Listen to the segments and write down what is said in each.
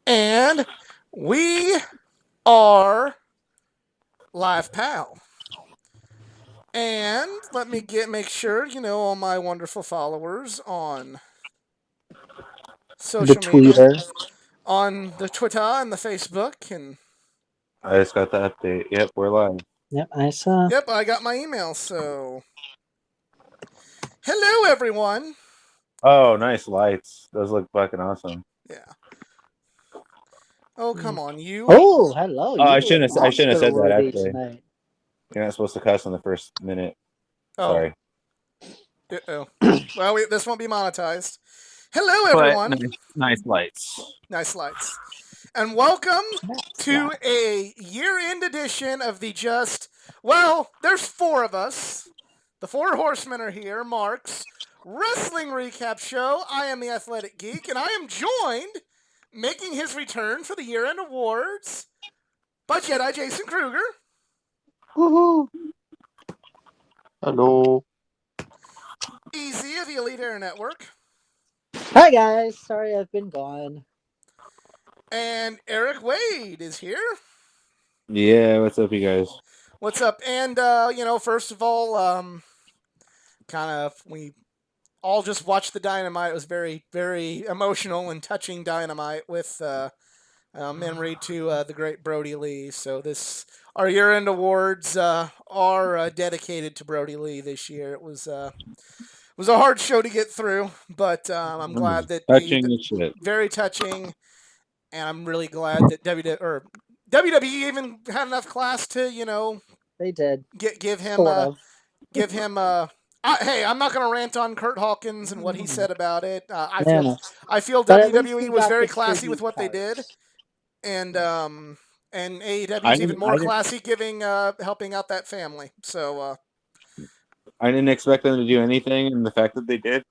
And we are Live Pal. And let me make sure, all my wonderful followers on The social media, tweeter. on the Twitter and the Facebook. And I just got the update. Yep, we're live. Yep, I saw. yep, I got my email. So, hello, everyone. Oh, nice lights. Those look fucking awesome. Yeah. Oh, come on, you. Oh, hello. Oh, You I look shouldn't. I shouldn't have Oscar said that. worthy Actually, tonight. you're not supposed to cuss in the first minute. Oh, Sorry, oh. Well, this won't be monetized. Hello, but everyone. nice lights. Nice lights. And welcome That's to a year-end edition of there's four of us. The four horsemen are here. Mark's Wrestling Recap Show. I am the Athletic Geek, and I am joined, making his return for the year-end awards, by Jedi Jason Kruger. Woohoo! Hello. Easy of the Elite Air Network. Hi guys. Sorry I've been gone. And Eric Wade is here. Yeah, what's up, you guys? What's up? And, first of all, we all just watched the Dynamite. It was very, very emotional and touching Dynamite with memory to the great Brody Lee. So our year-end awards are dedicated to Brody Lee this year. It was a hard show to get through, but I'm glad that Touching the shit. very touching, and I'm really glad that WWE even had enough class to They did. give him Sort of. give him hey, I'm not going to rant on Kurt Hawkins and what he said about it. Yeah. I feel But at least WWE he was got very the classy with tribute what they card. did, and AEW I is didn't. even I more didn't. classy, helping out that family. So I didn't expect them to do anything, and the fact that they did,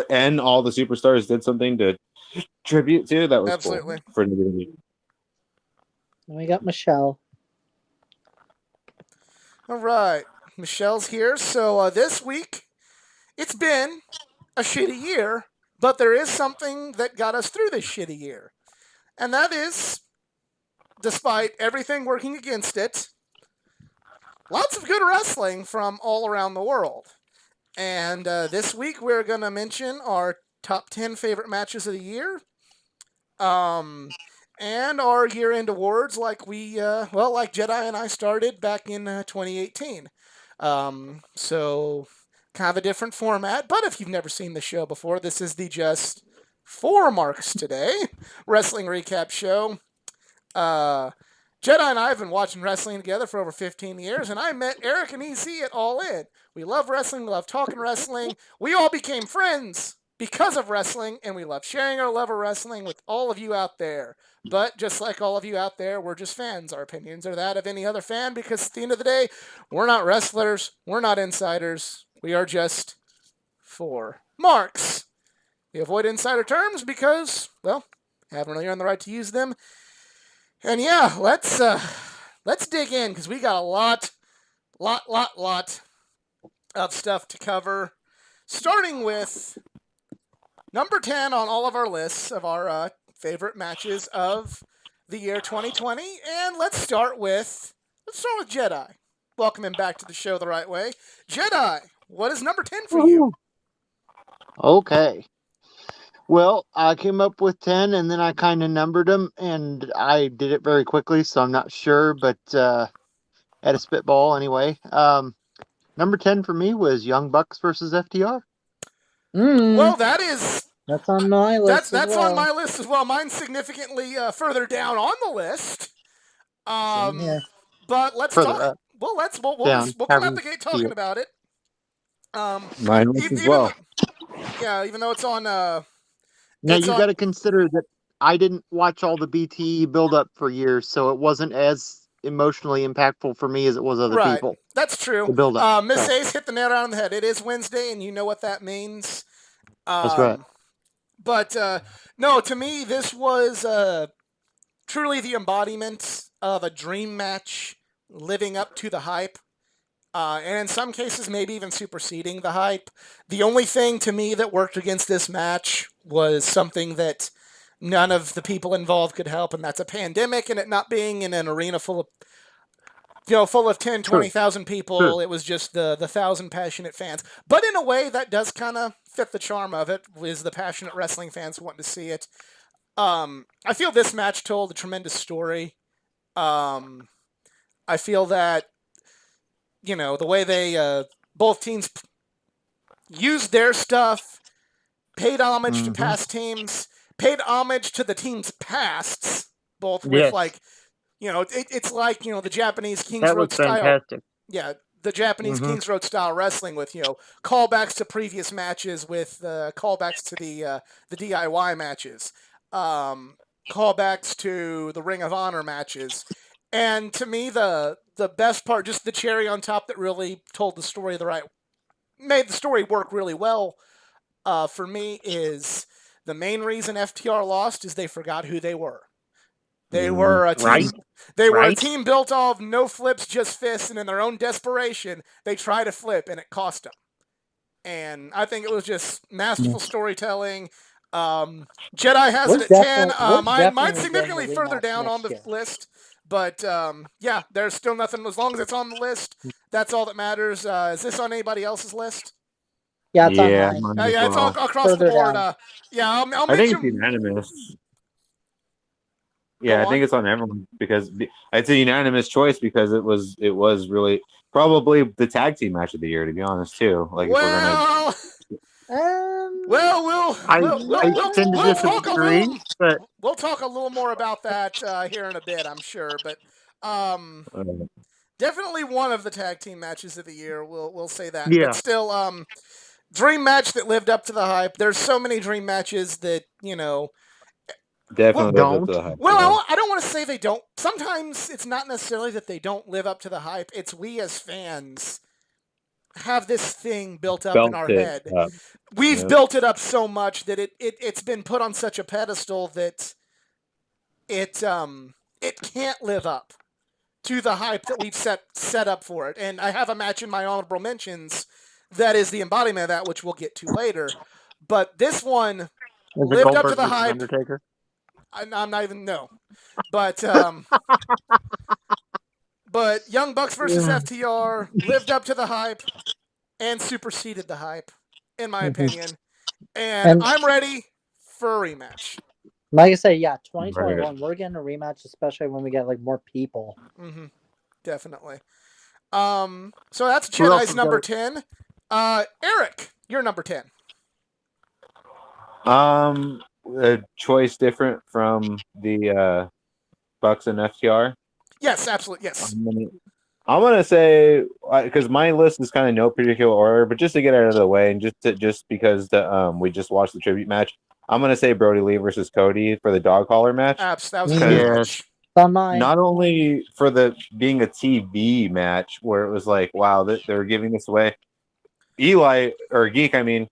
and all the superstars did something to tribute to, that was absolutely. cool for WWE. And we got Michelle. All right, Michelle's here. So this week, it's been a shitty year, but there is something that got us through this shitty year, and that is, despite everything working against it, lots of good wrestling from all around the world. And this week we're going to mention our top 10 favorite matches of the year. And our year-end awards, like like Jedi and I started back in 2018. So kind of a different format, but if you've never seen the show before, this is the just for Marks Today wrestling recap show. Jedi and I have been watching wrestling together for over 15 years, and I met Eric and EC at All In. We love wrestling, we love talking wrestling. We all became friends because of wrestling, and we love sharing our love of wrestling with all of you out there. But just like all of you out there, we're just fans. Our opinions are that of any other fan because at the end of the day, we're not wrestlers, we're not insiders, we are just for marks. We avoid insider terms because, well, haven't really earned the right to use them. And yeah, let's dig in because we got a lot of stuff to cover. Starting with number 10 on all of our lists of our favorite matches of the year 2020, and let's start with Jedi. Welcome him back to the show the right way, Jedi. What is number 10 for you? Okay. Well, I came up with 10 and then I kind of numbered them and I did it very quickly, so I'm not sure, but at a spitball anyway. Number 10 for me was Young Bucks versus FTR. Well, that's on my list. That's on my list as well. Mine's significantly further down on the list. Same here. But let's Further talk. up. Well, we'll come out the gate talking about it. Mine was as well. Even though it's on. Now you got to consider that I didn't watch all the BTE build up for years, so it wasn't as emotionally impactful for me as it was other people. That's true. The build up. Miss Ace hit the nail on the head. It is Wednesday, and you know what that means. That's right. But no, to me, this was truly the embodiment of a dream match, living up to the hype. And in some cases, maybe even superseding the hype. The only thing to me that worked against this match was something that none of the people involved could help, and that's a pandemic, and it not being in an arena full of full of 10, True. 20,000 people. It was just the 1,000 passionate fans. But in a way, that does kind of fit the charm of it, is the passionate wrestling fans wanting to see it. I feel this match told a tremendous story. I feel that, the way they, both teams used their stuff, paid homage to past teams, paid homage to the team's pasts, both with Yes. like, it's like, the Japanese Kings That Road was style. fantastic. Yeah, the Japanese Mhm. Kings Road style wrestling with, callbacks to previous matches with callbacks to the DIY matches, callbacks to the Ring of Honor matches. And to me, the best part, just the cherry on top that really told the story made the story work really well for me, is the main reason FTR lost is they forgot who they were. They were a team. Right. They were a Right. team built off no flips, just fists, and in their own desperation, they try to flip, and it cost them. And I think it was just masterful storytelling. Jedi has We're it at 10. definitely Mine's getting significantly a further rematch down on the next year. list. But yeah, there's still nothing. As long as it's on the list, that's all that matters. Is this on anybody else's list? Yeah, it's on Yeah, mine. mine as Yeah, it's all well. across the Further board. down. Yeah, I'll I think it's mention. unanimous. Yeah, Go I on. think it's on everyone because it's a unanimous choice because it was really probably the tag team match of the year, to be honest, too. Like if we're gonna, Well, I we'll tend to talk a disagree, little. but We'll talk a little more about that here in a bit, I'm sure. But definitely one of the tag team matches of the year. We'll say that. Yeah. But still, dream match that lived up to the hype. There's so many dream matches that definitely live up to don't. the hype. Well, yeah. I don't want to say they don't. Sometimes it's not necessarily that they don't live up to the hype. It's we as fans have this thing built up in our Built it head. up. We've Yep. built it up so much that it's been put on such a pedestal that it can't live up to the hype that we've set up for it. And I have a match in my honorable mentions that is the embodiment of that, which we'll get to later. But this one Is it lived up to Goldberg the versus hype. Undertaker? I'm not even no, but but Young Bucks versus FTR lived up to the hype and superseded the hype, in my opinion. And I'm ready for a rematch. Like I say, yeah, 2021, we're getting a rematch, especially when we get like more people. Mm-hmm. Definitely. So that's Who else Jedi's is number there? 10. Eric, you're number 10. A choice different from the Bucks and FTR. Yes, absolutely. Yes. I'm gonna say because my list is kind of no particular order, but just to get it out of the way, and just because we just watched the tribute match, I'm gonna say Brody Lee versus Cody for the dog collar match. That was a Yes. good match. On mine. Not only for the being a TV match where it was like, wow, they're giving this away. Eli or Geek, I mean,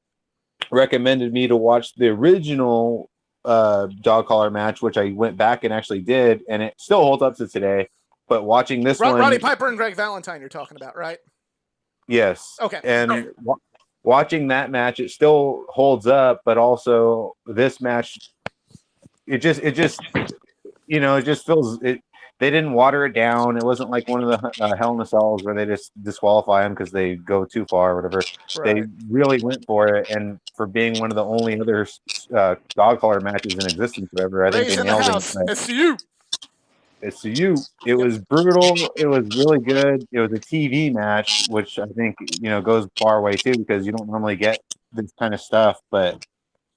recommended me to watch the original dog collar match, which I went back and actually did, and it still holds up to today. But watching this one, Roddy Piper and Greg Valentine, you're talking about, right? yes, Okay. and watching that match, it still holds up, but also this match, it just it just feels it. They didn't water it down. It wasn't like one of the Hell in a Cells where they just disqualify them because they go too far or whatever. Right. They really went for it, and for being one of the only other dog collar matches in existence ever, I think Raised they in the nailed house. it. SCU. It's you. It was brutal. It was really good. It was a TV match, which I think goes far away too because you don't normally get this kind of stuff. But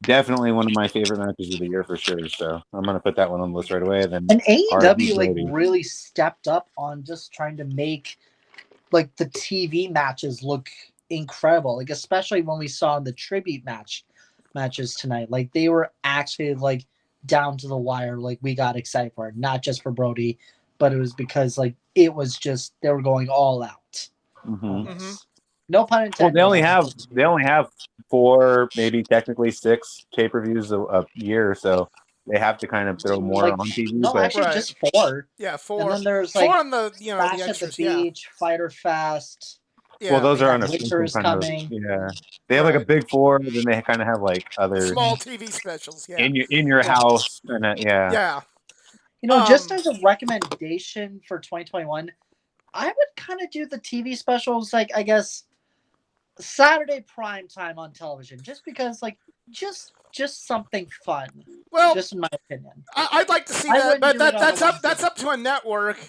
definitely one of my favorite matches of the year for sure. So I'm gonna put that one on the list right away. Then And AEW Brody. really stepped up on just trying to make like the TV matches look incredible. Like especially when we saw the tribute matches tonight. Like they were actually like down to the wire. Like we got excited for it, not just for Brody, but it was because like it was just they were going all out. Mhm. Mhm. No pun Well, intended. they only have 4, maybe technically 6 pay-per-views a year, so they have to kind of throw more Like, on TV. no, but actually Right. just 4. Yeah, 4. And then there's 4 like on the Bash the at the extras. Yeah. Beach, Fighter Fest. Yeah. Well, those They are have unofficial Winter is kind of. coming. Yeah, they have like a Right. big four, then they kind of have like other Small TV specials. Yeah. in your Yeah. house, and yeah. Yeah. Just as a recommendation for 2021, I would kind of do the TV specials, like, I guess, Saturday prime time on television, just because, like, just something fun, Well, just in my opinion. I'd like to see I that, wouldn't but do it on that's a up Wednesday. to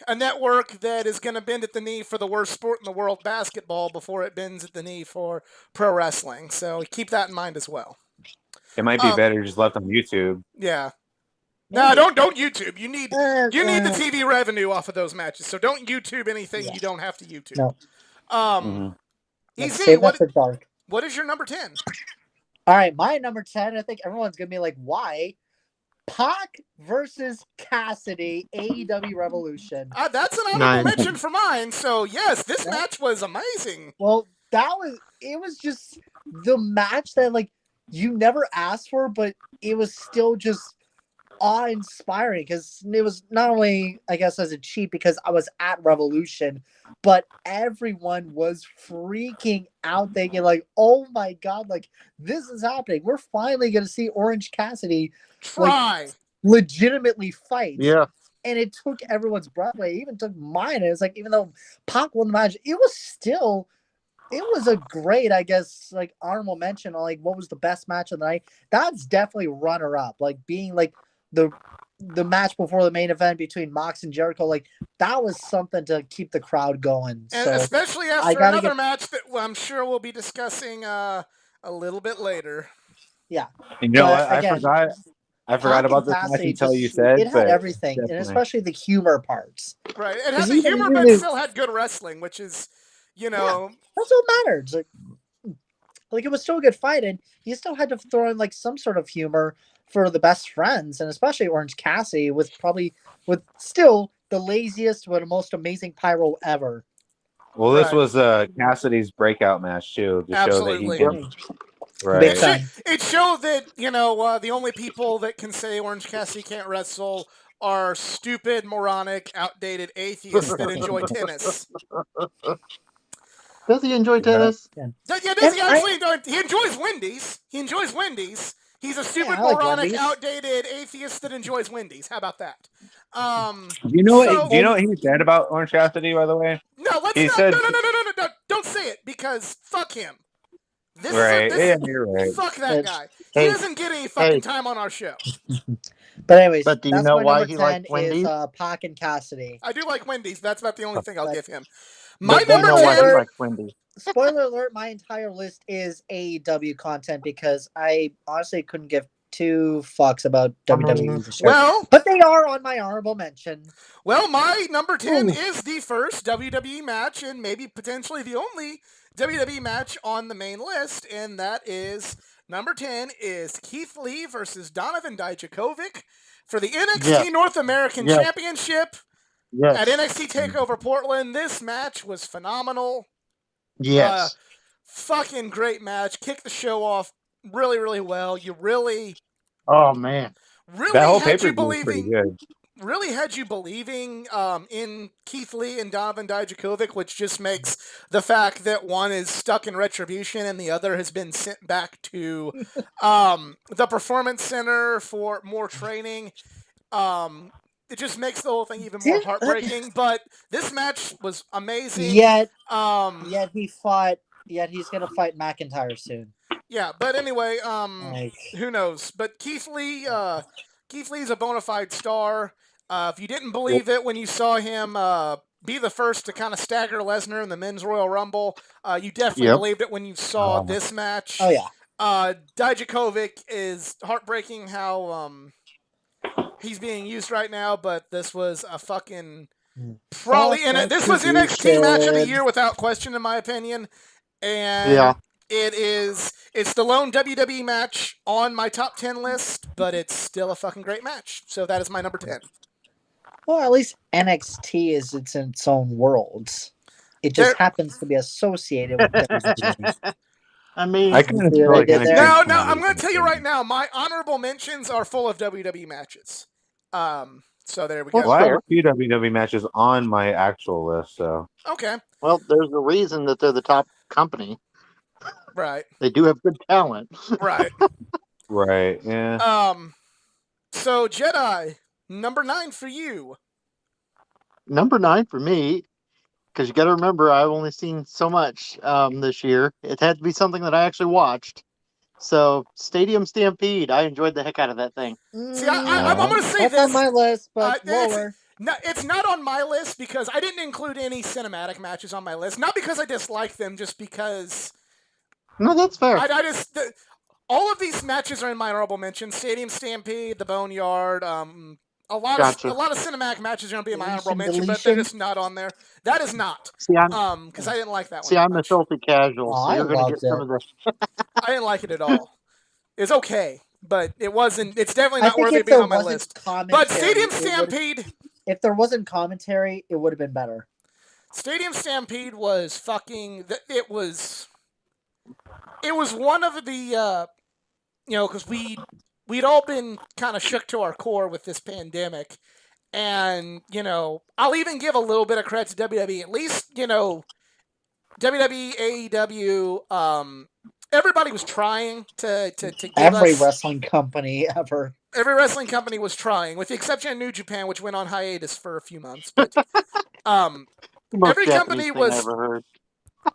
a network that is going to bend at the knee for the worst sport in the world, basketball, before it bends at the knee for pro wrestling. So keep that in mind as well. It might be Um, better just left on YouTube. Yeah. No, Maybe. don't YouTube. You need the Uh, TV revenue off of those matches. So don't YouTube anything Yeah. you don't have to YouTube. No. Mhm. Let's Easy. save that for dark. What is your number 10? All right, my number 10, I think everyone's going to be like, why? Pac versus Cassidy, AEW Revolution. That's an honorable Nice. mention for mine. So yes, this Yeah. match was amazing. Well, it was just the match that, like, you never asked for, but it was still just awe-inspiring because it was not only, I guess, as a cheat because I was at Revolution, but everyone was freaking out thinking, like, oh my God, like, this is happening. We're finally going to see Orange Cassidy Try. legitimately fight. Yeah. And it took everyone's breath away. It even took mine. And it's like, even though Pac won the match, it was a great, I guess, like, honorable mention on, like, what was the best match of the night. That's definitely runner up. Like, being like the match before the main event between Mox and Jericho, like, that was something to keep the crowd going. And So especially I after gotta another get- match that I'm sure we'll be discussing a little bit later. You know, But I again, forgot. I forgot Pac about and this match Cassidy until you just- said. it had but everything, and definitely. especially the humor parts. Right. It had 'Cause the even humor, you but knew- still had good wrestling, which is, That's what matters. Like, it was still a good fight, and you still had to throw in, like, some sort of humor for the best friends, and especially Orange Cassidy with still the laziest but most amazing pyro ever. Well, this Right. was Cassidy's breakout match too, to show that he Absolutely. can. Big Right. time. It showed that, the only people that can say Orange Cassidy can't wrestle are stupid, moronic, outdated atheists that enjoy tennis. Does he enjoy tennis? Does he And actually enjoy? He enjoys Wendy's. He's a stupid, I like moronic, Wendy's. outdated atheist that enjoys Wendy's. How about that? Do you know So- what he said about Orange Cassidy, by the way? No, let's He not. said- No, don't say it because fuck him. This Right. is Yeah, you're right. fuck that It's- guy. He Hey, doesn't get any fucking hey. time on our show. But anyways, But do you that's know my why number he 10 liked is Wendy's? Pac and Cassidy. I do like Wendy's. That's about the only thing I'll But- give him. My But do you number know why he 10. liked Wendy? Spoiler alert, my entire list is AEW content because I honestly couldn't give two fucks about WWE. this year. Well, But they are on my honorable mention. my number 10 Ooh. is the first WWE match and maybe potentially the only WWE match on the main list, and that is number 10 is Keith Lee versus Donovan Dijakovic for the NXT Yeah. North American Yeah. Championship Yes. at NXT TakeOver Portland. This match was phenomenal. Yes. Fucking great match. Kicked the show off really, really well. You really Oh man. That whole had paper you was pretty believing good. really had you believing in Keith Lee and Donovan Dijakovic, which just makes the fact that one is stuck in retribution and the other has been sent back to the Performance Center for more training. It just makes the whole thing even more heartbreaking. But this match was amazing. Yet Yeah, he's gonna fight McIntyre soon. but anyway, Like, who knows? But Keith Lee's a bona fide star. If you didn't believe it when you saw him be the first to kind of stagger Lesnar in the Men's Royal Rumble, you definitely Yep. believed it when you saw this match. oh yeah. Dijakovic is heartbreaking how he's being used right now, but this was a fucking probably this was NXT match of the year without question, in my opinion. And Yeah. it's the lone WWE match on my top 10 list, but it's still a fucking great match. So that is my number 10. Well, at least NXT is its own world. It just There- happens to be associated with WWE. I mean, I kind of See feel what I like did there? Now, I'm going to tell you right now, my honorable mentions are full of WWE matches. So there we Well, go. Well, I have fair. a few WWE matches on my actual list, so Okay, Well, there's a reason that they're the top company. right, They do have good talent. right. right, yeah. So Jedi number 9 for you. Number 9 for me, because you got to remember, I've only seen so much this year. It had to be something that I actually watched. So, Stadium Stampede, I enjoyed the heck out of that thing. See, I'm going to say That's on this. my list, but It's, lower. no, it's not on my list because I didn't include any cinematic matches on my list. Not because I dislike them, just because No, that's fair. all of these matches are in my honorable mention. Stadium Stampede, the Boneyard, a lot Gotcha. of cinematic matches are going to be in my honorable Deletion, mention, but they're deletion. just not on there. That is not, See, I'm because I didn't like that see, one. I'm that the much. filthy casual, Oh, so I you're going to loved get some it. of the. I didn't like it at all. It's okay, but it wasn't. It's definitely I not think worthy if of being there on my wasn't list. commentary, But Stadium it would've- Stampede. if there wasn't commentary, it would have been better. Stadium Stampede was fucking. It was one of the because we'd all been kind of shook to our core with this pandemic, and I'll even give a little bit of credit to WWE. At least WWE, AEW, everybody was trying to give Every us. wrestling company ever. Every wrestling company was trying, with the exception of New Japan, which went on hiatus for a few months. But The most every Japanese company thing was I ever heard.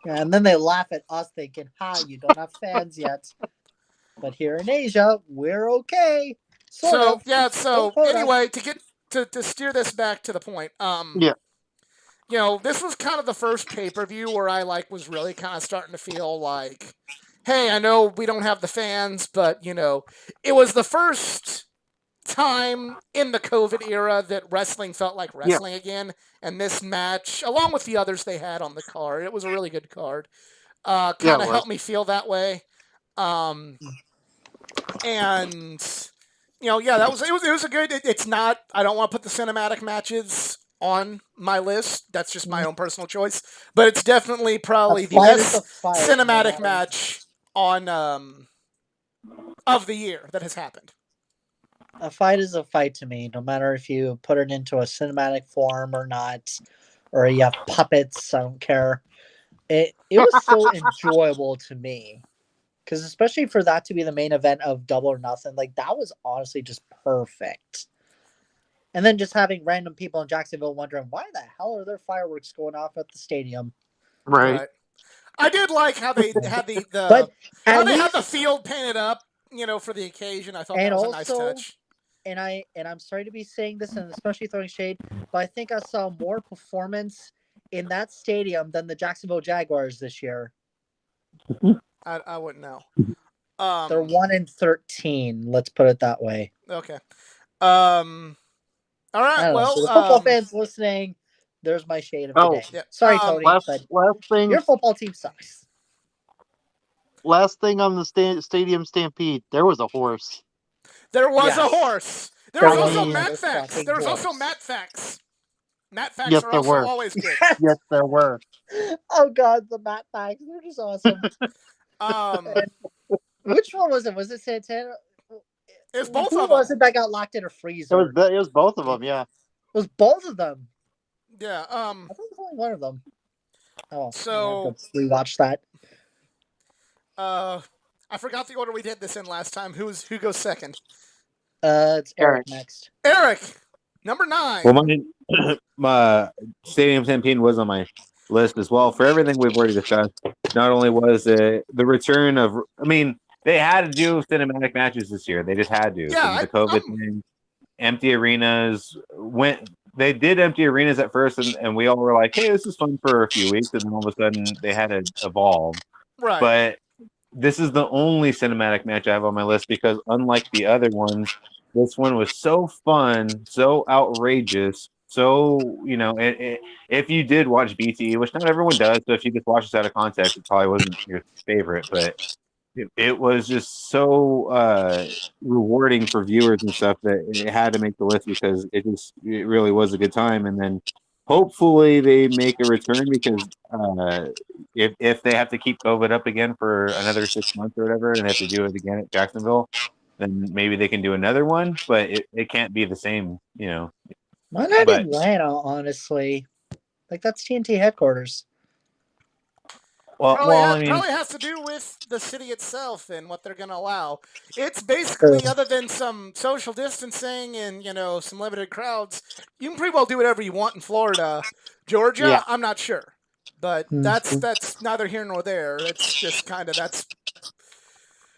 Yeah, and then they laugh at us thinking, "Ha, you don't have fans yet." But here in Asia, we're okay. Sort of. So Don't quote us. anyway, to get to steer this back to the point, Yeah. this was kind of the first pay-per-view where I was really kind of starting to feel like, hey, I know we don't have the fans, but it was the first time in the COVID era that wrestling felt like wrestling again, and this match, along with the others they had on the card, it was a really good card. Kind of it was. helped me feel that way. And that was it was a good. It's not. I don't want to put the cinematic matches on my list. That's just my own personal choice. But it's definitely probably A the fight is best a fight, cinematic no matter- match on of the year that has happened. A fight is a fight to me, no matter if you put it into a cinematic form or not, or you have puppets. I don't care. It was so enjoyable to me, because especially for that to be the main event of Double or Nothing, that was honestly just perfect. And then just having random people in Jacksonville wondering why the hell are there fireworks going off at the stadium. Right. I did like how they had the But how at they had least, the field painted up, for the occasion. I thought And that was a nice also- touch. and I'm sorry to be saying this and especially throwing shade, but I think I saw more performance in that stadium than the Jacksonville Jaguars this year. I wouldn't know. They're 1-13. Let's put it that way. Okay. All I right. don't know. Well, So the football fans listening, there's my shade of Oh, the day. yeah. Sorry, Tony, Last but thing. your football team sucks. Last thing on the Stadium Stampede. There was a horse. there was Yes. a horse. There There was was also a Matt Facts. fucking There was also horse. Matt Facts. Matt Facts Yes, are there also were. always good. Yes, there were. Oh God, the Matt Facts, they're just awesome. Which one was it? Was it Santana? It's both Who of them. was it that got locked in a It freezer? was both of them. Yeah. It was both of them. Yeah. I thought it was only one of them. Oh, So- I have to rewatch that. I forgot the order we did this in last time. Who goes second? It's Eric Eric. next. Eric, number 9. Well, my Stadium Stampede was on my list as well. For everything we've already discussed, not only was the return of, they had to do cinematic matches this year. They just had to. Yeah, the COVID thing, empty arenas. They did empty arenas at first, and we all were like, "Hey, this is fun for a few weeks," and then all of a sudden they had to evolve. Right. But this is the only cinematic match I have on my list because, unlike the other ones, this one was so fun, so outrageous. So, if you did watch BTE, which not everyone does, so if you just watch this out of context, it probably wasn't your favorite, but it was just so rewarding for viewers and stuff that it had to make the list because it really was a good time. And then hopefully they make a return because if they have to keep COVID up again for another 6 months or whatever, and have to do it again at Jacksonville, then maybe they can do another one, but it can't be the same, Why not But- Atlanta, honestly? Like, that's TNT headquarters. Well, Probably, I mean, probably has to do with the city itself and what they're going to allow. It's basically, True. other than some social distancing and some limited crowds, you can pretty well do whatever you want in Florida. Georgia, Yeah. I'm not sure, but Mhm. that's neither here nor there. It's just kind of that's.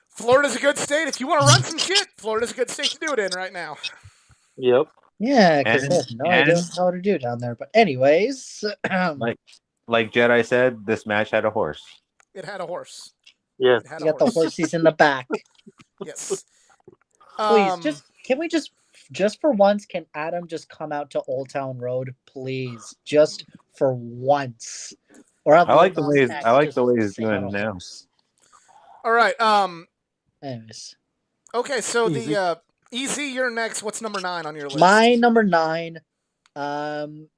Florida's a good state. If you want to run some shit, Florida's a good state to do it in right now. Yep. Yeah, because And- they have no idea and- how to do down there. But anyways, like Jedi said, this match had a horse. It had a horse. Yes. It had you a got the horse. horsies in the back. Yes. Please, can we just for once, can Adam just come out to Old Town Road, please, just for once? Or have I like Lil the way Nas he's- X I like just the way he's sit on doing a now. horse. All right. Anyways, Okay. So Easy. the Easy, you're next. What's number 9 on your list? my number 9.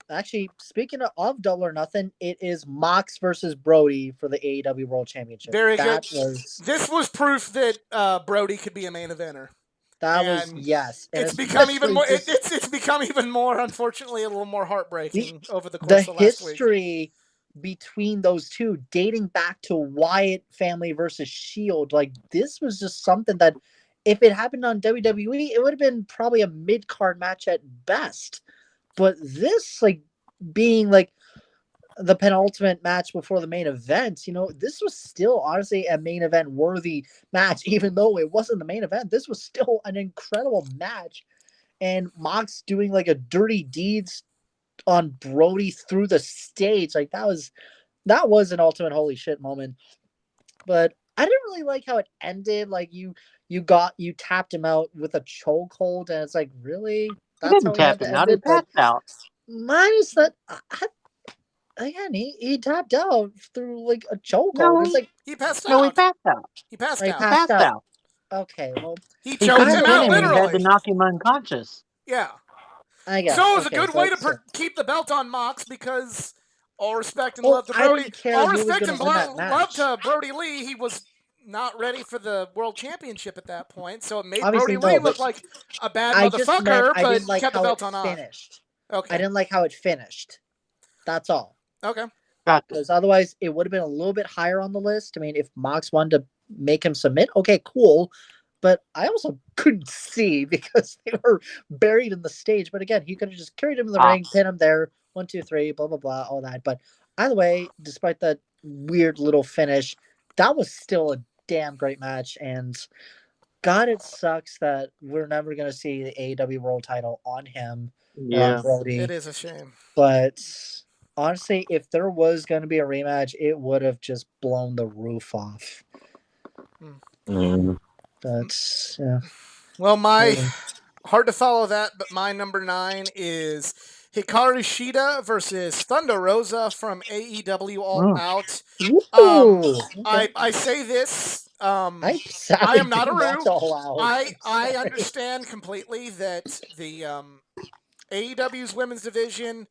Actually, speaking of Double or Nothing, it is Mox versus Brody for the AEW World Championship. Very that good. Was This was proof that Brody could be a main eventer. that was And yes. And It's become even especially more. just It's become even more. Unfortunately, a little more heartbreaking over the course the of last week. history between those two, dating back to Wyatt family versus Shield. Like, this was just something that, if it happened on WWE, it would have been probably a mid-card match at best. But this, like, being like the penultimate match before the main event, this was still honestly a main event worthy match, even though it wasn't the main event. This was still an incredible match. And Mox doing like a dirty deeds on Brody through the stage, like that was an ultimate holy shit moment. But I didn't really like how it ended. Like you tapped him out with a chokehold, and it's like, really? He That's didn't how he tap had to him out. end He it? But passed out. minus that, again, he tapped out through like a chokehold. No. It's like, He passed No, he out. passed out. He passed He out. passed Passed out. okay, well, He He choked couldn't him pin out him. He had literally. to knock him unconscious. Yeah. I guess. So it was okay, a good so way to it's- keep the belt on Mox, because all respect and Well, love to I Brody. didn't care All who was respect gonna and win that love match. to Brody Lee. He was not ready for the world championship at that point, so it made Obviously, Brody Lee no, look but like a bad I just meant motherfucker, I but didn't like kept the how belt it on off. finished. Okay. I didn't like how it finished. That's all. Okay. Gotcha. Because otherwise, it would have been a little bit higher on the list. I mean, if Mox wanted to make him submit, okay, cool. But I also couldn't see because they were buried in the stage. But again, he could have just carried him in the ring, pin him there, 1, 2, 3, blah, blah, blah, all that. But either way, despite that weird little finish, that was still a damn great match. And God, it sucks that we're never going to see the AEW World title on him, on Brody. It is a shame. But honestly, if there was going to be a rematch, it would have just blown the roof off. But yeah. Well, hard to follow that, but my number 9 is Hikaru Shida versus Thunder Rosa from AEW All Out. Ooh, okay. I say this. I am not a that's Roo. all out. I understand completely that the AEW's women's division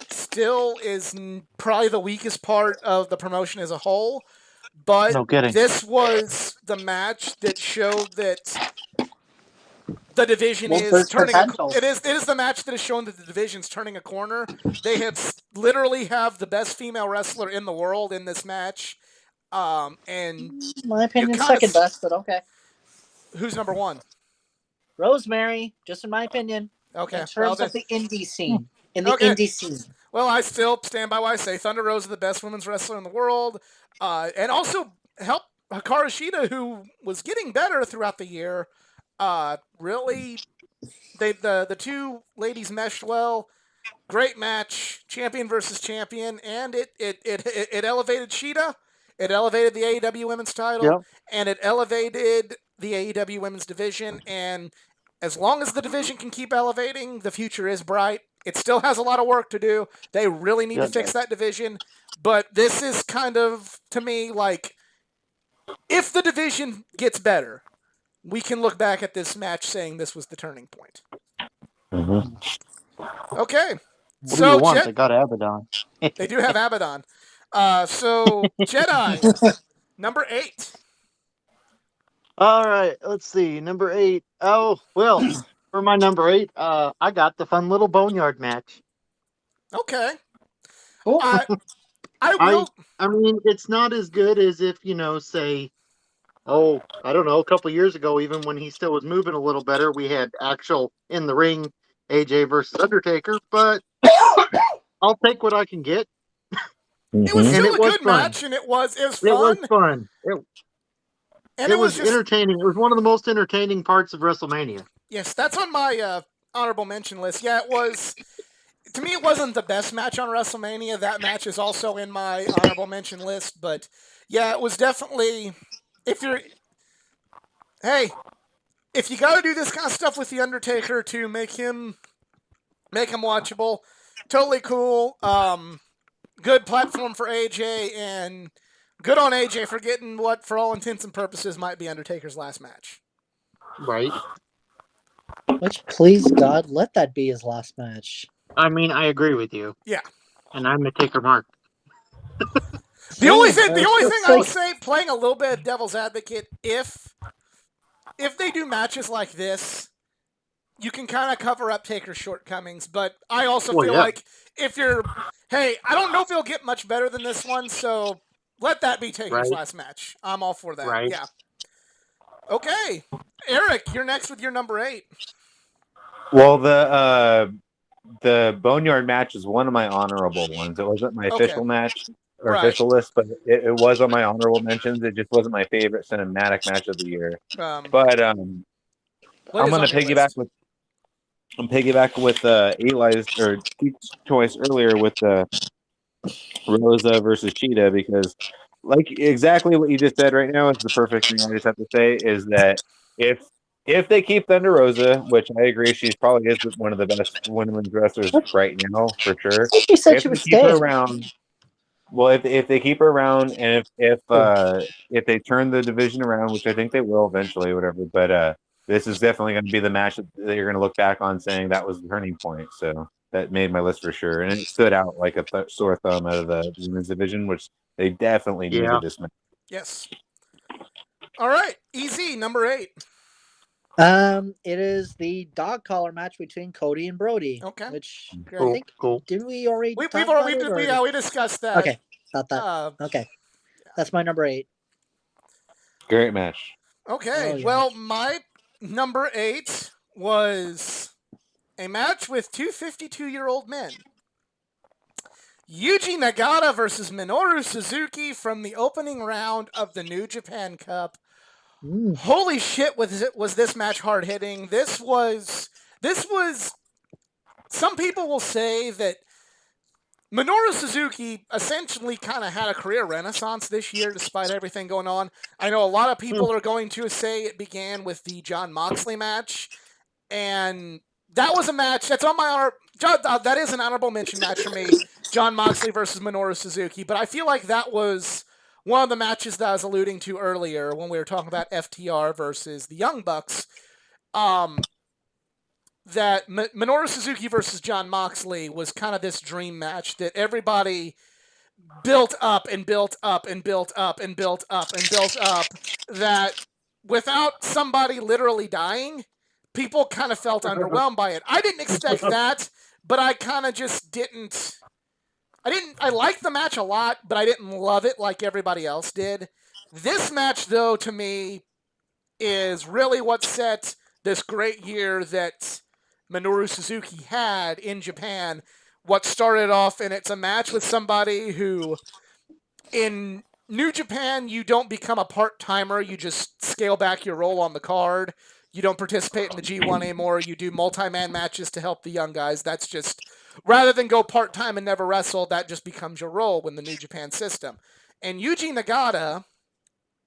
still is probably the weakest part of the promotion as a whole, but No kidding. this was the match that showed that the division is there's turning. potential. It is the match that has shown that the division's turning a corner. They have literally have the best female wrestler in the world in this match, and My opinion, kinda second best, but okay. who's number 1? Rosemary, just in my opinion, Okay, in terms well, of the indie scene. In the Okay. indie scene. Well, I still stand by what I say. Thunder Rosa, the best women's wrestler in the world, and also helped Hikaru Shida, who was getting better throughout the year. Really, the two ladies meshed well. Great match, champion versus champion, and it elevated Shida. It elevated the AEW Women's title, Yep. and it elevated the AEW Women's division. And as long as the division can keep elevating, the future is bright. It still has a lot of work to do. They really need to fix that division. But this is kind of, to me, like, if the division gets better, we can look back at this match saying this was the turning point. Okay. What do you want? They got Abaddon. They do have Abaddon. So, Jedi, number 8. All right, let's see. Number 8. Oh, well, For my number 8, I got the fun little boneyard match. Okay. Cool. I I I will. I mean, it's not as good as if, say, oh, I don't know, a couple years ago, even when he still was moving a little better, we had actual in the ring AJ versus Undertaker, but I'll take what I can get. It was Mhm. And still it a was good fun. match, and it was It was fun, fun. and It it was was just entertaining. It was one of the most entertaining parts of WrestleMania. yes. That's on my honorable mention list. Yeah, it was. To me, it wasn't the best match on WrestleMania. That match is also in my honorable mention list, but yeah, it was definitely. If you're, hey, if you got to do this kind of stuff with the Undertaker to make him watchable, totally cool. Good platform for AJ, and good on AJ for getting what, for all intents and purposes, might be Undertaker's last match. Right. Which, please God, let that be his last match. I mean, I agree with you. Yeah. And I'm a taker mark. The only Same, thing, the it's only just thing I will like- say, playing a little bit of devil's advocate, if they do matches like this, you can kind of cover up Taker's shortcomings. But I also Well, feel yeah. like if you're, hey, I don't know if he'll get much better than this one, so let that be Taker's Right. last match. I'm all for that. Right. Yeah. Okay, Eric, you're next with your number 8. Well, the Boneyard match is one of my honorable ones. It wasn't my Okay. official match or Right. official list, but it was on my honorable mentions. It just wasn't my favorite cinematic match of the year. But What I'm is gonna on your piggyback list? with Eli's or Keith's choice earlier with the Rosa versus Cheetah, because like exactly what you just said right now is the perfect thing. I just have to say is that if they keep Thunder Rosa, which I agree, she probably is one of the best women's wrestlers right now for sure. She said If she they was keep her staying. around, well, if they keep her around, and if they turn the division around, which I think they will eventually, whatever. But this is definitely going to be the match that you're going to look back on saying that was the turning point. So that made my list for sure, and it stood out like a sore thumb out of the women's division, which they definitely Yeah. needed this match. Yes. All right, easy number 8. It is the dog collar match between Cody and Brody. Okay. Which I Cool. think Cool. did we already We've talk already about it, or- we discussed that. Okay, thought that. Uh, Okay, that's my number 8. Great match. okay. Oh, yeah. Well, my number 8 was a match with two 52-year-old men. Yuji Nagata versus Minoru Suzuki from the opening round of the New Japan Cup. Mm. Holy shit, was this match hard hitting. This was some people will say that Minoru Suzuki essentially kind of had a career renaissance this year despite everything going on. I know a lot of people are going to say it began with the Jon Moxley match, and that was a match that's on my honor. That is an honorable mention match for me, Jon Moxley versus Minoru Suzuki, but I feel like that was one of the matches that I was alluding to earlier when we were talking about FTR versus the Young Bucks. That Minoru Suzuki versus Jon Moxley was kind of this dream match that everybody built up and built up and built up and built up and built up, that without somebody literally dying, people kind of felt underwhelmed by it. I didn't expect that, but I kind of just didn't. I liked the match a lot, but I didn't love it like everybody else did. This match, though, to me, is really what set this great year that Minoru Suzuki had in Japan. What started off, and it's a match with somebody who, in New Japan, you don't become a part-timer. You just scale back your role on the card. You don't participate in the G1 anymore. You do multi-man matches to help the young guys. That's just, rather than go part-time and never wrestle, that just becomes your role in the New Japan system. And Yuji Nagata,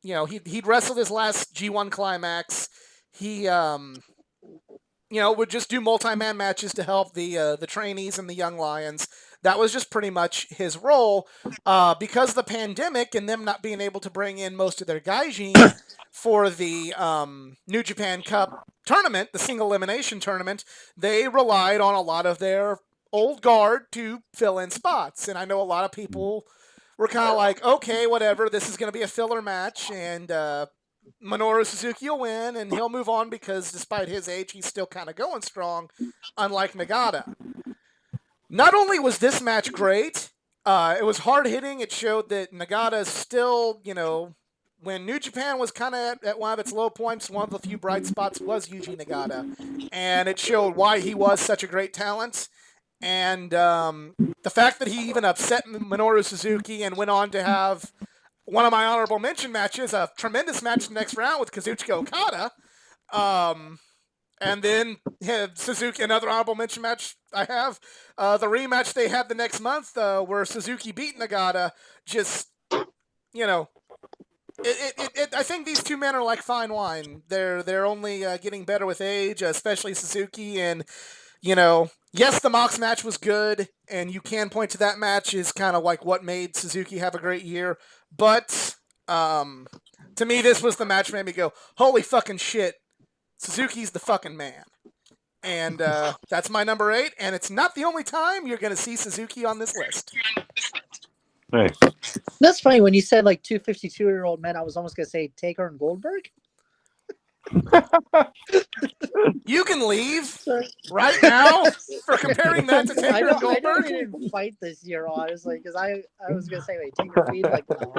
he'd wrestled his last G1 climax. He, would just do multi-man matches to help the trainees and the young lions. That was just pretty much his role. Because of the pandemic and them not being able to bring in most of their gaijin for the New Japan Cup tournament, the single elimination tournament, they relied on a lot of their old guard to fill in spots. And I know a lot of people were kind of like, okay, whatever, this is going to be a filler match, and Minoru Suzuki will win, and he'll move on because despite his age, he's still kind of going strong, unlike Nagata. Not only was this match great, it was hard hitting. It showed that Nagata is still, when New Japan was kind of at one of its low points, one of the few bright spots was Yuji Nagata. And it showed why he was such a great talent. And the fact that he even upset Minoru Suzuki and went on to have one of my honorable mention matches, a tremendous match the next round with Kazuchika Okada. And then Suzuki, another honorable mention match I have, the rematch they had the next month where Suzuki beat Nagata. Just, I think these two men are like fine wine. They're only getting better with age, especially Suzuki. And, yes, the Mox match was good, and you can point to that match as kind of like what made Suzuki have a great year. But to me, this was the match that made me go, holy fucking shit. Suzuki's the fucking man. And that's my number 8, and it's not the only time you're going to see Suzuki on this list. Nice. That's funny. When you said like 252-year-old men, I was almost going to say Taker and Goldberg. You can leave right now for comparing that to Taker and I know Goldberg. they didn't fight this year, honestly, because I was going to say, wait, Taker feed? Like, no.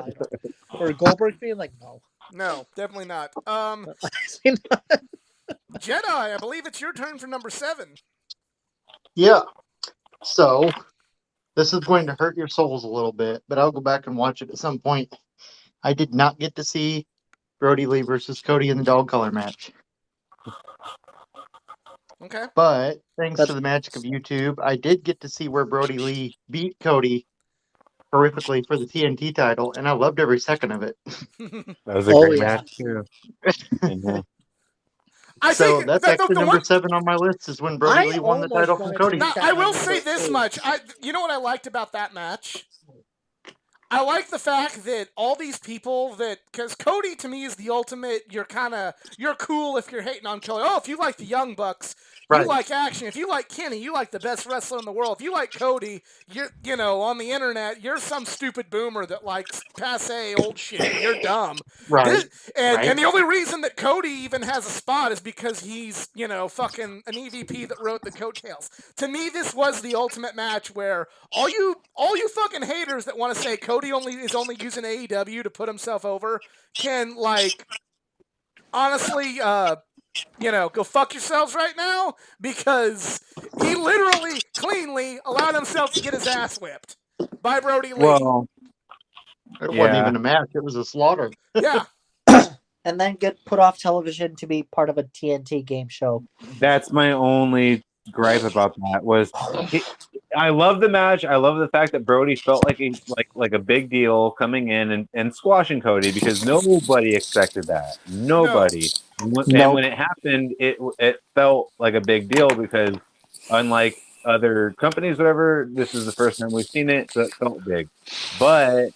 Or Goldberg feed? Like, no. No, definitely not. Jedi, I believe it's your turn for number 7. Yeah. So this is going to hurt your souls a little bit, but I'll go back and watch it at some point. I did not get to see Brody Lee versus Cody in the dog collar match. Okay. But thanks to the magic of YouTube, I did get to see where Brody Lee beat Cody horrifically for the TNT title, and I loved every second of it. That was a great match too. So that's actually number 7 on my list is when Brody Lee won the title from Cody. Now, I will say this much. You know what I liked about that match? I like the fact that all these people because Cody to me is the ultimate, you're cool if you're hating on Cody. Oh, if you like the Young Bucks, you like action. If you like Kenny, you like the best wrestler in the world. If you like Cody, you're, on the internet, you're some stupid boomer that likes passe old shit. You're dumb. Right. And the only reason that Cody even has a spot is because he's, fucking an EVP that wrote the coattails. To me, this was the ultimate match where all you fucking haters that want to say Cody is only using AEW to put himself over can, honestly, go fuck yourselves right now, because he literally, cleanly allowed himself to get his ass whipped by Brody Lee. Well, it wasn't even a match; it was a slaughter. Yeah. And then get put off television to be part of a TNT game show. That's my only gripe about that. I love the match. I love the fact that Brody felt like a big deal coming in and squashing Cody, because nobody expected that. Nobody. No. And when it happened, it felt like a big deal, because unlike other companies, whatever, this is the first time we've seen it, so it felt big. But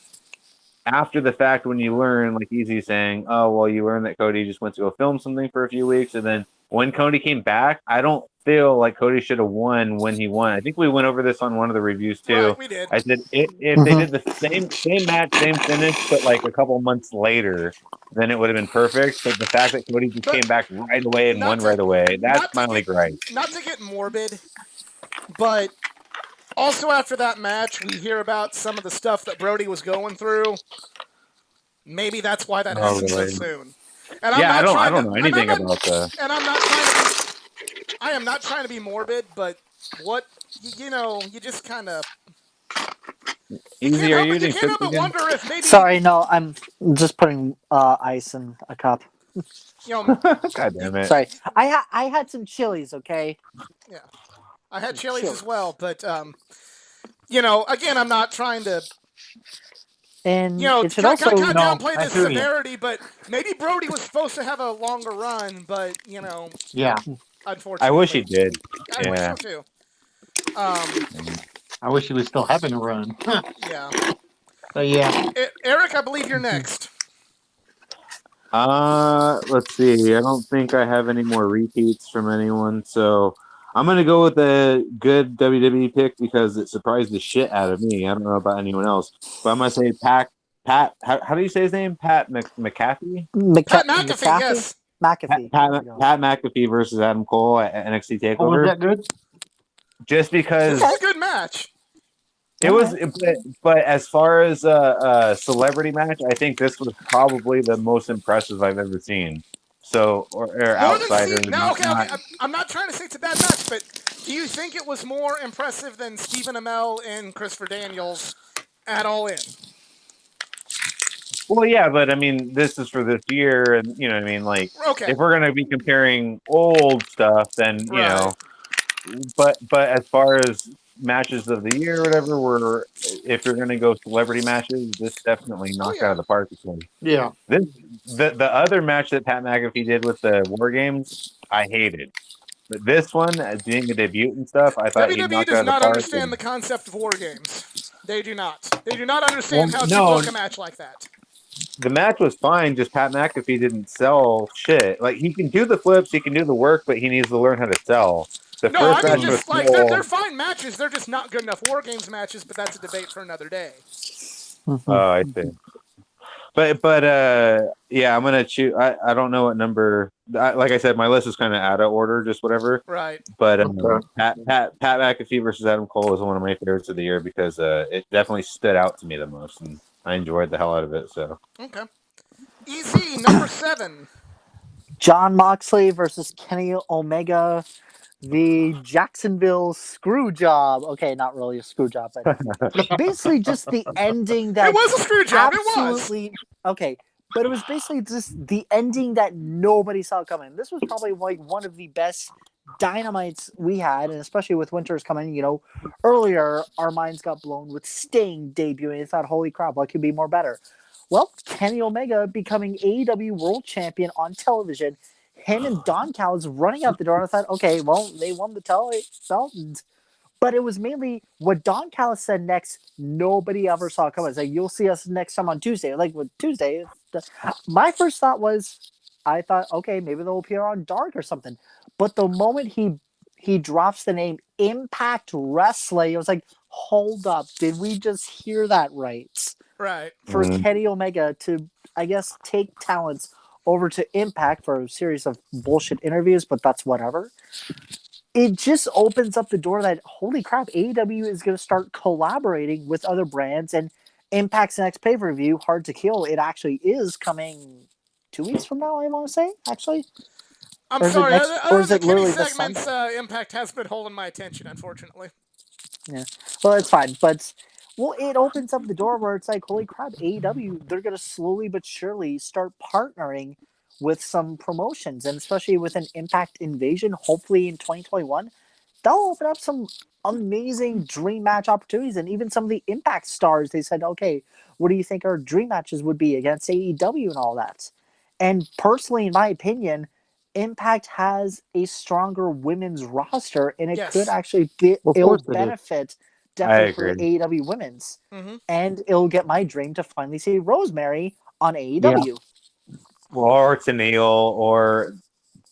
after the fact, when you learn, like Easy saying, oh, well, you learn that Cody just went to go film something for a few weeks, and then when Cody came back, I don't feel like Cody should have won when he won. I think we went over this on one of the reviews too. Right, we did. I said if they did the same match, same finish, but like a couple months later, then it would have been perfect. But the fact that Cody just came back right away and won right away, that's my only gripe. Not to get morbid, but also after that match, we hear about some of the stuff that Brody was going through. Maybe that's why that happened so soon. And I don't know anything about that. And I am not trying to be morbid, but what, you just kind of... Easy, are you can't help but wonder if maybe... Sorry, no, I'm just putting ice in a cup. God damn it. Sorry. I had some chilies, okay? Yeah. I had chilies as well, but, again, I'm not trying to... And it should also downplay the severity, but maybe Brody was supposed to have a longer run, but yeah, unfortunately, I wish he did. I wish so too. I wish he was still having a run. Yeah. But yeah, Eric, I believe you're next. Let's see. I don't think I have any more repeats from anyone, so I'm gonna go with a good WWE pick because it surprised the shit out of me. I don't know about anyone else, but I'm gonna say Pac Pat. How do you say his name? Pat McAfee. Pat McAfee, yes. McAfee. Pat McAfee versus Adam Cole at NXT Oh, was Takeover. that good? Just because This is a good match. it was, but as far as a celebrity match, I think this was probably the most impressive I've ever seen. So, or More than outsider. No, okay. I'm not trying to say it's a bad match, but do you think it was more impressive than Stephen Amell and Christopher Daniels at All In? Well, yeah, but I mean, this is for this year, and you know what I mean. Like, Okay. if we're gonna be comparing old stuff, then you know. But as far as matches of the year, or whatever, if you're gonna go celebrity matches, this definitely knocked out of the park. Yeah. This the other match that Pat McAfee did with the War Games, I hated. But this one, as being a debut and stuff, I thought he WWE knocked does out of the not park. understand the concept of War Games. They do not. They do not understand Well, how no. to book a match like that. The match was fine, just Pat McAfee didn't sell shit. Like, he can do the flips, he can do the work, but he needs to learn how to sell. The No, first I mean match was just like cool. they're fine matches. They're just not good enough War Games matches. But that's a debate for another day. Oh, I see. But yeah, I'm gonna choose. I don't know what number. Like I said, my list is kind of out of order, just whatever. Right. But Pat McAfee versus Adam Cole is one of my favorites of the year because it definitely stood out to me the most, and I enjoyed the hell out of it. So Okay. Easy number 7. John Moxley versus Kenny Omega, the Jacksonville screw job. Okay, not really a screw job, but basically just the ending that It was a screw job. It was. absolutely okay. But it was basically just the ending that nobody saw coming. This was probably like one of the best dynamites we had, and especially with Winters coming. You know, earlier our minds got blown with Sting debuting. I thought, holy crap, what could be more better? Well, Kenny Omega becoming AEW World Champion on television. Him and Don Callis running out the door. And I thought, okay, well, they won the belt. But it was mainly what Don Callis said next. Nobody ever saw coming. It's like, you'll see us next time on Tuesday. Like, with Tuesday, my first thought was, I thought, okay, maybe they'll appear on Dark or something. But the moment he drops the name Impact Wrestling, it was like, hold up, did we just hear that right? Right. For Kenny Omega to, I guess, take talents over to Impact for a series of bullshit interviews, but that's whatever. It just opens up the door that, holy crap, AEW is going to start collaborating with other brands, and Impact's next pay-per-view, Hard to Kill, it actually is coming 2 weeks from now, I want to say, actually. I'm Or is it sorry. next- or is the it Kenny literally this segments, Sunday? Impact has been holding my attention, unfortunately. Yeah. Well, it's fine, but well, it opens up the door where it's like, holy crap, AEW, they're going to slowly but surely start partnering with some promotions, and especially with an Impact Invasion, hopefully in 2021, they'll open up some amazing dream match opportunities, and even some of the Impact stars, they said, okay, what do you think our dream matches would be against AEW and all that? And personally, in my opinion, Impact has a stronger women's roster, and it Yes. could actually be, Of it'll course it is. benefit definitely for agree. AEW women's. Mm-hmm. And it'll get my dream to finally see Rosemary on AEW. or Tennille, or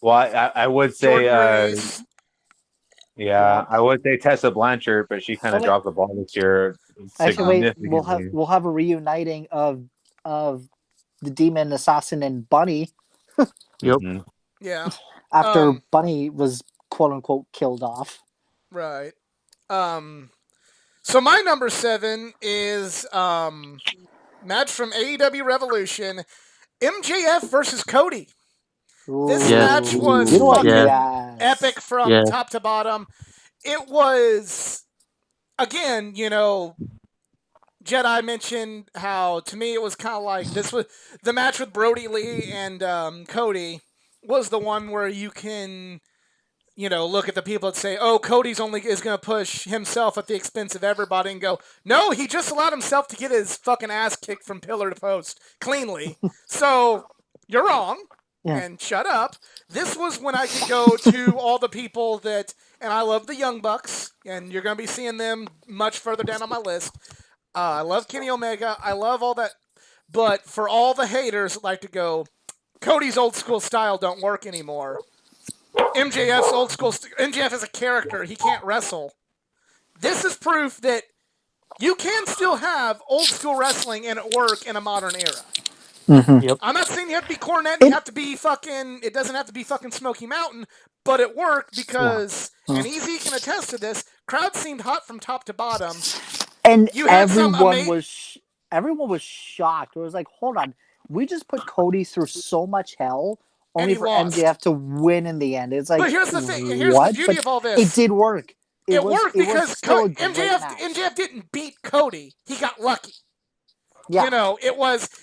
I would say Jordan Reese. Yeah. I would say Tessa Blanchard, but she kind of wait. dropped the ball this year. Actually, wait, significantly. we'll have a reuniting of the Demon Assassin and Bunny Yep. Mhm. Yeah. after Bunny was quote unquote killed off. Right. So my number 7 is match from AEW Revolution, MJF versus Cody. This Yes. match was You know what? fucking Yes. epic from Yes. top to bottom. It was, again, you know, Jedi mentioned how, to me, it was kind of like, this was the match with Brody Lee and Cody was the one where you can, you know, look at the people that say, oh, Cody's only is going to push himself at the expense of everybody, and go, no, he just allowed himself to get his fucking ass kicked from pillar to post cleanly. So you're wrong. Yeah. And shut up. This was when I could go to all the people that, and I love the Young Bucks, and you're going to be seeing them much further down on my list. I love Kenny Omega. I love all that. But for all the haters that like to go, Cody's old school style don't work anymore. MJF's old school MJF is a character. He can't wrestle. This is proof that You can still have old school wrestling and it work in a modern era. Mhm. I'm not saying you have to be Cornette. It- You have to be fucking. It doesn't have to be fucking Smoky Mountain, but it worked because, and Easy can attest to this. Crowd seemed hot from top to bottom. And You had some everyone was shocked. It was like, hold on, we just put Cody through so much hell, And only he for lost. MJF to win in the end. It's like, But here's the thing. Here's what? the beauty But of all this. it did work. It worked because still a great MJF match. didn't beat Cody. He got lucky. Yeah. You know,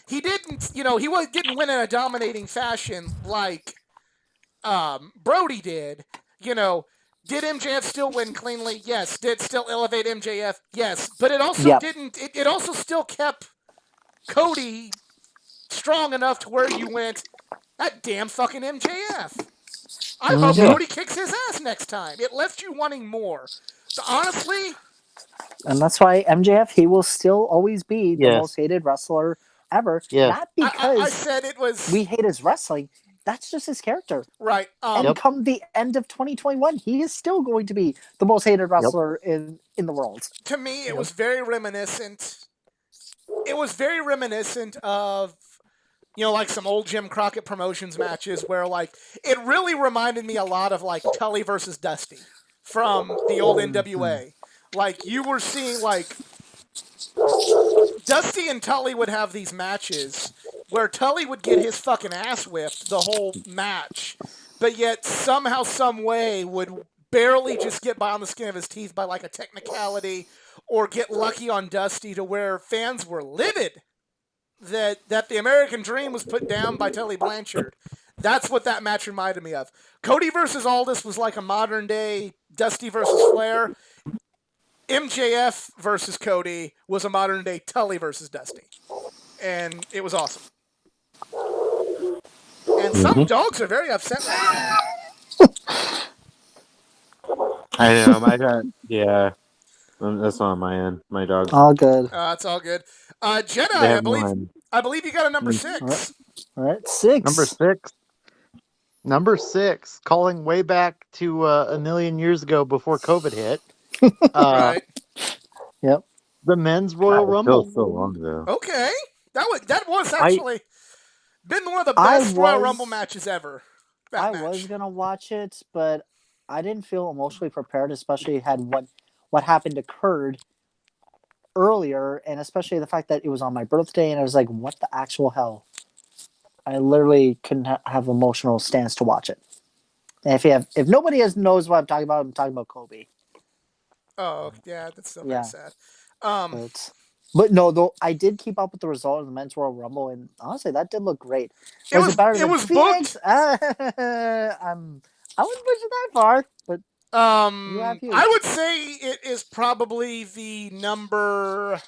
he didn't. You know, didn't win in a dominating fashion like Brody did. You know, did MJF still win cleanly? Yes. Did it still elevate MJF? Yes. But it also didn't. It also still kept Cody strong enough to where you went, that damn fucking MJF. I hope Cody kicks his ass next time. It left you wanting more. Honestly. And that's why MJF, he will still always be the Yes. most hated wrestler ever. Yes. Not because I said it was. we hate his wrestling. That's just his character. Right. And come the end of 2021, he is still going to be the most hated wrestler in the world. To me, it was very reminiscent. It was very reminiscent of, you know, like some old Jim Crockett Promotions matches where, like, it really reminded me a lot of, like, Tully versus Dusty from the old NWA. Like, you were seeing, like, Dusty and Tully would have these matches where Tully would get his fucking ass whipped the whole match, but yet somehow, some way would barely just get by on the skin of his teeth by, like, a technicality or get lucky on Dusty to where fans were livid that the American Dream was put down by Tully Blanchard. That's what that match reminded me of. Cody versus Aldis was like a modern day Dusty versus Flair. MJF versus Cody was a modern day Tully versus Dusty. And it was awesome. And some dogs are very upset right now. I know. My dog. Yeah. That's not on my end. My dog. All good. It's all good. Jedi, They have one. I believe you got a number 6. All right, 6. Number six, calling way back to a million years ago before COVID hit. Right. Yep. The men's Royal Rumble. So long ago. Okay. That was actually been one of the best Royal Rumble matches ever. I was gonna watch it, but I didn't feel emotionally prepared, especially had what happened occurred earlier, and especially the fact that it was on my birthday, and I was like, what the actual hell? I literally couldn't have emotional stance to watch it. And if nobody knows what I'm talking about Kobe. Oh yeah, that's still very sad. But no, though I did keep up with the result of the men's Royal Rumble, and honestly, that did look great. Was it better than Phoenix? I wouldn't push it that far, but I would say it is probably the number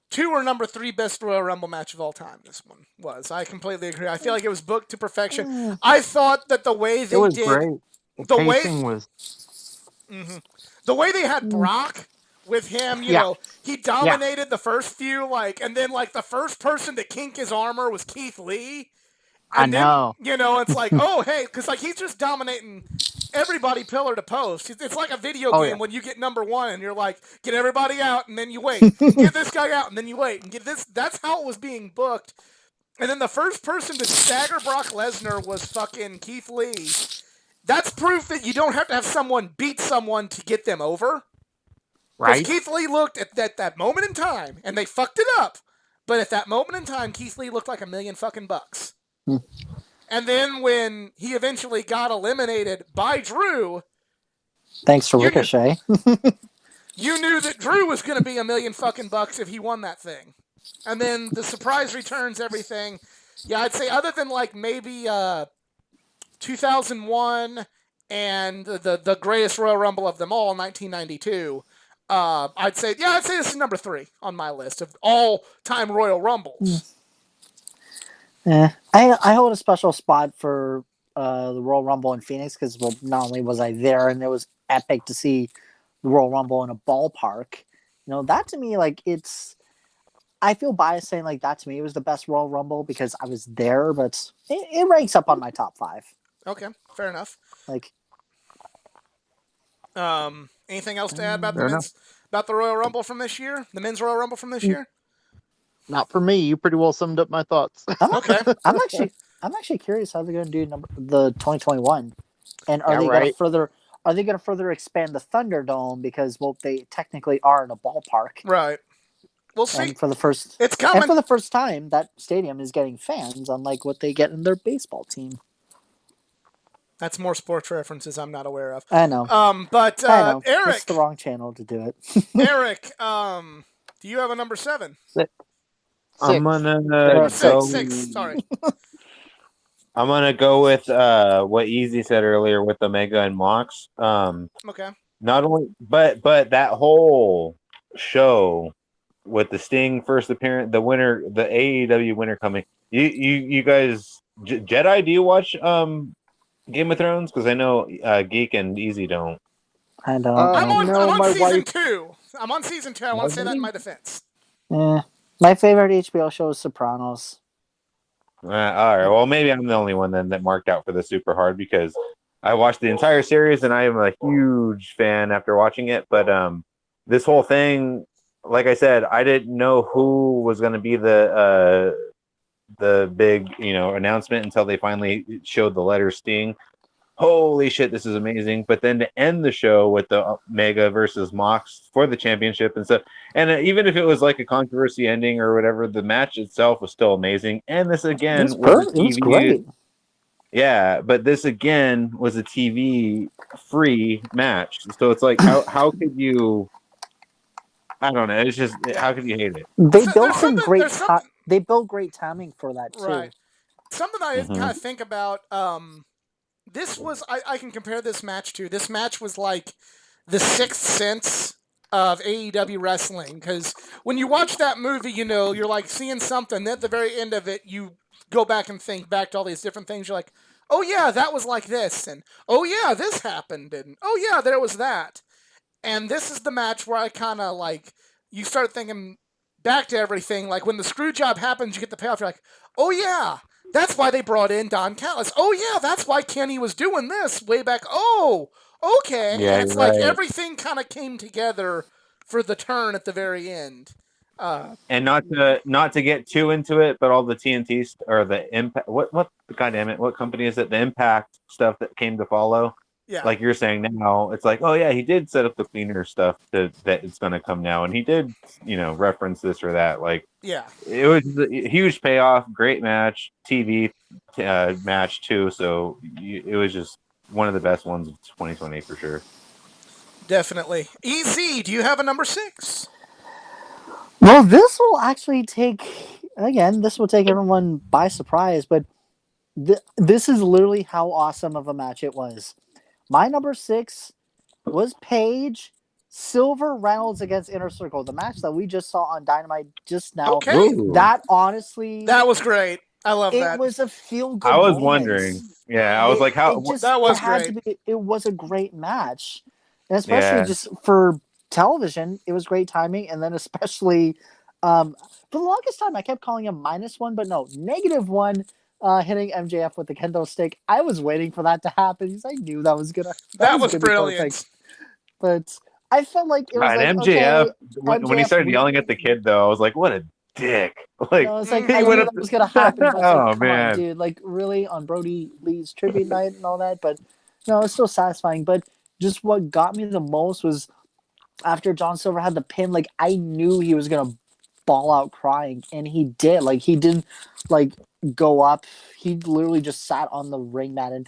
2 or number 3 best Royal Rumble match of all time. This one was. I completely agree. I feel like it was booked to perfection. I thought that the way they did, great. The way they had Brock with him, you know, he dominated the first few, and then the first person to kink his armor was Keith Lee. And then, you know, it's like, oh hey, because he's just dominating everybody pillar to post. It's like a video game when you get number 1 and you're like, get everybody out and then you wait, get this guy out and then you wait and get this. That's how it was being booked. And then the first person to stagger Brock Lesnar was fucking Keith Lee. That's proof that you don't have to have someone beat someone to get them over. Right. Keith Lee looked at that moment in time, and they fucked it up. But at that moment in time, Keith Lee looked like $1 million fucking bucks. And then when he eventually got eliminated by Drew, thanks to Ricochet, you knew that Drew was going to be $1 million fucking bucks if he won that thing. And then the surprise returns, everything. Yeah, I'd say other than maybe 2001 and the greatest Royal Rumble of them all, 1992. I'd say this is number 3 on my list of all-time Royal Rumbles. I hold a special spot for the Royal Rumble in Phoenix because not only was I there and it was epic to see the Royal Rumble in a ballpark. You know, that to me, I feel biased saying that to me it was the best Royal Rumble because I was there, but it ranks up on my top 5. Okay, fair enough. Anything else to add about Fair enough. about the Royal Rumble from this year? The men's Royal Rumble from this year? Not for me. You pretty well summed up my thoughts. Okay. I'm actually curious how they're going to do the 2021, and are Yeah, they right. going to further? Are they going to further expand the Thunderdome because they technically are in a ballpark, Right. We'll see. and for the first It's and coming. for the first time that stadium is getting fans, unlike what they get in their baseball team. That's more sports references I'm not aware of. I know. But I know. Eric, It's the wrong channel to do it. Eric, do you have a number 7? I'm gonna Number go. 6. Sorry. I'm gonna go with what Easy said earlier with Omega and Mox. Okay. Not only, but that whole show with the Sting first appearance, the winner, the AEW winner coming. You guys, Jedi, do you watch Game of Thrones? Because I know Geek and Easy don't. I don't. I'm on my season wife. 2. I'm on season 2. I want to say that in my defense. My favorite HBO show is Sopranos. All right. Well, maybe I'm the only one then that marked out for the super hard because I watched the entire series and I am a huge fan after watching it. But this whole thing, like I said, I didn't know who was going to be the big announcement until they finally showed the letter Sting. Holy shit, this is amazing. But then to end the show with the Mega versus Mox for the championship and stuff, and even if it was like a controversy ending or whatever, the match itself was still amazing. And this again It was great. Yeah, but this again was a TV free match. So it's like how could you, I don't know, it's just how could you hate it? They So built there's some something- great. there's something- They built great timing for that too. Right. Something I Mhm. kind of think about. This was I can compare this match to. This match was like the Sixth Sense of AEW wrestling because when you watch that movie, you're like seeing something. Then at the very end of it, you go back and think back to all these different things. You're like, oh yeah, that was like this, and oh yeah, this happened, and oh yeah, there was that. And this is the match where I kind of like you start thinking back to everything. Like when the screw job happens, you get the payoff. You're like, oh yeah, that's why they brought in Don Callis. Oh yeah, that's why Kenny was doing this way back. Oh, okay. Yeah, And it's you're like right. everything kind of came together for the turn at the very end. And not to get too into it, but all the TNT or the Impact. What? God damn it! What company is it? The Impact stuff that came to follow. Yeah. Like you're saying now, it's like, oh yeah, he did set up the cleaner stuff that it's going to come now, and he did, reference this or that. Like yeah. it was a huge payoff, great match, TV match too. So it was just one of the best ones of 2020 for sure. Definitely. EZ, do you have a number 6? Well, this will actually take everyone by surprise, but this is literally how awesome of a match it was. My number 6 was Paige Silver Reynolds against Inner Circle, the match that we just saw on Dynamite just now. Okay. Ooh. That honestly, That was great. I love it that. was a feel good. I was wondering. Yeah, I was like, how? That was It was a great match, and especially Yeah. just for television, it was great timing. And then especially for the longest time, I kept calling him -1, but no, -1. Hitting MJF with the kendo stick. I was waiting for that to happen because I knew that was gonna. That was gonna be brilliant. perfect. But I felt like it was God, like MJF, okay, when he MJF started yelling at the kid, though, I was like, what a dick! Like, I was like, he I knew went up that was gonna happen. But I was like, Oh, come man. on, dude! Like, really on Brody Lee's tribute night and all that. But no, it's still satisfying. But just what got me the most was after John Silver had the pin. Like, I knew he was gonna ball out crying, and he did. Like, he didn't like go up. He literally just sat on the ring mat. And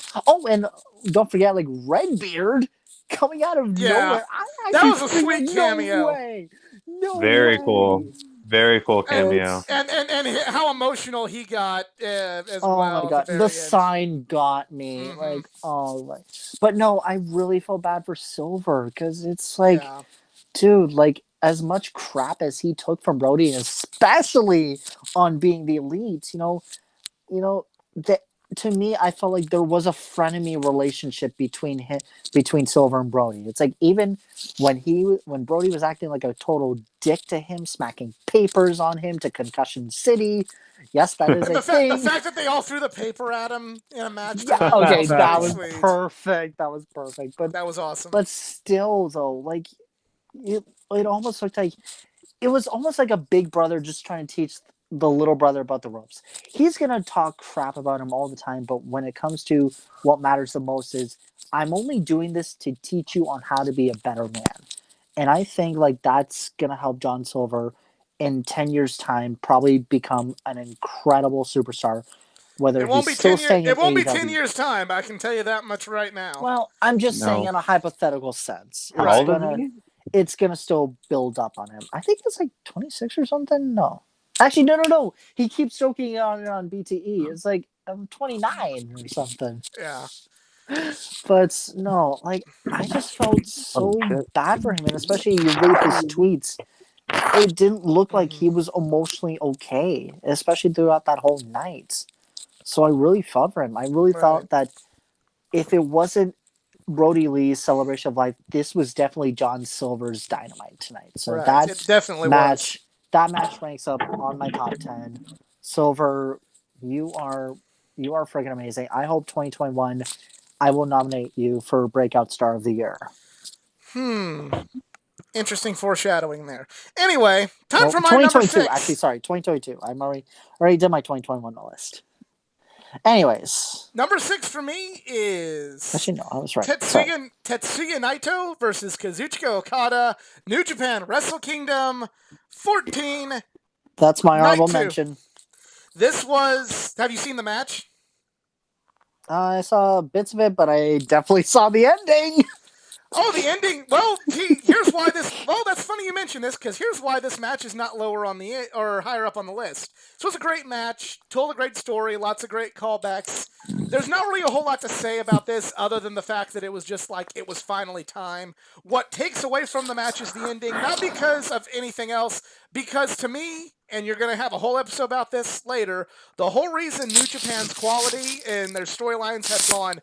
don't forget, like Redbeard coming out of Yeah. nowhere. That was a actually sweet figured, cameo. No way. No Very way. cool. Very cool cameo. And how emotional he got as Oh well. my god, at the the very end. sign got me. Mhm. Like, oh my. But no, I really feel bad for Silver because it's like, Yeah. dude, like as much crap as he took from Brody, especially on being the elite, that to me, I felt like there was a frenemy relationship between Silver and Brody. It's like even when Brody was acting like a total dick to him, smacking papers on him to Concussion City. Yes, that is a the thing. fact that they all threw the paper at him in a match Yeah, tonight okay, was that pretty was sweet. perfect. That was perfect. That was awesome. But still, though, like it almost looked like it was almost like a big brother just trying to teach the little brother about the ropes. He's gonna talk crap about him all the time, but when it comes to what matters the most is I'm only doing this to teach you on how to be a better man. And I think like that's gonna help John Silver in 10 years' time probably become an incredible superstar. Whether It won't he's be still 10 years. staying in It won't be AEW. 10 years time. I can tell you that much right now. Well, I'm just saying No. in a hypothetical sense. How Right. old is he? It's gonna still build up on him. I think it's like 26 or something. No, actually, no. He keeps joking on it on BTE. It's like I'm 29 or something. Yeah. But no, like I just felt so shit. bad for him, and especially you read his tweets. It didn't look like Mhm. he was emotionally okay, especially throughout that whole night. So I really felt for him. I really Right. thought that if it wasn't Brody Lee's Celebration of Life, this was definitely John Silver's Dynamite tonight. So Right. that It definitely match ranks up on my top 10. Silver, you are freaking amazing. I hope 2021 I will nominate you for Breakout Star of the Year. Interesting foreshadowing there. Anyway, time Well, for my number 2022. 6. Actually, sorry, 2022. I'm already did my 2021 list. Anyways, Number 6 for me is actually no, I was right. Sorry. Tetsuya Naito versus Kazuchika Okada, New Japan Wrestle Kingdom 14. That's my Night honorable 2. mention. This was. Have you seen the match? I saw bits of it, but I definitely saw the ending. Oh, the ending. Well, here's why this. Well, that's funny you mention this because here's why this match is not lower on the or higher up on the list. So it was a great match, told a great story, lots of great callbacks. There's not really a whole lot to say about this other than the fact that it was just like it was finally time. What takes away from the match is the ending, not because of anything else, because to me, and you're going to have a whole episode about this later, the whole reason New Japan's quality and their storylines have gone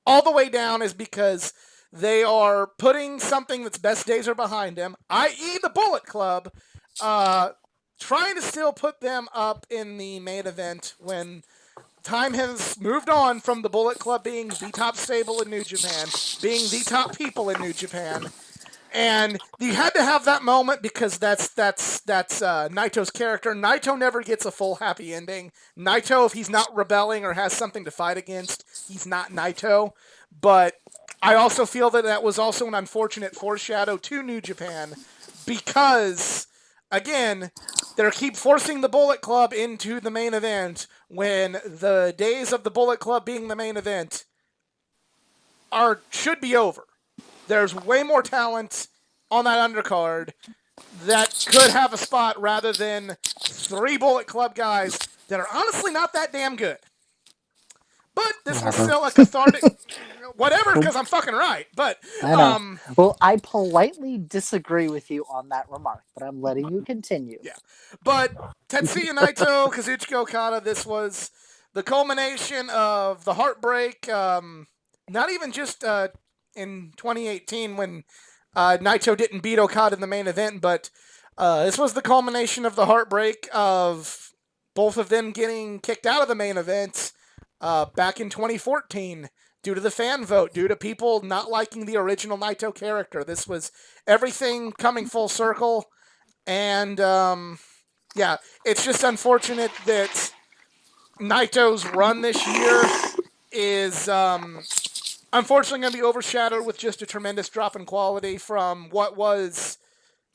all the way down is because they are putting something that's best days are behind them, i.e. the Bullet Club, trying to still put them up in the main event when time has moved on from the Bullet Club being the top stable in New Japan, being the top people in New Japan. And you had to have that moment because that's Naito's character. Naito never gets a full happy ending. Naito, if he's not rebelling or has something to fight against, he's not Naito. But I also feel that was also an unfortunate foreshadow to New Japan because, again, they keep forcing the Bullet Club into the main event when the days of the Bullet Club being the main event should be over. There's way more talent on that undercard that could have a spot rather than 3 Bullet Club guys that are honestly not that damn good. But this was still a cathartic... Whatever, because I'm fucking right. But, I know. Well, I politely disagree with you on that remark, but I'm letting you continue. Yeah. But Tetsuya Naito, Kazuchika Okada, this was the culmination of the heartbreak, not even just in 2018 when Naito didn't beat Okada in the main event, but this was the culmination of the heartbreak of both of them getting kicked out of the main event back in 2014 due to the fan vote, due to people not liking the original Naito character. This was everything coming full circle, and yeah, it's just unfortunate that Naito's run this year is unfortunately going to be overshadowed with just a tremendous drop in quality from what was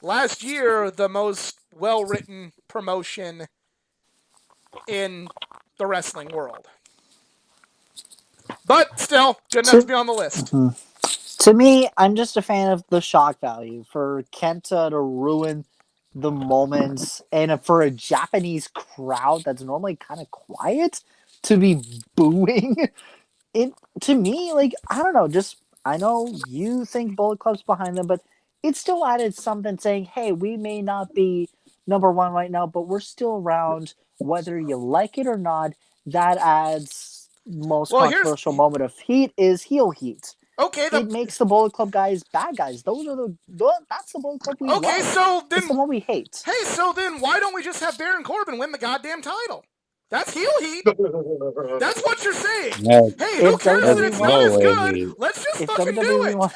last year the most well-written promotion in the wrestling world. But still, good enough to be on the list. To me, I'm just a fan of the shock value for Kenta to ruin the moments and for a Japanese crowd that's normally kind of quiet to be booing. It to me, like, I don't know, just I know you think Bullet Club's behind them, but it still added something saying, hey, we may not be number one right now, but we're still around whether you like it or not. that adds most Well, controversial moment of heat is heel heat. okay. It makes the Bullet Club guys bad guys. That's the Bullet Club we Okay, love. so It's the then, one we hate. hey, so then why don't we just have Baron Corbin win the goddamn title? That's heel heat. That's what you're saying. No, Hey, who If cares that WWE it's no not as way. good? Let's just If fucking do WWE it. wants,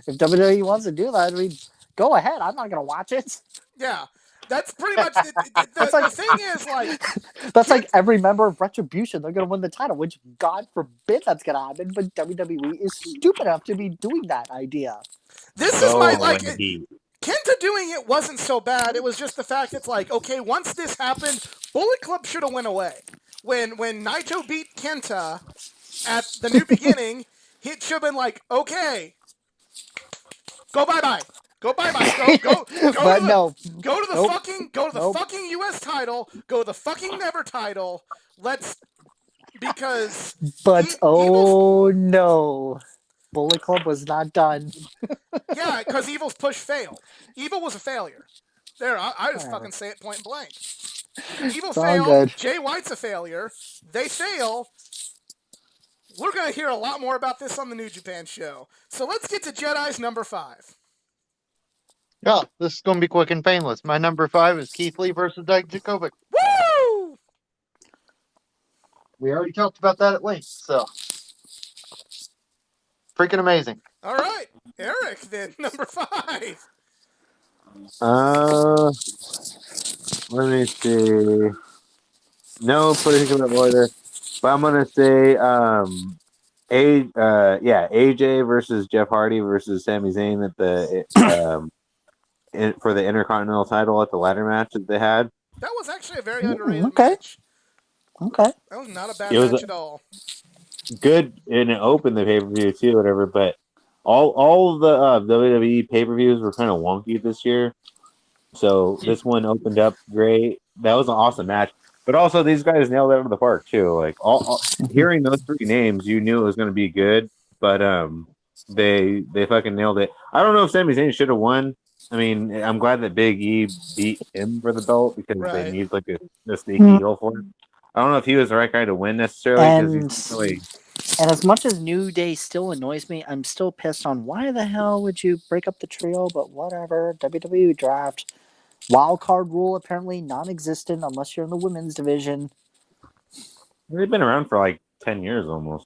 if WWE wants to do that, I mean, go ahead. I'm not gonna watch it. Yeah, that's pretty much it. That's The like- thing is, like, That's like every member of Retribution. They're gonna win the title, which God forbid that's gonna happen. But WWE is stupid enough to be doing that idea. this is No my like. way. Kenta doing it wasn't so bad. It was just the fact it's like, okay, once this happened, Bullet Club should have went away. When Naito beat Kenta at the New Beginning, it should have been like, okay, go bye bye, go bye bye, go But to the, no, go to the Nope. fucking fucking U.S. title, go to the fucking Never title. Let's because but Evil's- oh no, Bullet Club was not done. yeah, because Evil's push failed. Evil was a failure. There, I just Whatever. fucking say it point blank. Evil It's all failed. good. Jay White's a failure. They fail. We're going to hear a lot more about this on the New Japan show. So let's get to Jedi's number 5. Yeah, this is going to be quick and painless. My number 5 is Keith Lee versus Dijakovic. Woo! We already talked about that at length, so freaking amazing. All right. Eric, then, number 5. Let me see. No particular order, but I'm gonna say AJ versus Jeff Hardy versus Sami Zayn at the for the Intercontinental title at the ladder match that they had. That was actually a very underrated okay. match. Okay. That was not a bad It was match a- at all. Good, and it opened the pay per view too, whatever. But all of the WWE pay per views were kind of wonky this year, so this one opened up great. That was an awesome match. But also, these guys nailed it out of the park too. Like all hearing those 3 names, you knew it was going to be good. But they fucking nailed it. I don't know if Sami Zayn should have won. I mean, I'm glad that Big E beat him for the belt because Right. they need like a sneaky heel for him. I don't know if he was the right guy to win necessarily because he's really. And as much as New Day still annoys me, I'm still pissed on why the hell would you break up the trio, but whatever. WWE draft. Wild card rule apparently non-existent unless you're in the women's division. They've been around for like 10 years almost.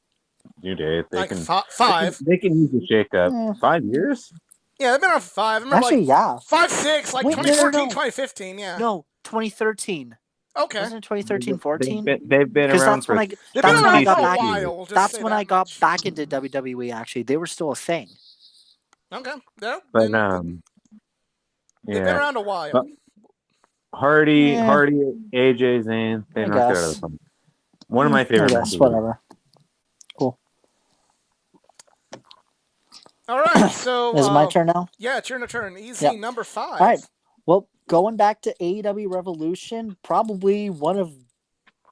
New Day. They Like can 5. They can use a shakeup. 5 years? Yeah, they've been around for 5. I remember Actually, like yeah. 5, 6, like Wait, no, 2014, no. 2015. Yeah. No, 2013. Okay. Wasn't it 2013, 14? They've been Because around that's when I They've that's been when I around got for a back. while. We'll just That's say when that I got much. back into WWE. Actually, they were still a thing. Okay. Yeah. But they've been yeah. around a while. But- Hardy, Yeah. Hardy, AJ, Zayn, they I knocked it out of guess. the park. One of my favorite I matches. guess, whatever. All right. So Is it my turn now? Yeah, it's your turn. Easy Yep. number 5. All right. Well, going back to AEW Revolution, probably one of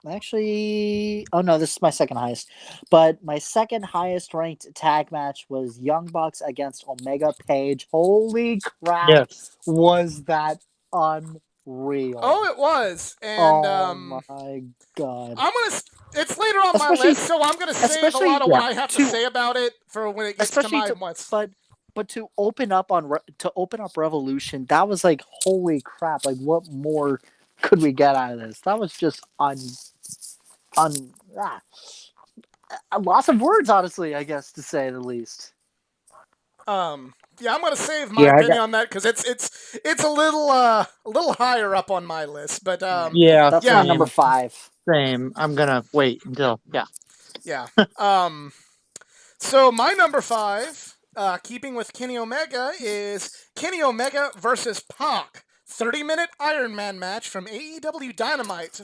actually. Oh no, this is my second highest. But my second highest ranked tag match was Young Bucks against Omega Page. Holy crap! Yes. Was that unreal? Oh, it was. And oh my god! I'm gonna. It's later on my Especially- list, so I'm gonna save a especially- lot of what yeah, I have to to- say about it for when it gets to especially my to- what's. But to open up Revolution, that was like holy crap! Like what more could we get out of this? That was just a loss of words, honestly. I guess to say the least. Yeah, I'm gonna save my Yeah, I opinion got- on that because it's a little higher up on my list, but Yeah, That's yeah. my number 5. same. I'm gonna wait until yeah. So my number 5, keeping with Kenny Omega, is Kenny Omega versus Pac. 30-minute Iron Man match from AEW Dynamite.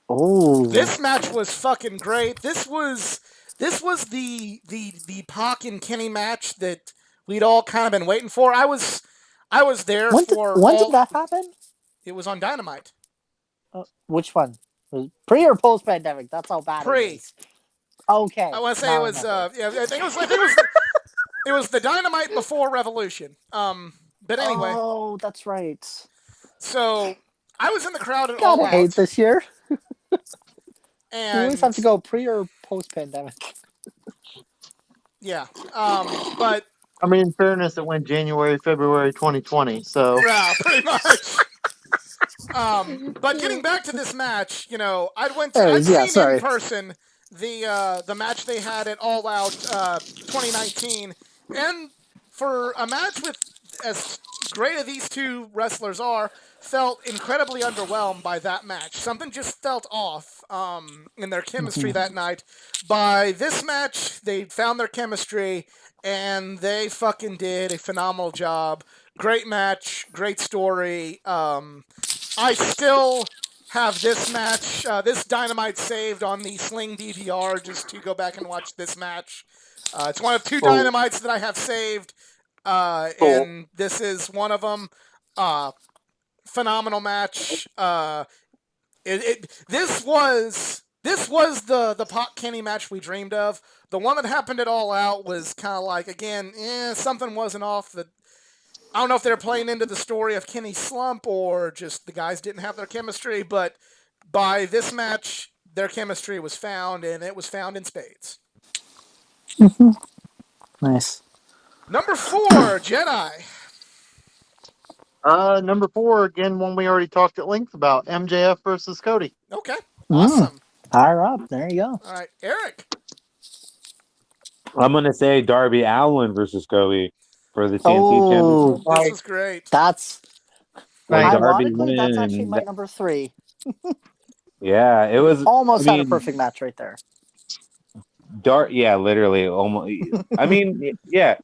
Oh, This match was fucking great. This was the Pac and Kenny match that we'd all kind of been waiting for. I was there when for did all, that happen? It was on Dynamite. Which one? Was pre or post pandemic? That's how bad Pre. it is. Okay. I want to say now it I was remember. I think it was the Dynamite before Revolution. But anyway, Oh, that's right. so I was in the crowd at Gotta All hate Out. this year. We And always have to go pre or post pandemic. yeah, but I mean, in fairness, it went January, February 2020. So yeah, pretty much. But getting back to this match, I'd Yeah, seen in sorry. person the match they had at All Out 2019, and for a match with as great as these two wrestlers are, felt incredibly underwhelmed by that match. Something just felt off in their chemistry that night. By this match, they found their chemistry, and they fucking did a phenomenal job. Great match, great story. I still have this match, this Dynamite saved on the Sling DVR just to go back and watch this match. It's one of two Cool. Dynamites that I have saved, Cool. and this is one of them. Phenomenal match. This was the Pac Kenny match we dreamed of. The one that happened at All Out was kind of like, again, something wasn't off. I don't know if they're playing into the story of Kenny's slump or just the guys didn't have their chemistry, but by this match, their chemistry was found, and it was found in spades. Nice. Number 4, Jedi. Number 4, again, one we already talked at length about, MJF versus Cody. Okay, awesome. Higher up. There you go. All right, Eric. I'm gonna say Darby Allin versus Cody for the TNT Oh, championship. This was great. that's Where Darby ironically that's actually won. my number 3. Yeah, it was Almost I had a mean, perfect match right there. Yeah, literally almost. I mean, yeah.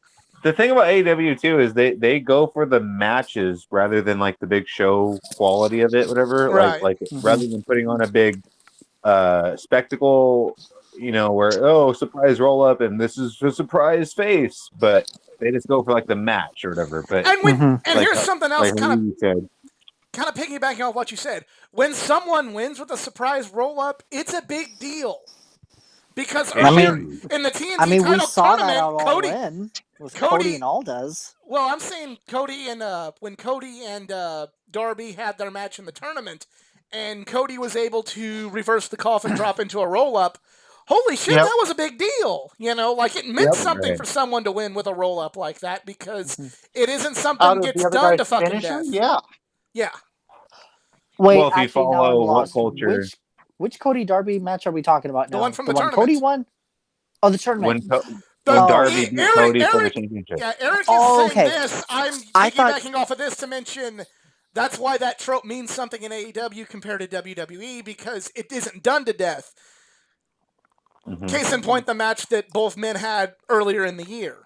The thing about AEW too is they go for the matches rather than like the big show quality of it, whatever. Right. Like rather than putting on a big spectacle, where surprise roll up and this is a surprise face, but they just go for like the match or whatever. But And like, here's something else, like kind of you said, piggybacking off what you said. When someone wins with a surprise roll up, it's a big deal. Because earlier in the TNT we title saw that tournament, out all in with Cody and Aldez. Well, I'm saying Cody and when Cody and Darby had their match in the tournament, and Cody was able to reverse the coffin drop into a roll up. Holy shit, that was a big deal. Like it meant something for someone to win with a roll up like that because it isn't something that gets done to fucking death. Yeah. Wait, well, if you actually, now I'm follow what lost. culture, Which Cody Darby match are we talking about now? The one from the one tournament. Cody won? Oh, the tournament. when Darby beat Cody for the championship. Yeah, Eric is saying okay. this. I'm I piggybacking off of this to mention that's why that trope means something in AEW compared to WWE because it isn't done to death. Case in point, the match that both men had earlier in the year.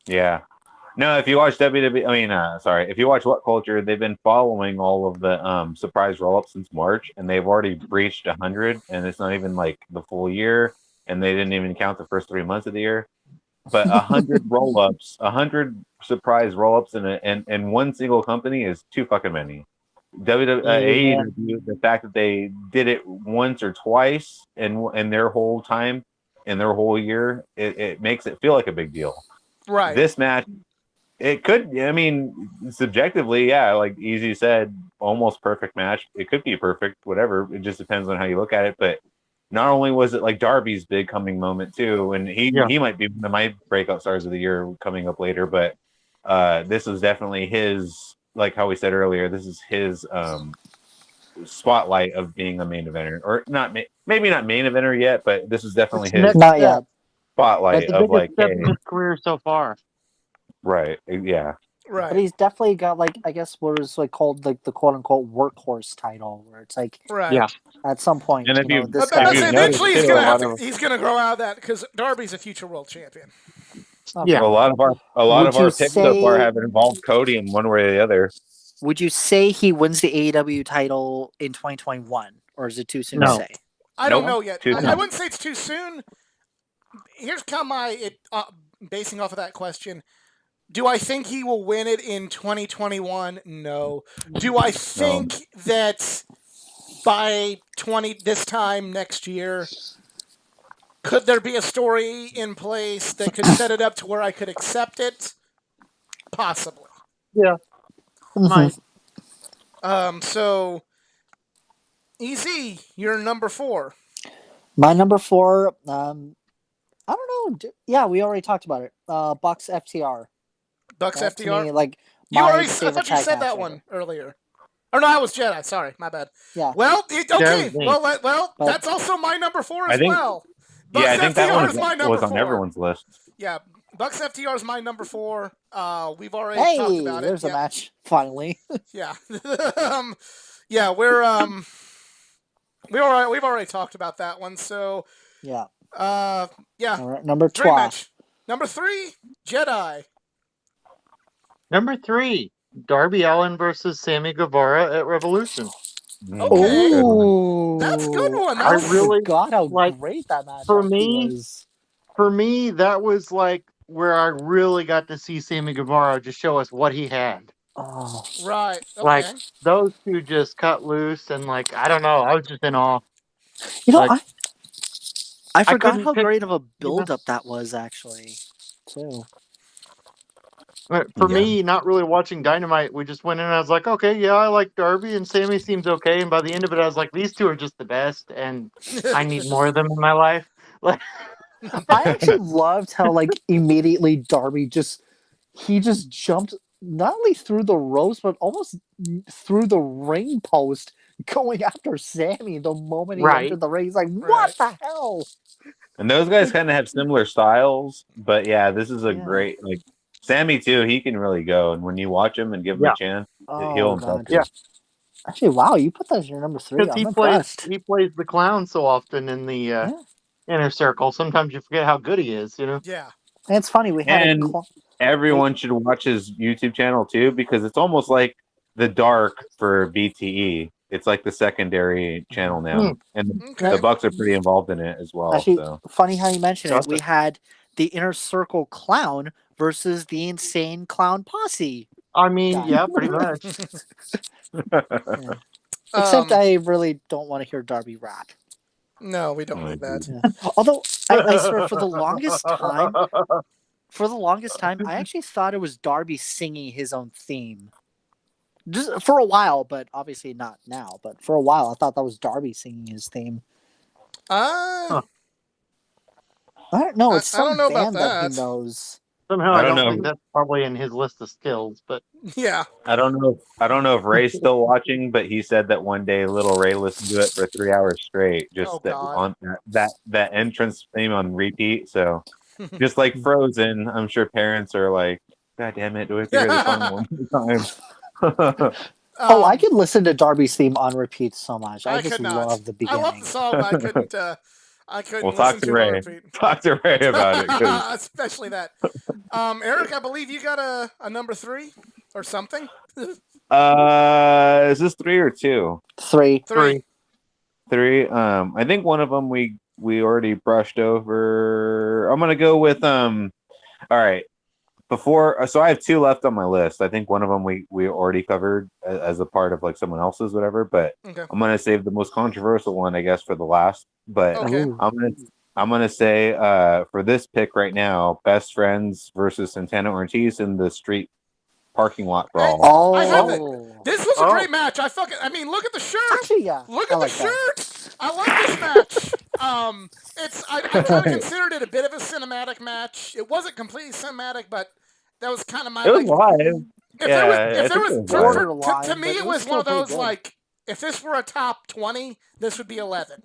Yeah. No, if you watch if you watch What Culture, they've been following all of the surprise roll-ups since March, and they've already breached 100, and it's not even like the full year, and they didn't even count the first 3 months of the year. But 100 roll-ups, 100 surprise roll-ups in one single company is too fucking many. AEW, the fact that they did it once or twice in their whole time, in their whole year, it makes it feel like a big deal. Right. This match, it could, subjectively, yeah, like Easy said, almost perfect match. It could be perfect, whatever. It just depends on how you look at it. But not only was it like Darby's big coming moment too, and he might be one of my breakout stars of the year coming up later, but this was definitely his, like how we said earlier, this is his spotlight of being a main eventer, or not, maybe not main eventer yet, but this is definitely his Not yet. spotlight That's the of like, biggest step hey, in his career so far. right, yeah. Right. But he's definitely got I guess what is called the quote unquote workhorse title, where it's like at some point, And if you- this But guy. eventually he's too, gonna he's gonna grow out of that because Darby's a future world champion. Okay. Yeah. A lot of our Would you picks so far say- have involved Cody in one way or the other. Would you say he wins the AEW title in 2021, or is it too soon to No. say? I don't Nope. know yet. Too I soon. wouldn't say it's too soon. Here's kind of my basing off of that question. Do I think he will win it in 2021? No. Do I think that by this time next year, could there be a story in place that could set it up to where I could accept it? Possibly. Might. So, Easy, you're number 4. My number 4, I don't know. Yeah, we already talked about it. Bucks FTR. Bucks That, to FTR. me, like You my already. I favorite thought you tag said match that ever. one earlier. Or no, I was Jedi. Sorry, my bad. Yeah. Well, okay. was me. Well, But- that's also my number 4 I as think- well. Yeah, I Bucks think that FTR one is my number was on 4. everyone's list. Yeah, Bucks FTR is my number 4. We've already talked Hey, about it. there's a Yeah. match finally. Yeah. Yeah, we've already talked about that one. So, Yeah. yeah. All right, number Dream 12. match. Number 3, Jedi. Number 3, Darby Allin versus Sammy Guevara at Revolution. Okay. Good one. Ooh, That's a good one. I really forgot how like, great that match for actually me- was. For me, that was like where I really got to see Sammy Guevara just show us what he had. Oh, Right. Okay. Like, those two just cut loose, and like, I don't know, I was just in awe. you know, Like, I forgot couldn't how pick- great of a build-up that was actually, too. For Yeah. me, not really watching Dynamite, we just went in and I was like, okay, yeah, I like Darby and Sammy seems okay. And by the end of it, I was like, these two are just the best, and I need more of them in my life. Like, I actually loved how, like, immediately Darby just jumped not only through the ropes, but almost through the ring post going after Sammy the moment he Right. entered the ring. He's like, what Right. the hell? And those guys kind of have similar styles, but yeah, this is a Yeah. great like Sammy too. He can really go, and when you watch him and give him Yeah. a chance, Oh, he'll God. impress you. Yeah. Actually, wow, you put that as your number 3. because I'm impressed. he plays the clown so often in the Yeah. inner circle. Sometimes you forget how good he is, you know? Yeah. And it's funny, we had And- Everyone should watch his YouTube channel too, because it's almost like the Dark for BTE. It's like the secondary channel now, and Okay. the Bucks are pretty involved in it as well. Actually, So funny how you mentioned it. Gotcha. We had the Inner Circle Clown versus the Insane Clown Posse. I mean, Yeah. yeah, pretty much. Except I really don't want to hear Darby rap. No, we don't Oh, need that. Although, I swear, for the longest time, I actually thought it was Darby singing his own theme. Just for a while, but obviously not now. But for a while, I thought that was Darby singing his theme. Huh. I don't know. It's I don't some know about band that he that. knows. Somehow, I I don't don't know. think that's probably in his list of skills, but Yeah. I don't know. I don't know if Ray's still watching, but he said that one day little Ray listened to it for 3 hours straight, just Oh, that God. on that entrance theme on repeat. So just like Frozen, I'm sure parents are like, "God damn it, do we have to hear this song one more time?" Oh, I could listen to Darby's theme on repeat so much. I I just could not. love the I beginning. love the song, but I couldn't. I couldn't Well, talk listen to to it on Ray. repeat. Talk to Ray about it. 'Cause Especially that. Eric, I believe you got a number 3 or something. is this 3 or 2? 3. 3. 3. I think one of them we already brushed over. I'm gonna go with All right. Before, so I have 2 left on my list. I think one of them we already covered as a part of like someone else's, whatever. But Okay. I'm gonna save the most controversial one, I guess, for the last. But Okay. Ooh. I'm gonna say for this pick right now, Best Friends versus Santana Ortiz in the street parking lot brawl. Oh, I have it. This was a Oh. great match. I mean, look at the shirt. Actually, yeah. Look I at like the that. shirt. I love this match. I kind of considered it a bit of a cinematic match. It wasn't completely cinematic, but that was kind of my. It was like, live. If Yeah, there I was, think it was to borderline, me, but it it was was one of still those pretty good. like, if this were a top 20, this would be 11.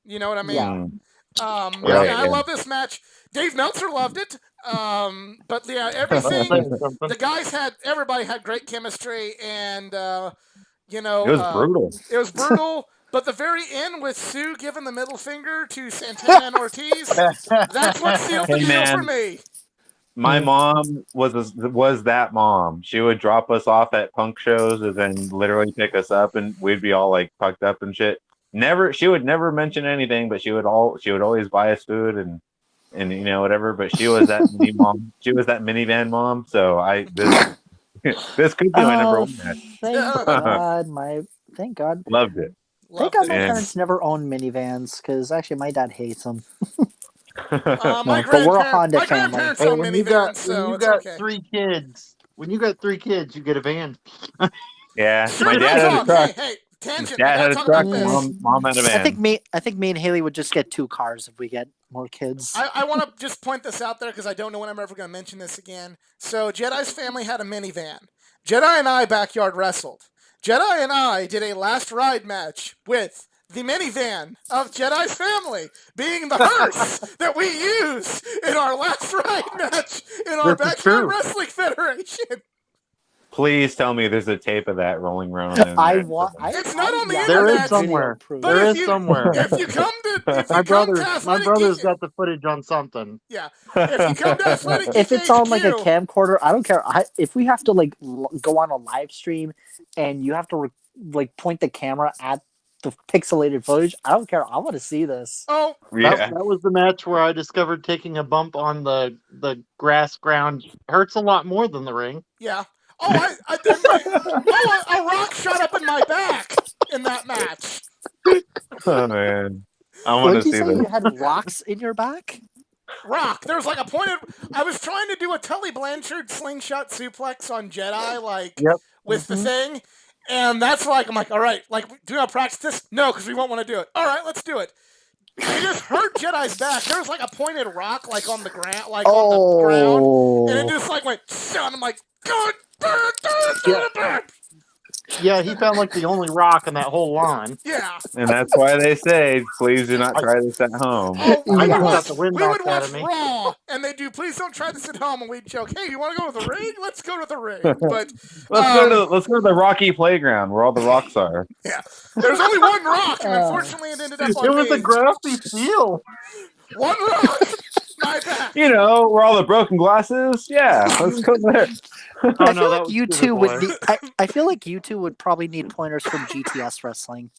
You know what I mean? Yeah. Mm. Yeah, Right, I yeah. love this match. Dave Meltzer loved it. But yeah, everything. The guys everybody had great chemistry, and you know, It was brutal. It was brutal. But the very end with Sue giving the middle finger to Santana and Ortiz, that's what sealed the Hey, deal for man. me. My mom was that mom. She would drop us off at punk shows and then literally pick us up, and we'd be all like pucked up and shit. She would never mention anything, but she would always buy us food and you know whatever. But she was that mini mom. She was that minivan mom. So this could be my number one match. Thank God. Loved it. Thank God my it. parents never owned minivans, because actually my dad hates them. My No, but we're a Honda family. grandparents Hey, own when you minivans, got so it's got okay. 3 kids, you get a van. Yeah, Sure, my dad that's had a all. truck. Hey, Tangent. Dad I had gotta a talk truck, about this. mom had a van. I think me and Haley would just get 2 cars if we get more kids. I want to just point this out there because I don't know when I'm ever going to mention this again. So Jedi's family had a minivan. Jedi and I backyard wrestled. Jedi and I did a last ride match with the minivan of Jedi's family being the hearse that we use in our last ride match in our This is backyard true. wrestling federation. Please tell me there's a tape of that rolling around on the internet. It's not on the yeah, There internet. is somewhere. But There if is you- somewhere. If you come to, if you My come brother, to my Athletic brother's Geek- got the footage on something. yeah, if you come to Athletic If Geek it's on like a HQ, camcorder, I don't care. If we have to like go on a live stream and you have to like point the camera at the pixelated footage, I don't care. I want to see this. oh, Yeah. That was the match where I discovered taking a bump on the grass ground hurts a lot more than the ring. yeah. Oh, a rock shot up in my back in that match. Oh man, I What want did to you see say? You this. had rocks in your back? Rock. There was like a pointed. I was trying to do a Tully Blanchard slingshot suplex on Jedi, like Yep. with the Mhm. thing, and that's like I'm like, all right, like do you want to practice this? No, because we won't want to do it. All right, let's do it. It just hurt Jedi's back. There was like a pointed rock, like on the ground, like on the ground, and it just like went. And I'm like, God. Yeah, he found like the only rock in that whole line. Yeah. And that's why they say, please do not try this at home. Oh, I we got would watch, the wind we would knocked out watch of me. Raw, and they do. Please don't try this at home, and we'd joke, "Hey, you want to go to the ring? Let's go to the ring." But Let's go to the Rocky Playground where all the rocks are. there's only one rock, and unfortunately, it ended up on It was me. a grassy field. One rock, my back. You know, where all the broken glass is? Yeah, let's go there. Oh I no, feel that like was you Super two would Boy. need. I feel like you two would probably need pointers from GTS wrestling.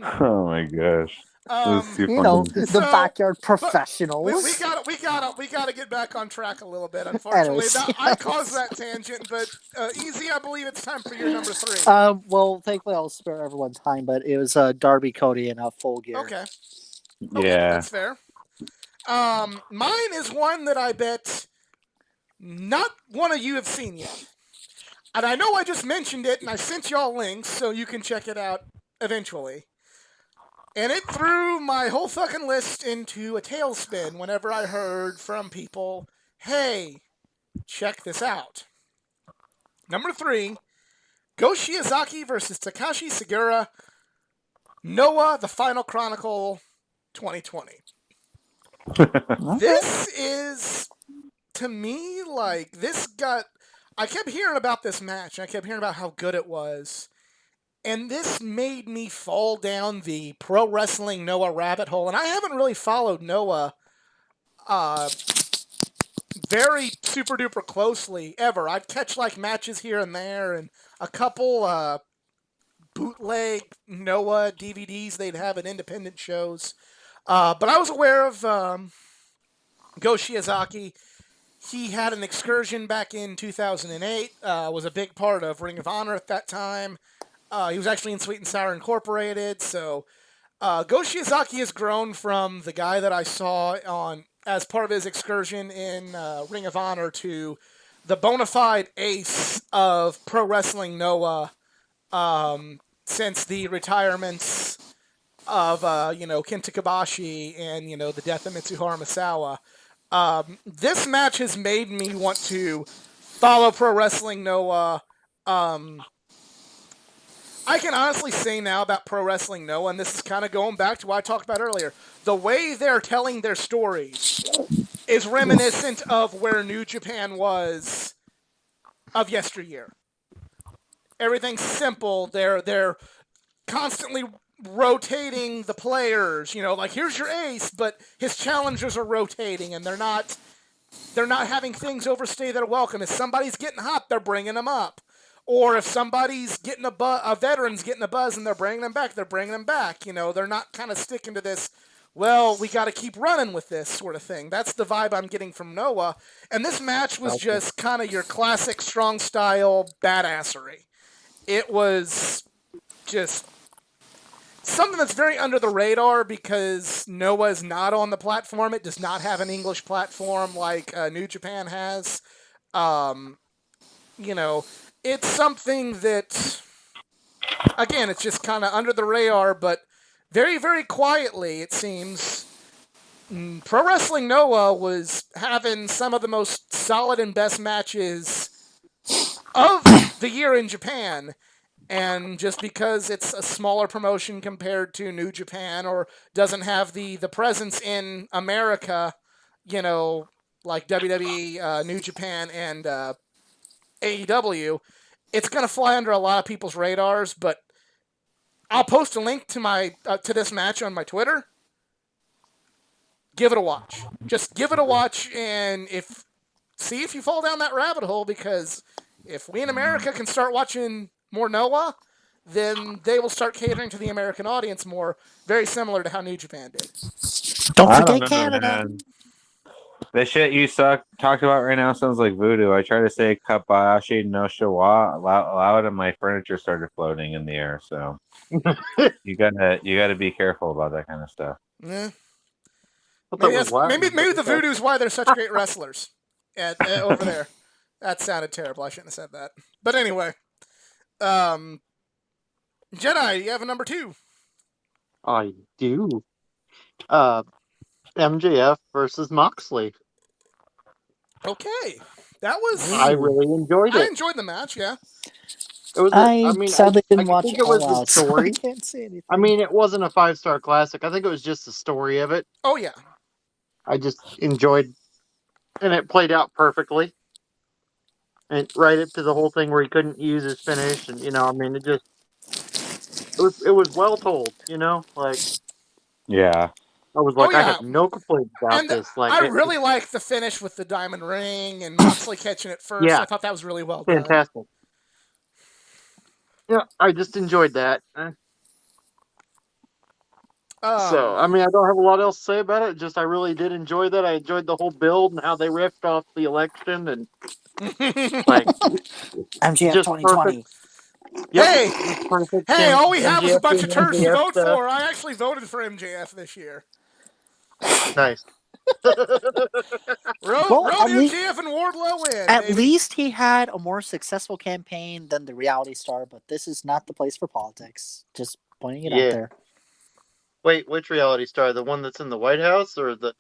Oh my gosh. That's too You know, funny. the So, backyard we professionals. gotta get back on track a little bit. Unfortunately, Anyways, I caused that tangent, but Easy, I believe it's time for your number 3. Well, thankfully I'll spare everyone time, but it was Darby Cody in a full gear. Okay, Yeah. that's fair. Mine is one that I bet not one of you have seen yet. And I know I just mentioned it, and I sent y'all links so you can check it out eventually. And it threw my whole fucking list into a tailspin whenever I heard from people, hey, check this out. Number 3, Go Shiozaki versus Takashi Sugiura, Noah, The Final Chronicle 2020. This is, to me, like, I kept hearing about this match, and I kept hearing about how good it was, and this made me fall down the pro wrestling Noah rabbit hole, and I haven't really followed Noah very super duper closely ever. I'd catch, like, matches here and there, and a couple bootleg Noah DVDs they'd have at independent shows. But I was aware of Go Shiozaki. He had an excursion back in 2008, was a big part of Ring of Honor at that time. He was actually in Sweet and Sour Incorporated, so Go Shiozaki has grown from the guy that I saw as part of his excursion in Ring of Honor to the bona fide ace of pro wrestling Noah since the retirements of Kenta Kobashi and the death of Mitsuharu Misawa. This match has made me want to follow pro wrestling Noah. I can honestly say now about pro wrestling Noah, and this is kind of going back to what I talked about earlier. The way they're telling their stories is reminiscent of where New Japan was of yesteryear. Everything's simple. They're constantly rotating the players, like here's your ace, but his challengers are rotating, and they're not having things overstay their welcome. If somebody's getting hot, they're bringing them up, or if somebody's getting a veteran's getting a buzz and they're bringing them back, they're bringing them back. They're not kind of sticking to this. Well, we got to keep running with this sort of thing. That's the vibe I'm getting from Noah, and this match was just kind of your classic strong style badassery. It was just something that's very under the radar because Noah is not on the platform. It does not have an English platform like New Japan has. It's something that again, it's just kind of under the radar, but very, very quietly, it seems. Pro Wrestling Noah was having some of the most solid and best matches of the year in Japan. And just because it's a smaller promotion compared to New Japan or doesn't have the presence in America, like WWE, New Japan, and AEW, it's going to fly under a lot of people's radars. But I'll post a link to to this match on my Twitter. Give it a watch. Just give it a watch, and see if you fall down that rabbit hole, because if we in America can start watching more Noah, then they will start catering to the American audience more, very similar to how New Japan did. Don't I forget don't know, Canada. man. The shit you talked about right now sounds like voodoo. I tried to say Kabayashi no Shawa loud, and my furniture started floating in the air. So you gotta be careful about that kind of stuff. Yeah. Thought that Maybe, was Latin. maybe the voodoo's why they're such great wrestlers over there. That sounded terrible. I shouldn't have said that. But anyway, Jedi, you have a number 2. I do. MJF versus Moxley. Okay, that was. I really enjoyed I it. enjoyed the match. Yeah. It was. I sadly didn't watch think it was All the Out, so story. I can't say anything. I mean, it wasn't a 5-star classic. I think it was just the story of it. Oh yeah. I just enjoyed, and it played out perfectly. And right up to the whole thing where he couldn't use his finish, and I mean, it was well told. Like Yeah. I was like, Oh, yeah. I have no complaints about And this. Like, I really liked the finish with the diamond ring and Moxley catching it first. Yeah. I thought that was really well done. fantastic. Yeah, I just enjoyed that. So, I mean, I don't have a lot else to say about it. Just I really did enjoy that. I enjoyed the whole build and how they riffed off the election and like MJF just 2020. Yep, Hey! just perfect. Hey, And all we have is a MJF bunch of being turds to MJF vote stuff. for. I actually voted for MJF this year. Nice. Road at least- MJF and Wardlow win. At baby. least he had a more successful campaign than the reality star, but this is not the place for politics. Just pointing it Yeah. out there. Wait, which reality star? The one that's in the White House or the?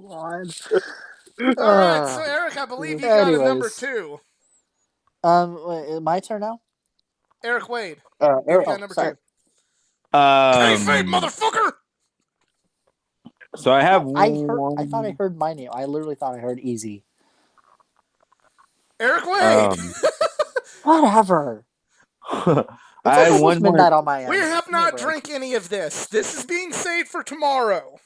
All right, so Eric, I believe you got a number Anyways. 2. Wait, my turn now? Eric Wade. Eric, You got number sorry. 2. Kayfabe, motherfucker! So I have I one. thought I heard my name. I literally thought I heard Easy. Eric Wade. Whatever. I It's had almost one more. midnight on my end. We have not Give me a break. drank any of this. This is being saved for tomorrow.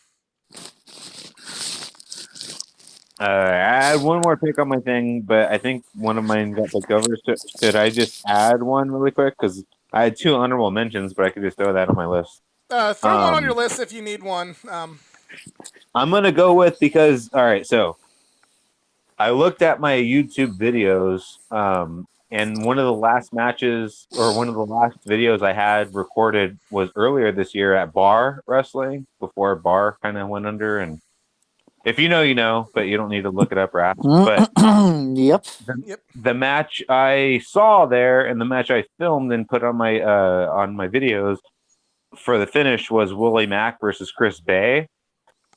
I had one more pick on my thing, but I think one of mine got looked over. So should I just add one really quick? Because I had 2 honorable mentions, but I could just throw that on my list. Throw one on your Um, list if you need one. I'm gonna go with because all right. So I looked at my YouTube videos, and one of the last matches or one of the last videos I had recorded was earlier this year at Bar Wrestling before Bar kind of went under. And if you know, you know, but you don't need to look it up or ask. But Yep. the match I saw there and the match I filmed and put on my videos for the finish was Willie Mack versus Chris Bay.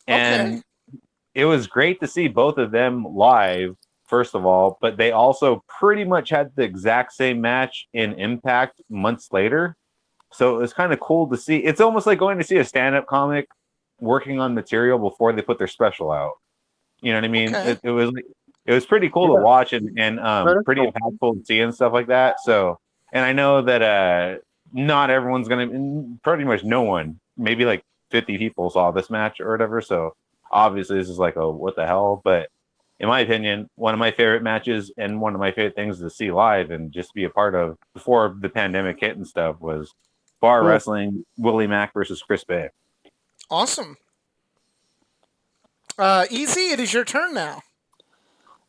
And Okay. it was great to see both of them live, first of all, but they also pretty much had the exact same match in Impact months later. So it was kind of cool to see. It's almost like going to see a stand-up comic working on material before they put their special out. You know what I mean? Okay. It was pretty cool to watch and That's pretty cool. impactful to see and stuff like that. So, and I know that not everyone's pretty much no one, maybe like 50 people saw this match or whatever. So obviously this is like a what the hell, but in my opinion, one of my favorite matches and one of my favorite things to see live and just be a part of before the pandemic hit and stuff was Bar Wrestling, Willie Mack versus Chris Bay. Awesome. Easy, it is your turn now.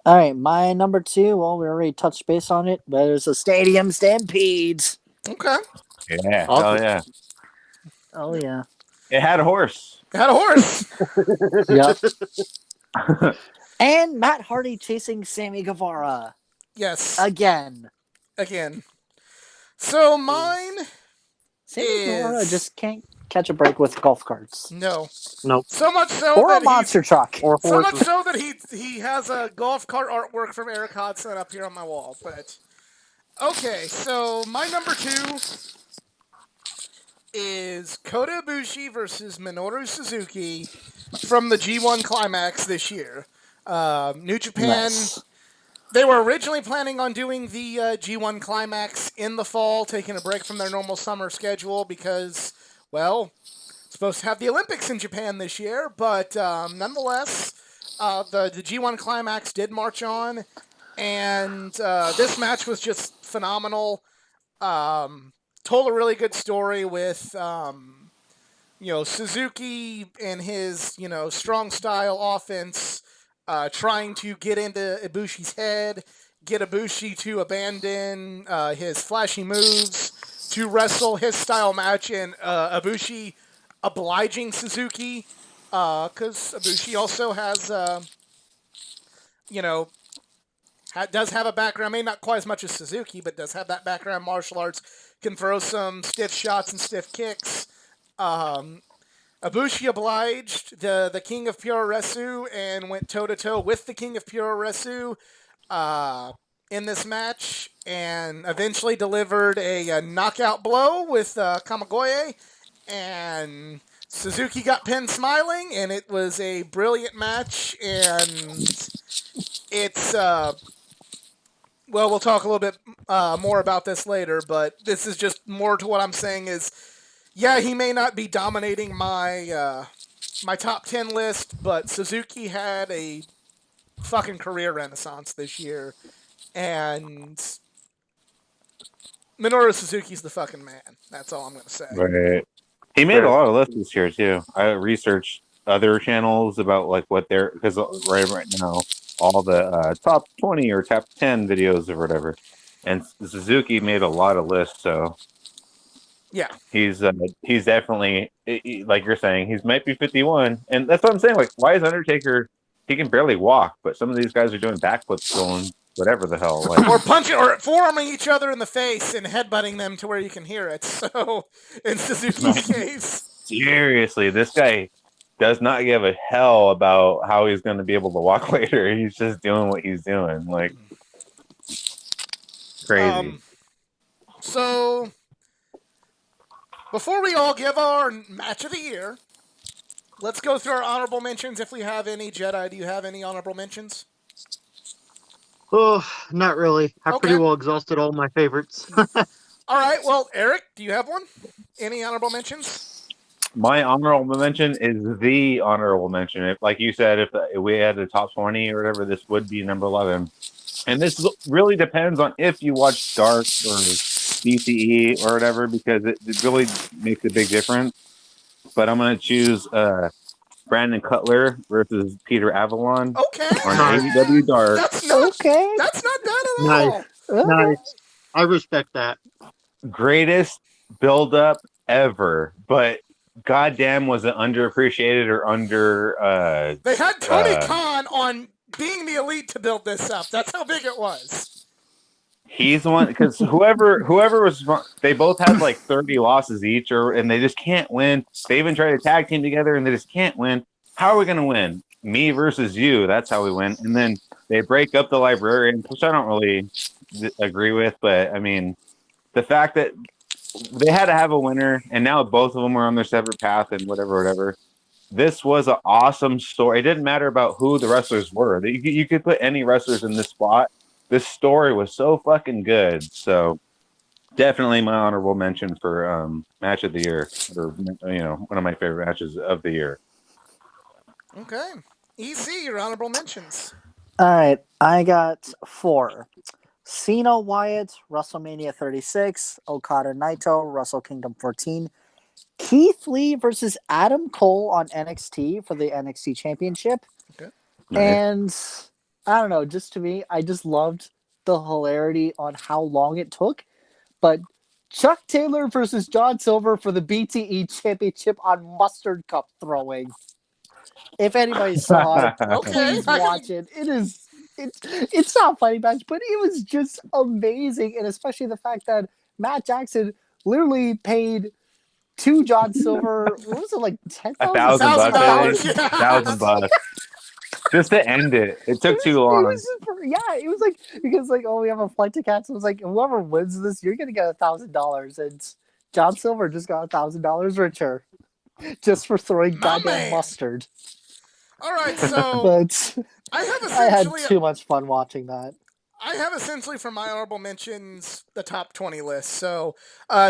All right, my number 2. Well, we already touched base on it, but it was the Stadium Stampedes. Okay. Yeah. Awesome. Oh yeah. Oh yeah. It had a horse. Had a horse. Yep. And Matt Hardy chasing Sammy Guevara. Yes, again. again. So mine Same as Nora, is just can't catch a break with golf carts no. Nope. So much so or a that monster truck. Or so much horses. so that he has a golf cart artwork from Eric Hodson up here on my wall. But okay, so my number 2 is Kota Ibushi versus Minoru Suzuki from the G1 Climax this year. New Japan. Nice. They were originally planning on doing the G1 Climax in the fall, taking a break from their normal summer schedule because, well, supposed to have the Olympics in Japan this year. But nonetheless, the G1 Climax did march on, and this match was just phenomenal. Told a really good story with Suzuki and his strong style offense, trying to get into Ibushi's head, get Ibushi to abandon his flashy moves to wrestle his style match, and Ibushi obliging Suzuki because Ibushi also has does have a background, maybe not quite as much as Suzuki, but does have that background in martial arts, can throw some stiff shots and stiff kicks. Ibushi obliged the King of Puroresu and went toe-to-toe with the King of Puroresu in this match, and eventually delivered a knockout blow with Kamigoye, and Suzuki got pinned smiling, and it was a brilliant match, and it's well, we'll talk a little bit more about this later, but this is just more to what I'm saying is, yeah, he may not be dominating my my top 10 list, but Suzuki had a fucking career renaissance this year, and Minoru Suzuki's the fucking man. That's all I'm going to say. Right. He made a lot of lists this year too. I researched other channels about like what they're because right now all the top 20 or top 10 videos or whatever, and Suzuki made a lot of lists. So Yeah. he's definitely like you're saying he might be 51, and that's what I'm saying. Like, why is Undertaker? He can barely walk, but some of these guys are doing backflips, going whatever the hell. Like, Or punching or forearming each other in the face and headbutting them to where you can hear it. So, in Suzuki's case. seriously, this guy does not give a hell about how he's going to be able to walk later. He's just doing what he's doing. Like, crazy. So, before we all give our match of the year, let's go through our honorable mentions if we have any. Jedi, do you have any honorable mentions? Oh, not really. I Okay. pretty well exhausted all my favorites. All right. Well, Eric, do you have one? Any honorable mentions? My honorable mention is the honorable mention. If, like you said, if we had the top 20 or whatever, this would be number 11. And this really depends on if you watch Dark or DCE or whatever, because it really makes a big difference. But I'm going to choose Brandon Cutler versus Peter Avalon Okay. on AEW Dark. That's not Okay. That's not bad at Nice. all. Okay. Nice. I respect that. Greatest build-up ever, but goddamn, was it underappreciated or under? They had Tony Khan on being the elite to build this up. That's how big it was. He's the one because whoever was, they both had like 30 losses each, and they just can't win. They even tried to tag team together, and they just can't win. How are we going to win? Me versus you. That's how we win. And then they break up the Librarian, which I don't really agree with, but I mean, the fact that they had to have a winner, and now both of them are on their separate path and whatever. This was an awesome story. It didn't matter about who the wrestlers were. You could put any wrestlers in this spot. This story was so fucking good. So definitely my honorable mention for match of the year, or one of my favorite matches of the year. Okay. EC, your honorable mentions. All right. I got 4. Cena Wyatt, WrestleMania 36. Okada Naito, Wrestle Kingdom 14. Keith Lee versus Adam Cole on NXT for the NXT Championship. Okay. And I don't know, just to me, I just loved the hilarity on how long it took. But Chuck Taylor versus John Silver for the BTE Championship on mustard cup throwing. If anybody saw it, Okay. please watch it. It is it's not a funny match, but it was just amazing, and especially the fact that Matt Jackson literally paid to John Silver. What was it, like $10,000? $1,000 $1,000, yeah. $1,000 just to end it. It took too It long. was it was like, because like, oh, we have a flight to cancel. It was like, whoever wins this, you're gonna get $1,000, and John Silver just got $1,000 richer just for throwing My goddamn man. mustard. All right, so But I have I had essentially too much fun watching that. for my honorable mentions the top 20 list. So,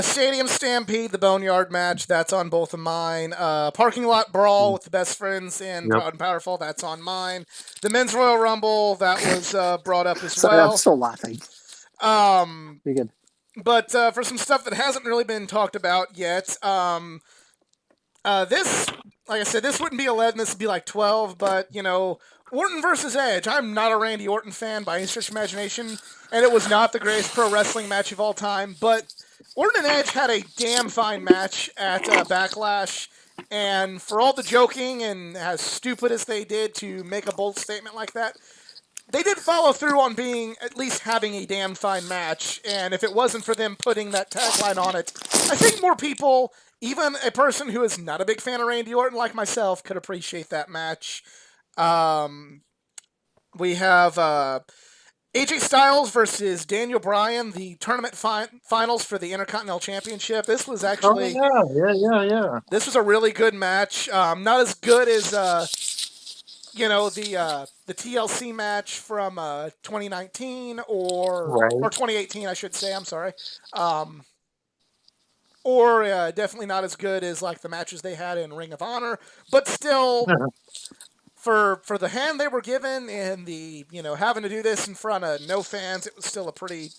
Stadium Stampede, the Boneyard match, that's on both of mine. Parking Lot Brawl with the Best Friends and Yep. Proud and Powerful, that's on mine. The Men's Royal Rumble, that was brought up as Sorry, I'm well. still laughing. You're good. But for some stuff that hasn't really been talked about yet, this, like I said, this wouldn't be 11, this would be like 12, but, Orton versus Edge. I'm not a Randy Orton fan by any stretch of imagination, and it was not the greatest pro wrestling match of all time, but Orton and Edge had a damn fine match at Backlash, and for all the joking and as stupid as they did to make a bold statement like that, they did follow through on being at least having a damn fine match, and if it wasn't for them putting that tagline on it, I think more people, even a person who is not a big fan of Randy Orton like myself, could appreciate that match. We have AJ Styles versus Daniel Bryan, the tournament finals for the Intercontinental Championship. This was actually yeah. this was a really good match. Not as good as the TLC match from 2019 or 2018, I should say. I'm sorry. Or definitely not as good as like the matches they had in Ring of Honor, but still. For the hand they were given and the having to do this in front of no fans, it was still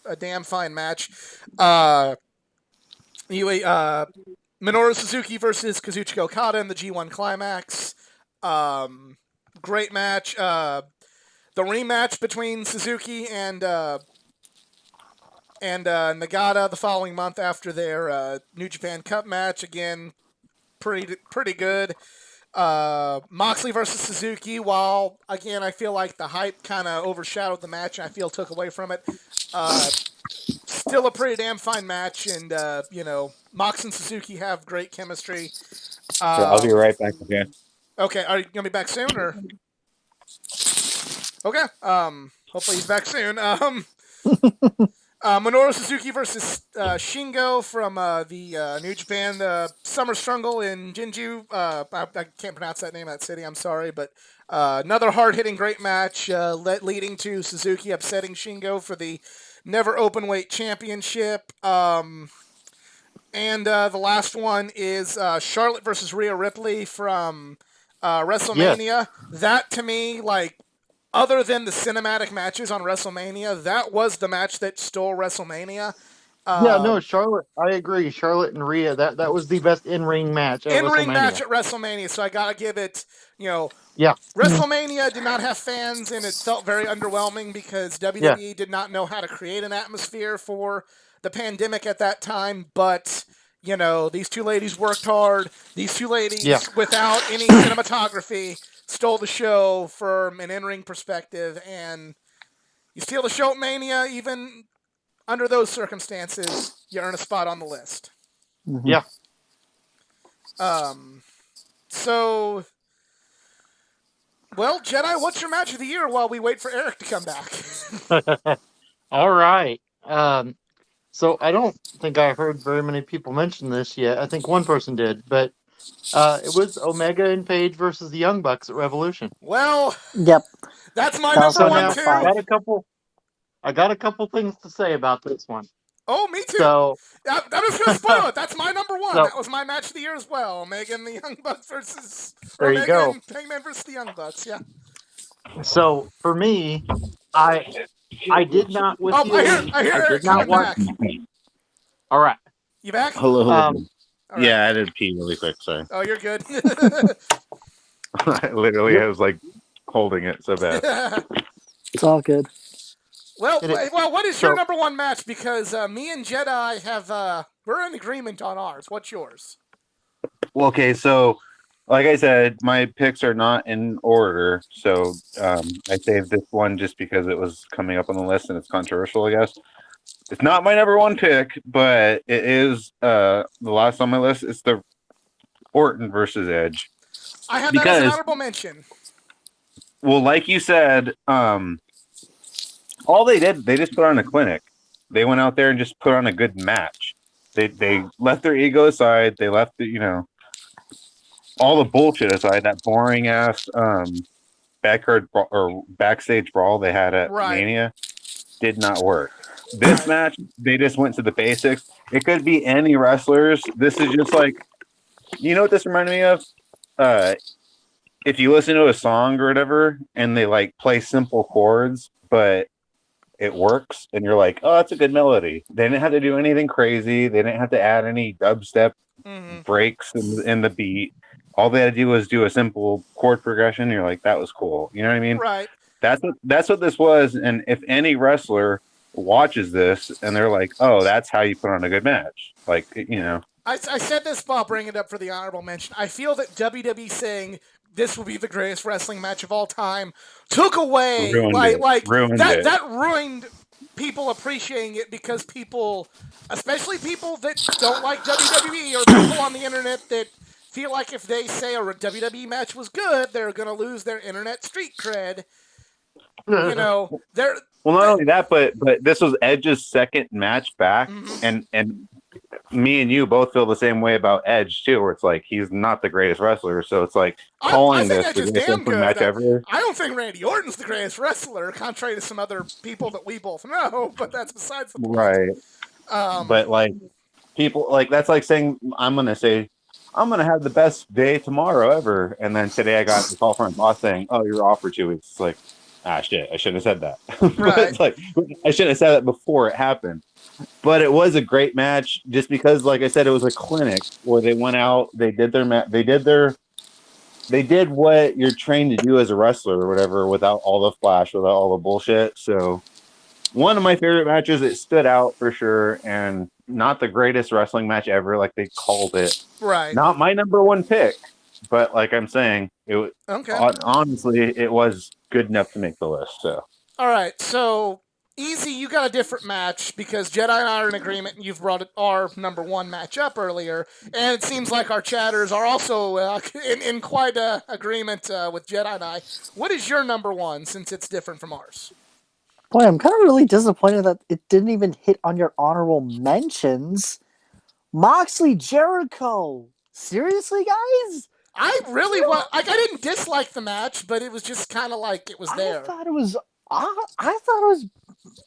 a damn fine match. Minoru Suzuki versus Kazuchika Okada in the G1 Climax. Great match. The rematch between Suzuki and Nagata the following month after their New Japan Cup match. Again, pretty good. Moxley versus Suzuki, while again I feel like the hype kind of overshadowed the match and I feel took away from it, still a pretty damn fine match, and Mox and Suzuki have great chemistry. I'll be right back again. Okay, are you gonna be back soon or? Okay, hopefully he's back soon. Minoru Suzuki versus Shingo from the New Japan Summer Struggle in Jinju. I can't pronounce that name of that city, I'm sorry. But another hard-hitting great match leading to Suzuki upsetting Shingo for the Never Openweight Championship. And the last one is Charlotte versus Rhea Ripley from WrestleMania. Yes. That, to me, like, other than the cinematic matches on WrestleMania, that was the match that stole WrestleMania. Charlotte. I agree. Charlotte and Rhea. That was the best in-ring match. In-ring match at WrestleMania. So I gotta give it. WrestleMania did not have fans, and it felt very underwhelming because WWE did not know how to create an atmosphere for the pandemic at that time. But these two ladies worked hard. These two ladies, without any cinematography, stole the show from an in-ring perspective, and you steal the show at Mania, even under those circumstances, you earn a spot on the list. Mm-hmm. Yeah. So, well, Jedi, what's your match of the year while we wait for Eric to come back? All right. So I don't think I heard very many people mention this yet. I think one person did, but it was Omega and Page versus the Young Bucks at Revolution. Well, Yep. That's my That was number my one, number too. five. I got a couple things to say about this one. Oh, me too. So I'm just going to spoil it. That's my number one. So- That was my match of the year as well. Omega and the Young Bucks versus... There you Omega go. and Hangman versus the Young Bucks, yeah. So for me, I did not with Oh, you. I hear I Eric did not coming want. back. All right. You back? Hello. All right. Yeah, I did pee really quick. Sorry. Oh, you're good. I literally was like holding it so bad. It's all good. well, Did it- what is your so- number one match? Because me and Jedi have... we're in agreement on ours. What's yours? Well, okay, so like I said, my picks are not in order, so I saved this one just because it was coming up on the list and it's controversial, I guess. It's not my number one pick, but it is the last on my list. It's the Orton versus Edge. I have that as an Because, honorable mention. well, like you said, all they did, they just put on a clinic. They went out there and just put on a good match. They left their ego aside. They left the, all the bullshit aside. That boring ass backstage brawl they had at Right. Mania did not work. This match, they just went to the basics. It could be any wrestlers. This is just like, you know what this reminded me of? If you listen to a song or whatever, and they like play simple chords, but it works, and you're like, oh, that's a good melody. They didn't have to do anything crazy. They didn't have to add any dubstep breaks in the beat. All they had to do was do a simple chord progression. And you're like, that was cool. You know what I mean? Right. That's what this was. And if any wrestler watches this and they're like, oh, that's how you put on a good match. Like, I said this, but I'll bring it up for the honorable mention. I feel that WWE saying this will be the greatest wrestling match of all time took away Ruined it. that ruined people appreciating it, because people, especially people that don't like WWE or people on the internet that feel like if they say a WWE match was good, they're going to lose their internet street cred. They're well, not only that, but this was Edge's second match back, and me and you both feel the same way about Edge too, where it's like he's not the greatest wrestler, so it's like calling this the greatest wrestling match ever. I don't think Randy Orton's the greatest wrestler, contrary to some other people that we both know, but that's besides the point. Right. But like people, like that's like saying I'm gonna have the best day tomorrow ever, and then today I got a call from my boss saying, "Oh, you're off for 2 weeks." It's like, shit, I shouldn't have said that. Right. It's like I should have said that before it happened. But it was a great match, just because, like I said, it was a clinic where they went out, they did what you're trained to do as a wrestler or whatever, without all the flash, without all the bullshit. So, one of my favorite matches. It stood out for sure, and not the greatest wrestling match ever, like they called it. Right. Not my number one pick, but like I'm saying, it honestly, it was good enough to make the list. So, all right, so Easy, you got a different match because Jedi and I are in agreement, and you've brought our number one match up earlier, and it seems like our chatters are also in quite agreement with Jedi and I. What is your number one, since it's different from ours? Boy, I'm kind of really disappointed that it didn't even hit on your honorable mentions. Moxley Jericho. Seriously, guys? I really want. Like, I didn't dislike the match, but it was just kind of like it was there. I thought it was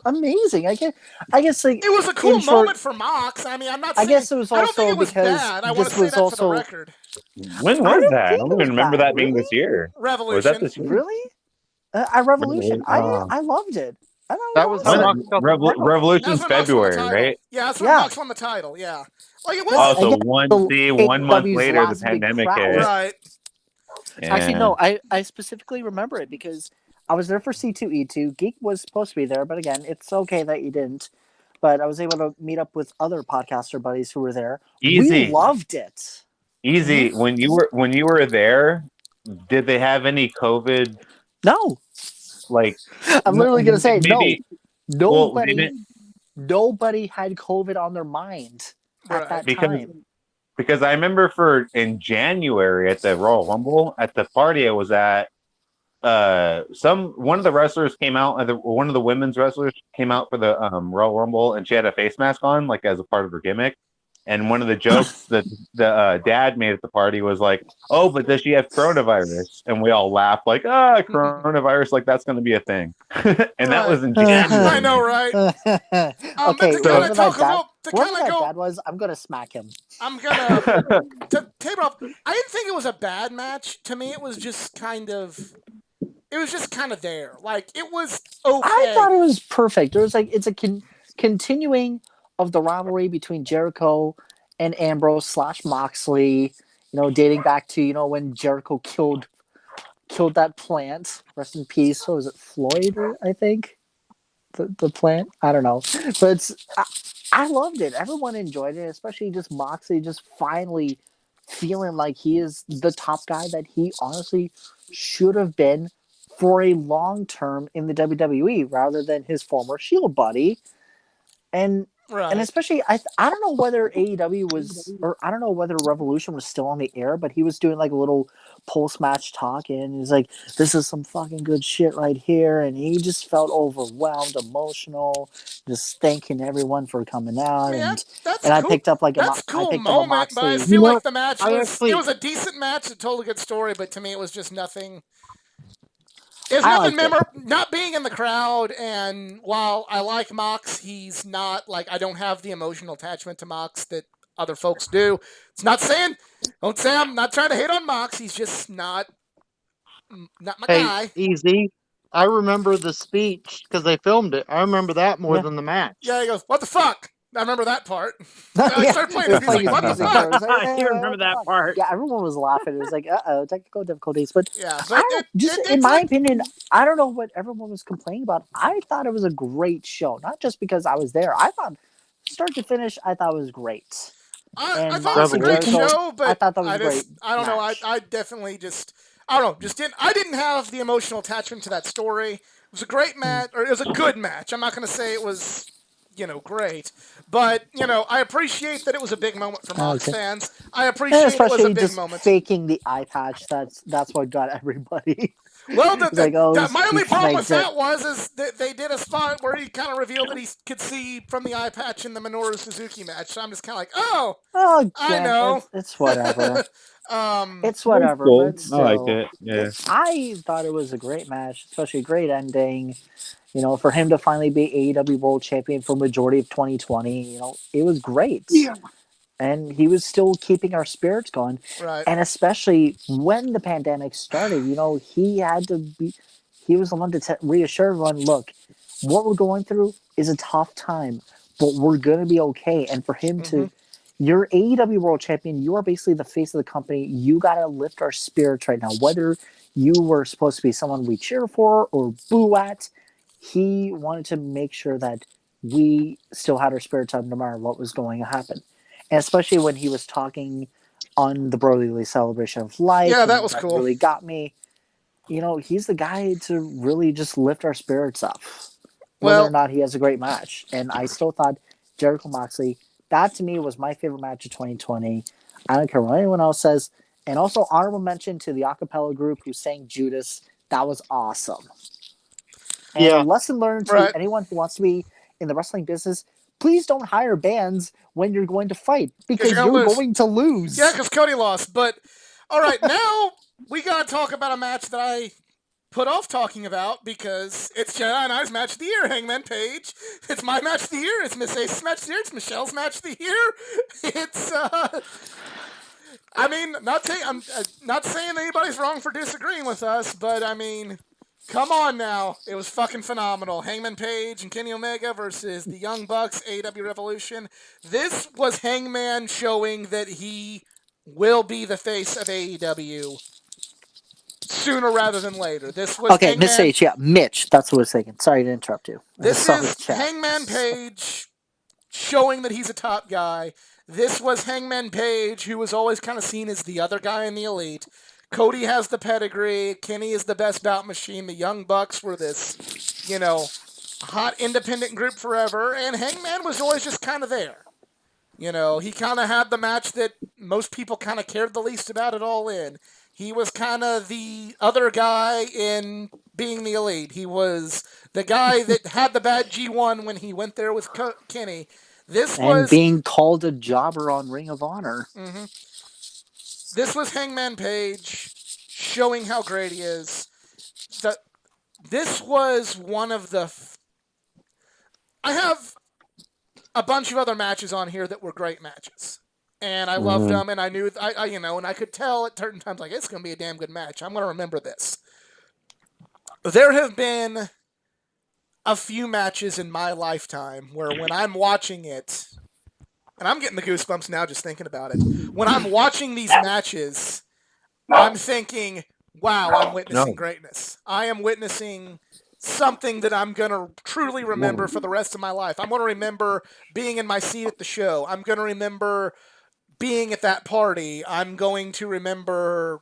amazing. I guess like it was a cool moment for Mox. I mean, I'm not saying. I guess it was also I don't think it was because bad. I want to say was that also, for the record. When was that? I don't even remember that being this year. Revolution. Was that this year? Really? Revolution. I loved it. That was Revolution's February, right? Yeah, that's when Mox won the title. Yeah, like it was. Also, 1 month later, the pandemic hit. Right. Yeah. Actually, no. I specifically remember it because I was there for C2E2. Geek was supposed to be there, but again, it's okay that you didn't. But I was able to meet up with other podcaster buddies who were there. Easy. We loved it. Easy. When you were there, did they have any COVID? No. Like, I'm literally gonna say maybe, no. Nobody had COVID on their mind at that time. Because I remember in January at the Royal Rumble, at the party I was at, one of the wrestlers came out, one of the women's wrestlers came out for the Royal Rumble, and she had a face mask on, like as a part of her gimmick. And one of the jokes that the dad made at the party was like, "Oh, but does she have coronavirus?" And we all laughed like, coronavirus, like that's going to be a thing." And that was in January. I know, right? Okay, whatever that dad was, I'm going to smack him. I'm going to tape it off. I didn't think it was a bad match. To me, it was just kind of there. Like, it was okay. I thought it was perfect. It was like, it's a continuing of the rivalry between Jericho and Ambrose / Moxley, dating back to, when Jericho killed that plant. Rest in peace. What was it, Floyd, I think? The plant? I don't know. But I loved it. Everyone enjoyed it, especially just Moxley just finally feeling like he is the top guy that he honestly should have been for a long term in the WWE rather than his former Shield buddy. And Right. especially I don't know whether AEW was, or I don't know whether Revolution was still on the air, but he was doing like a little post match talk, and he's like, "This is some fucking good shit right here," and he just felt overwhelmed, emotional, just thanking everyone for coming out, I mean, and that's I cool. picked up like That's I cool picked up a moment, but I Moxley. feel You know, like the match I was actually- it was a decent match. It told a good story, but to me, it was just nothing. There's I nothing liked it. memorable. Not being in the crowd, and while I like Mox, he's not like I don't have the emotional attachment to Mox that other folks do. It's not saying, don't say I'm not trying to hate on Mox. He's just not my Hey, guy. easy. I remember the speech because they filmed it. I remember that more Yeah. than the match. Yeah, he goes, "What the fuck?" I remember that part. Yeah, I started playing it the was playing music. What the his music fuck? there. It was like, You remember what the that fuck? part. Yeah, everyone was laughing. It was like, technical difficulties. But Yeah, I but don't know, just in it's my like, opinion, I don't know what everyone was complaining about. I thought it was a great show, not just because I was there. I thought, start to finish, I thought it was great. I And thought it was a great Revolution? show, but I thought that was a just, great I don't know. match. I definitely just, I don't know. Just didn't. I didn't have the emotional attachment to that story. It was a great match, or it was a good match. I'm not going to say it was, great, but I appreciate that it was a big moment for Mox Okay. fans. I And appreciate it was a especially big just moment. faking the eye patch. That's what got everybody. Well, It's like, oh, my only he problem with faked it. that is that they did a spot where he kind of revealed that he could see from the eye patch in the Minoru Suzuki match. So I'm just kind of like, oh, Oh, I Jen, know. It's whatever. um, It's whatever, Cool. but I still. liked it. Yeah. I thought it was a great match, especially a great ending. For him to finally be AEW World Champion for majority of 2020, it was great. Yeah. And he was still keeping our spirits going. right. And especially when the pandemic started, he had to be, he was the one to reassure everyone, look, what we're going through is a tough time, but we're going to be okay. And for him to, you're AEW World Champion, you are basically the face of the company. You got to lift our spirits right now. Whether you were supposed to be someone we cheer for or boo at, he wanted to make sure that we still had our spirits up no matter what was going to happen. And especially when he was talking on the Brotherly Celebration of Life. Yeah, that was cool. Really got me. He's the guy to really just lift our spirits up. Whether Well- or not he has a great match. And I still thought Jericho Moxley, that to me was my favorite match of 2020. I don't care what anyone else says. And also honorable mention to the acapella group who sang Judas. That was awesome. And Yeah. a lesson learned to Right. anyone who wants to be in the wrestling business, please don't hire bands when you're going to fight because you're you're gonna lose. going to lose. Yeah, because Cody lost. But all right, now we gotta talk about a match that I put off talking about because it's Jedi and I's match of the year. Hangman Page. It's my match of the year. It's Miss Ace's match of the year. It's Michelle's match of the year. It's I mean, I'm not saying anybody's wrong for disagreeing with us, but I mean, come on now. It was fucking phenomenal. Hangman Page and Kenny Omega versus the Young Bucks, AEW Revolution. This was Hangman showing that he will be the face of AEW sooner rather than later. This was Okay, Hangman, Miss H, yeah, Mitch. That's what I was thinking. Sorry to interrupt you. I This saw the is chat. Hangman Page showing that he's a top guy. This was Hangman Page, who was always kind of seen as the other guy in the Elite. Cody has the pedigree. Kenny is the best bout machine. The Young Bucks were this, hot independent group forever. And Hangman was always just kind of there. He kind of had the match that most people kind of cared the least about at All In. He was kind of the other guy in being the Elite. He was the guy that had the bad G1 when he went there with Kenny. This And was being called a jobber on Ring of Honor. This was Hangman Page showing how great he is. This was one of the. I have a bunch of other matches on here that were great matches, and I loved them. And I knew, and I could tell at certain times, like, it's going to be a damn good match. I'm going to remember this. There have been a few matches in my lifetime where when I'm watching it, and I'm getting the goosebumps now just thinking about it. When I'm watching these matches, I'm thinking, wow, I'm witnessing greatness. I am witnessing something that I'm going to truly remember for the rest of my life. I'm going to remember being in my seat at the show. I'm going to remember being at that party, I'm going to remember,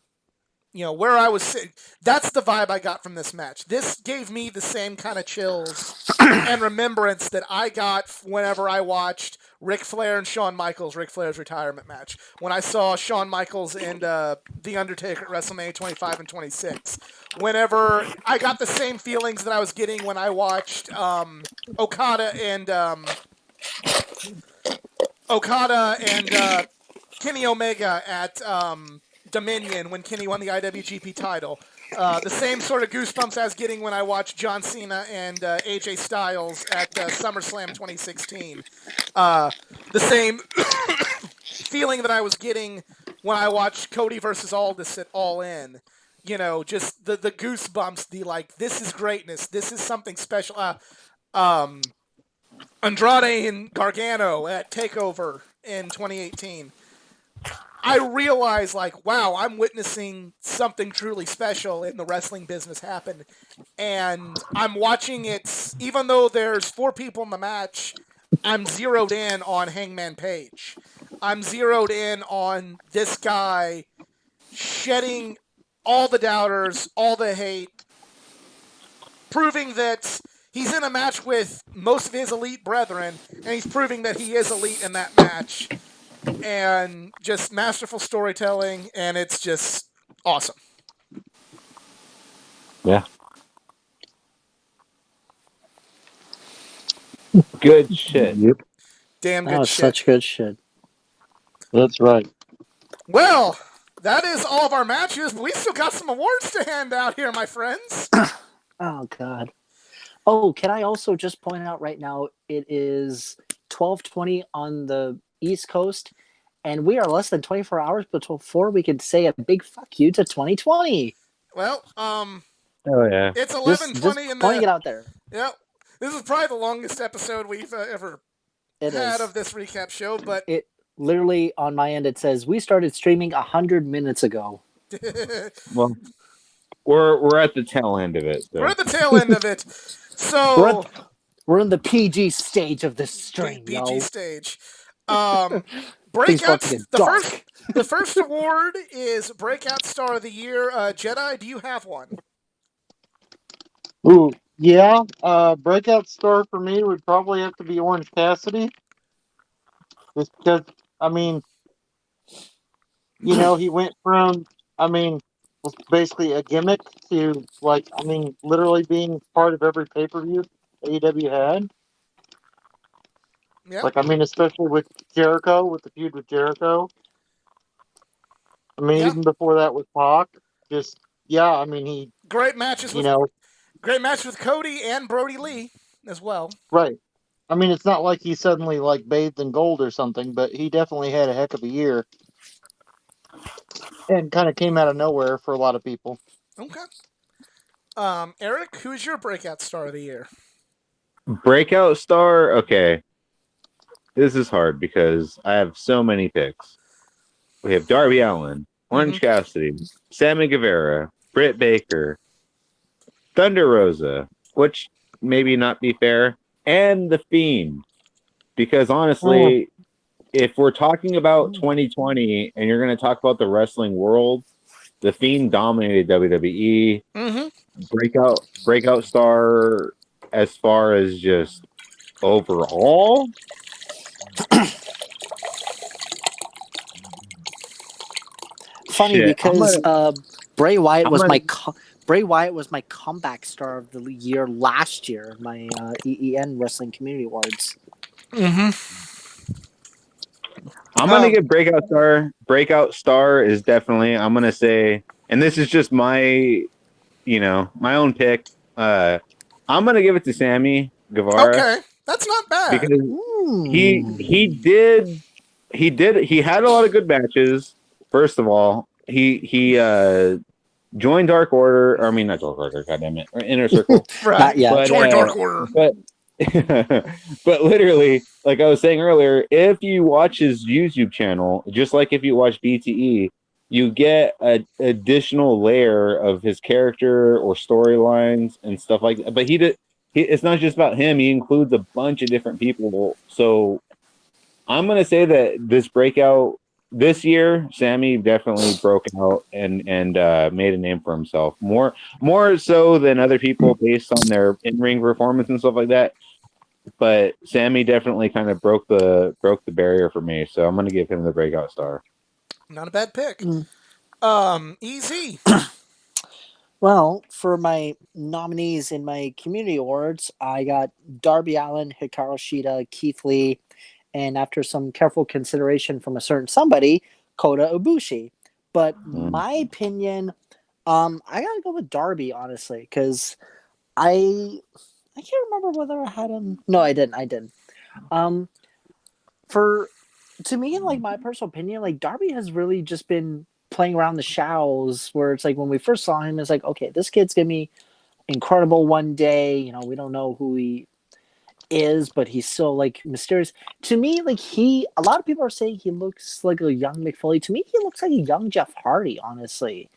where I was sitting. That's the vibe I got from this match. This gave me the same kind of chills and remembrance that I got whenever I watched Ric Flair and Shawn Michaels, Ric Flair's retirement match. When I saw Shawn Michaels and The Undertaker at WrestleMania 25 and 26. Whenever I got the same feelings that I was getting when I watched Okada and Kenny Omega at Dominion when Kenny won the IWGP title. The same sort of goosebumps I was getting when I watched John Cena and AJ Styles at SummerSlam 2016. The same feeling that I was getting when I watched Cody versus Aldis at All In. Just the goosebumps, the like, this is greatness, this is something special. Andrade and Gargano at TakeOver in 2018. I realized, like, wow, I'm witnessing something truly special in the wrestling business happen. And I'm watching it, even though there's 4 people in the match, I'm zeroed in on Hangman Page. I'm zeroed in on this guy shedding all the doubters, all the hate, proving that he's in a match with most of his elite brethren, and he's proving that he is elite in that match. And just masterful storytelling, and it's just awesome. Yeah. Good shit. Yep, Damn That good was shit. such good shit. that's right. Well, that is all of our matches, but we still got some awards to hand out here, my friends. Oh God. Oh, can I also just point out right now it is 12:20 on the East Coast, and we are less than 24 hours before we could say a big fuck you to 2020. Well, Oh yeah. it's Just 11:20 in pointing the. it out there. Yep. This is probably the longest episode we've ever It had is. of this recap show, but It literally on my end it says we started streaming 100 minutes ago. Well, we're at the tail end of it. So. we're at the tail end of it. So We're in the PG stage of this stream, PG yo. stage. Things Breakout. about to get dark. The first award is Breakout Star of the Year. Jedi, do you have one? Ooh, yeah. Breakout star for me would probably have to be Orange Cassidy. Just because, I mean, he went from, was basically a gimmick to, like, literally being part of every pay-per-view AEW had. Yeah. Like, especially with Jericho, with the feud with Jericho. Yeah. Even before that with Pac. Just, yeah, he, Great matches with great match with Cody and Brody Lee as well. right. It's not like he suddenly, like, bathed in gold or something, but he definitely had a heck of a year. And kind of came out of nowhere for a lot of people. Okay. Eric, who's your Breakout Star of the Year? Breakout star. Okay, this is hard because I have so many picks. We have Darby Allin, Orange Cassidy, Sammy Guevara, Britt Baker, Thunder Rosa, which maybe not be fair, and The Fiend. Because honestly, if we're talking about 2020 and you're going to talk about the wrestling world, The Fiend dominated WWE. Breakout star as far as just overall. Funny Shit, because Bray Wyatt was gonna- Bray Wyatt was my comeback star of the year last year, my EEN Wrestling Community Awards. I'm gonna give breakout star. Breakout star is definitely. I'm gonna say, and this is just my, my own pick. I'm gonna give it to Sammy Guevara. Okay, that's not bad. Because he had a lot of good matches. First of all, he joined Dark Order. Or, I mean, not Dark Order. Goddammit, or Inner Circle. Right. Not yet. But, Join Dark Order. But literally, like I was saying earlier, if you watch his YouTube channel, just like if you watch BTE, you get an additional layer of his character or storylines and stuff like that. But it's not just about him. He includes a bunch of different people. So I'm going to say that this breakout this year, Sammy definitely broke out and made a name for himself. More so than other people based on their in ring performance and stuff like that. But Sammy definitely kind of broke the barrier for me, so I'm gonna give him the breakout star. Not a bad pick. Mm. Easy. Well, for my nominees in my community awards, I got Darby Allin, Hikaru Shida, Keith Lee, and after some careful consideration from a certain somebody, Kota Ibushi. But my opinion, I gotta go with Darby, honestly, because I can't remember whether I had him. No, I didn't. Um, for to me, like my personal opinion, like Darby has really just been playing around the shallows where it's like when we first saw him, it's like, okay, this kid's gonna be incredible one day. You know, we don't know who he is, but he's still like mysterious. To me, like a lot of people are saying he looks like a young Mick Foley. To me, he looks like a young Jeff Hardy, honestly.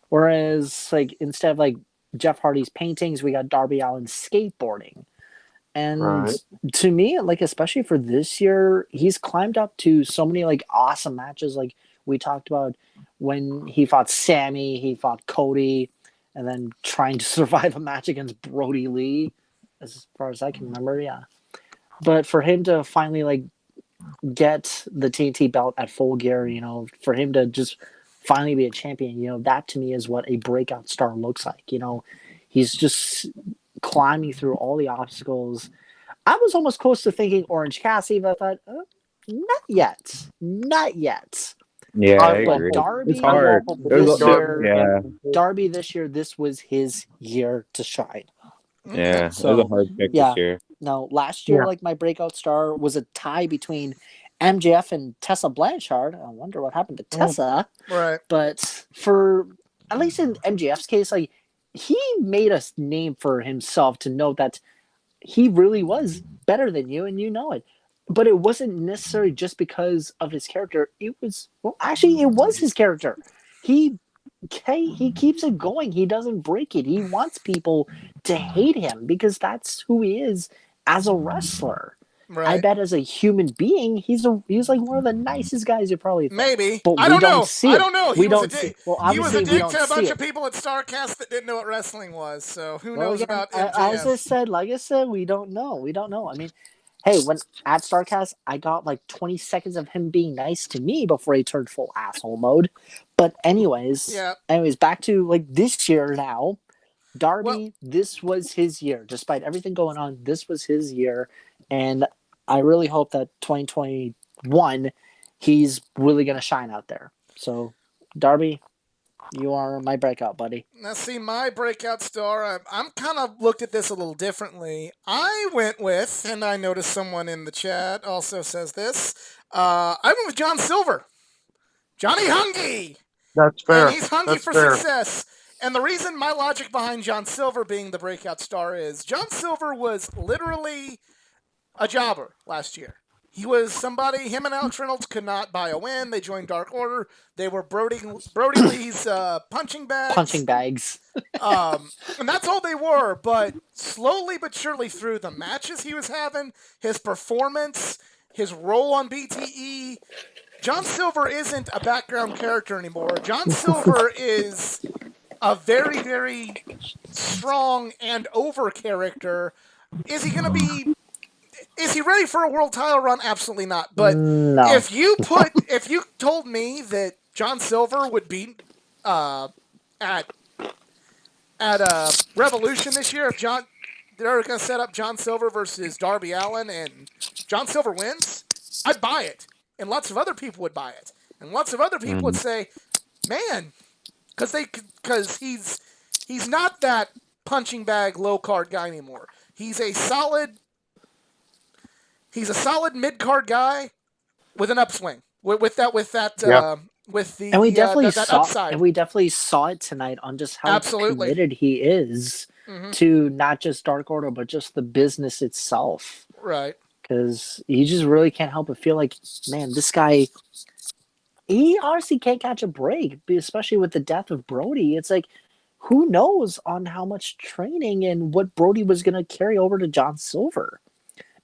Whereas, like, instead of like Jeff Hardy's paintings, we got Darby Allin skateboarding. And Right. to me, like especially for this year, he's climbed up to so many like awesome matches. Like we talked about when he fought Sammy, he fought Cody, and then trying to survive a match against Brody Lee, as far as I can remember, yeah. But for him to finally like get the TNT belt at Full Gear, you know, for him to just finally be a champion, you know, that to me is what a breakout star looks like. You know, he's just climbing through all the obstacles. I was almost close to thinking Orange Cassidy, but I thought, not yet. Yeah, I But agree. Darby, It's hard. this year, Yeah, Darby this year, this was his year to shine. yeah. So, it was a hard pick yeah. this year. Now, last year, Yeah. like my breakout star was a tie between MJF and Tessa Blanchard. I wonder what happened to Tessa. Right. But for at least in MJF's case, like he made a name for himself to know that he really was better than you, and you know it. But it wasn't necessarily just because of his character. It was actually it was his character. He keeps it going. He doesn't break it. He wants people to hate him because that's who he is as a wrestler. Right. I bet as a human being, he's like one of the nicest guys you probably think. Maybe. But I we don't know. see I it. don't know. We He was don't a see. dick. Well, He was a obviously we dick don't to a bunch see of it. people at Starcast that didn't know what wrestling was. So who Well, knows again, about as MJF? like I said, we don't know. I mean, hey, when at Starcast, I got like 20 seconds of him being nice to me before he turned full asshole mode. But anyways, Yeah. back to like this year now. Darby, Well- this was his year. Despite everything going on, this was his year, and I really hope that 2021, he's really gonna shine out there. So, Darby, you are my breakout, buddy. Now, see, my breakout star, I'm kind of looked at this a little differently. I went with, and I noticed someone in the chat also says this, I went with John Silver. Johnny Hungy! That's fair. And he's hungry That's for fair. success. And the reason my logic behind John Silver being the breakout star is John Silver was literally a jobber last year. He was somebody, him and Alex Reynolds could not buy a win. They joined Dark Order. They were Brody Lee's punching bags. Punching bags. And that's all they were. But slowly but surely through the matches he was having, his performance, his role on BTE, John Silver isn't a background character anymore. John Silver is a very, very strong and over character. Is he ready for a world title run? Absolutely not. But No. if you told me that John Silver would beat at Revolution this year, if they're going to set up John Silver versus Darby Allin and John Silver wins, I'd buy it. And lots of other people would buy it. And lots of other people would say, man, because he's not that punching bag low card guy anymore. He's a solid mid card guy with an upswing. With the And we definitely that saw upside. and we definitely saw it tonight on just how Absolutely. committed he is to not just Dark Order but just the business itself. Right. Because you just really can't help but feel like, man, this guy, he honestly can't catch a break, especially with the death of Brody. It's like, who knows on how much training and what Brody was going to carry over to John Silver.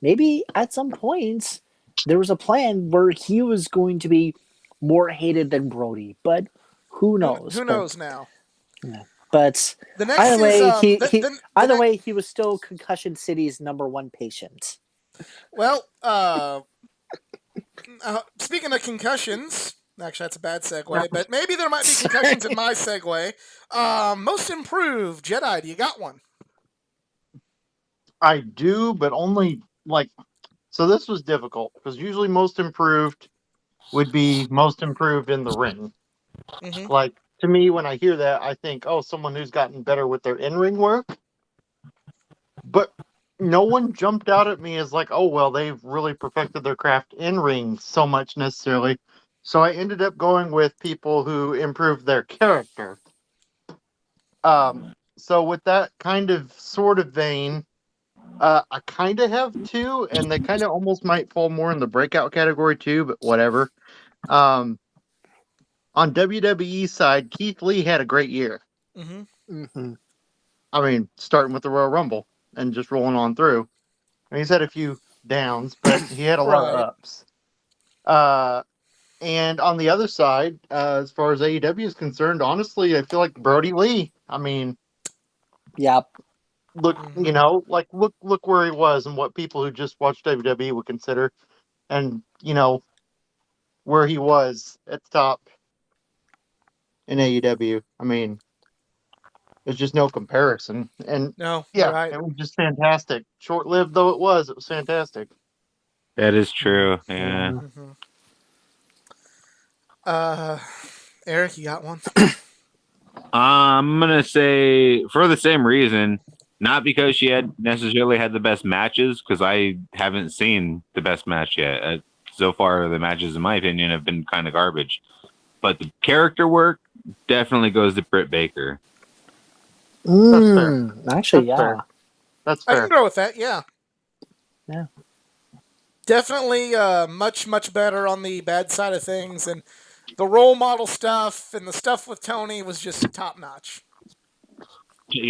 Maybe at some points there was a plan where he was going to be more hated than Brody, but who knows? Who knows now? But The next either way, is either way, he was still Concussion City's #1 patient. well. Speaking of concussions, actually that's a bad segue, but maybe there might be concussions in my segue. Most improved Jedi. Do you got one? I do, but only like. So this was difficult because usually most improved would be most improved in the ring. Mm-hmm. Like to me, when I hear that, I think, oh, someone who's gotten better with their in-ring work. But no one jumped out at me as like, oh, well, they've really perfected their craft in-ring so much necessarily. So I ended up going with people who improved their character. So with that kind of sort of vein, I kind of have two, and they kind of almost might fall more in the breakout category too, but whatever. On WWE side, Keith Lee had a great year. Mm-hmm. I mean, starting with the Royal Rumble and just rolling on through. I mean, he's had a few downs, but he had a lot of ups. And on the other side, as far as AEW is concerned, honestly, I feel like Brody Lee. I mean, Yep. look, look where he was and what people who just watched WWE would consider, and where he was at the top in AEW. I mean, there's just no comparison. And No. yeah, Right. it was just fantastic. Short-lived though it was fantastic. That is true. Yeah. Mm-hmm. Eric, you got one? I'm gonna say for the same reason, not because she had necessarily had the best matches, because I haven't seen the best match yet. So far, the matches, in my opinion, have been kind of garbage. But the character work definitely goes to Britt Baker. Actually, yeah. Fair. That's I fair. can go with that. Yeah. Yeah. Definitely much better on the bad side of things, and the role model stuff and the stuff with Tony was just top notch.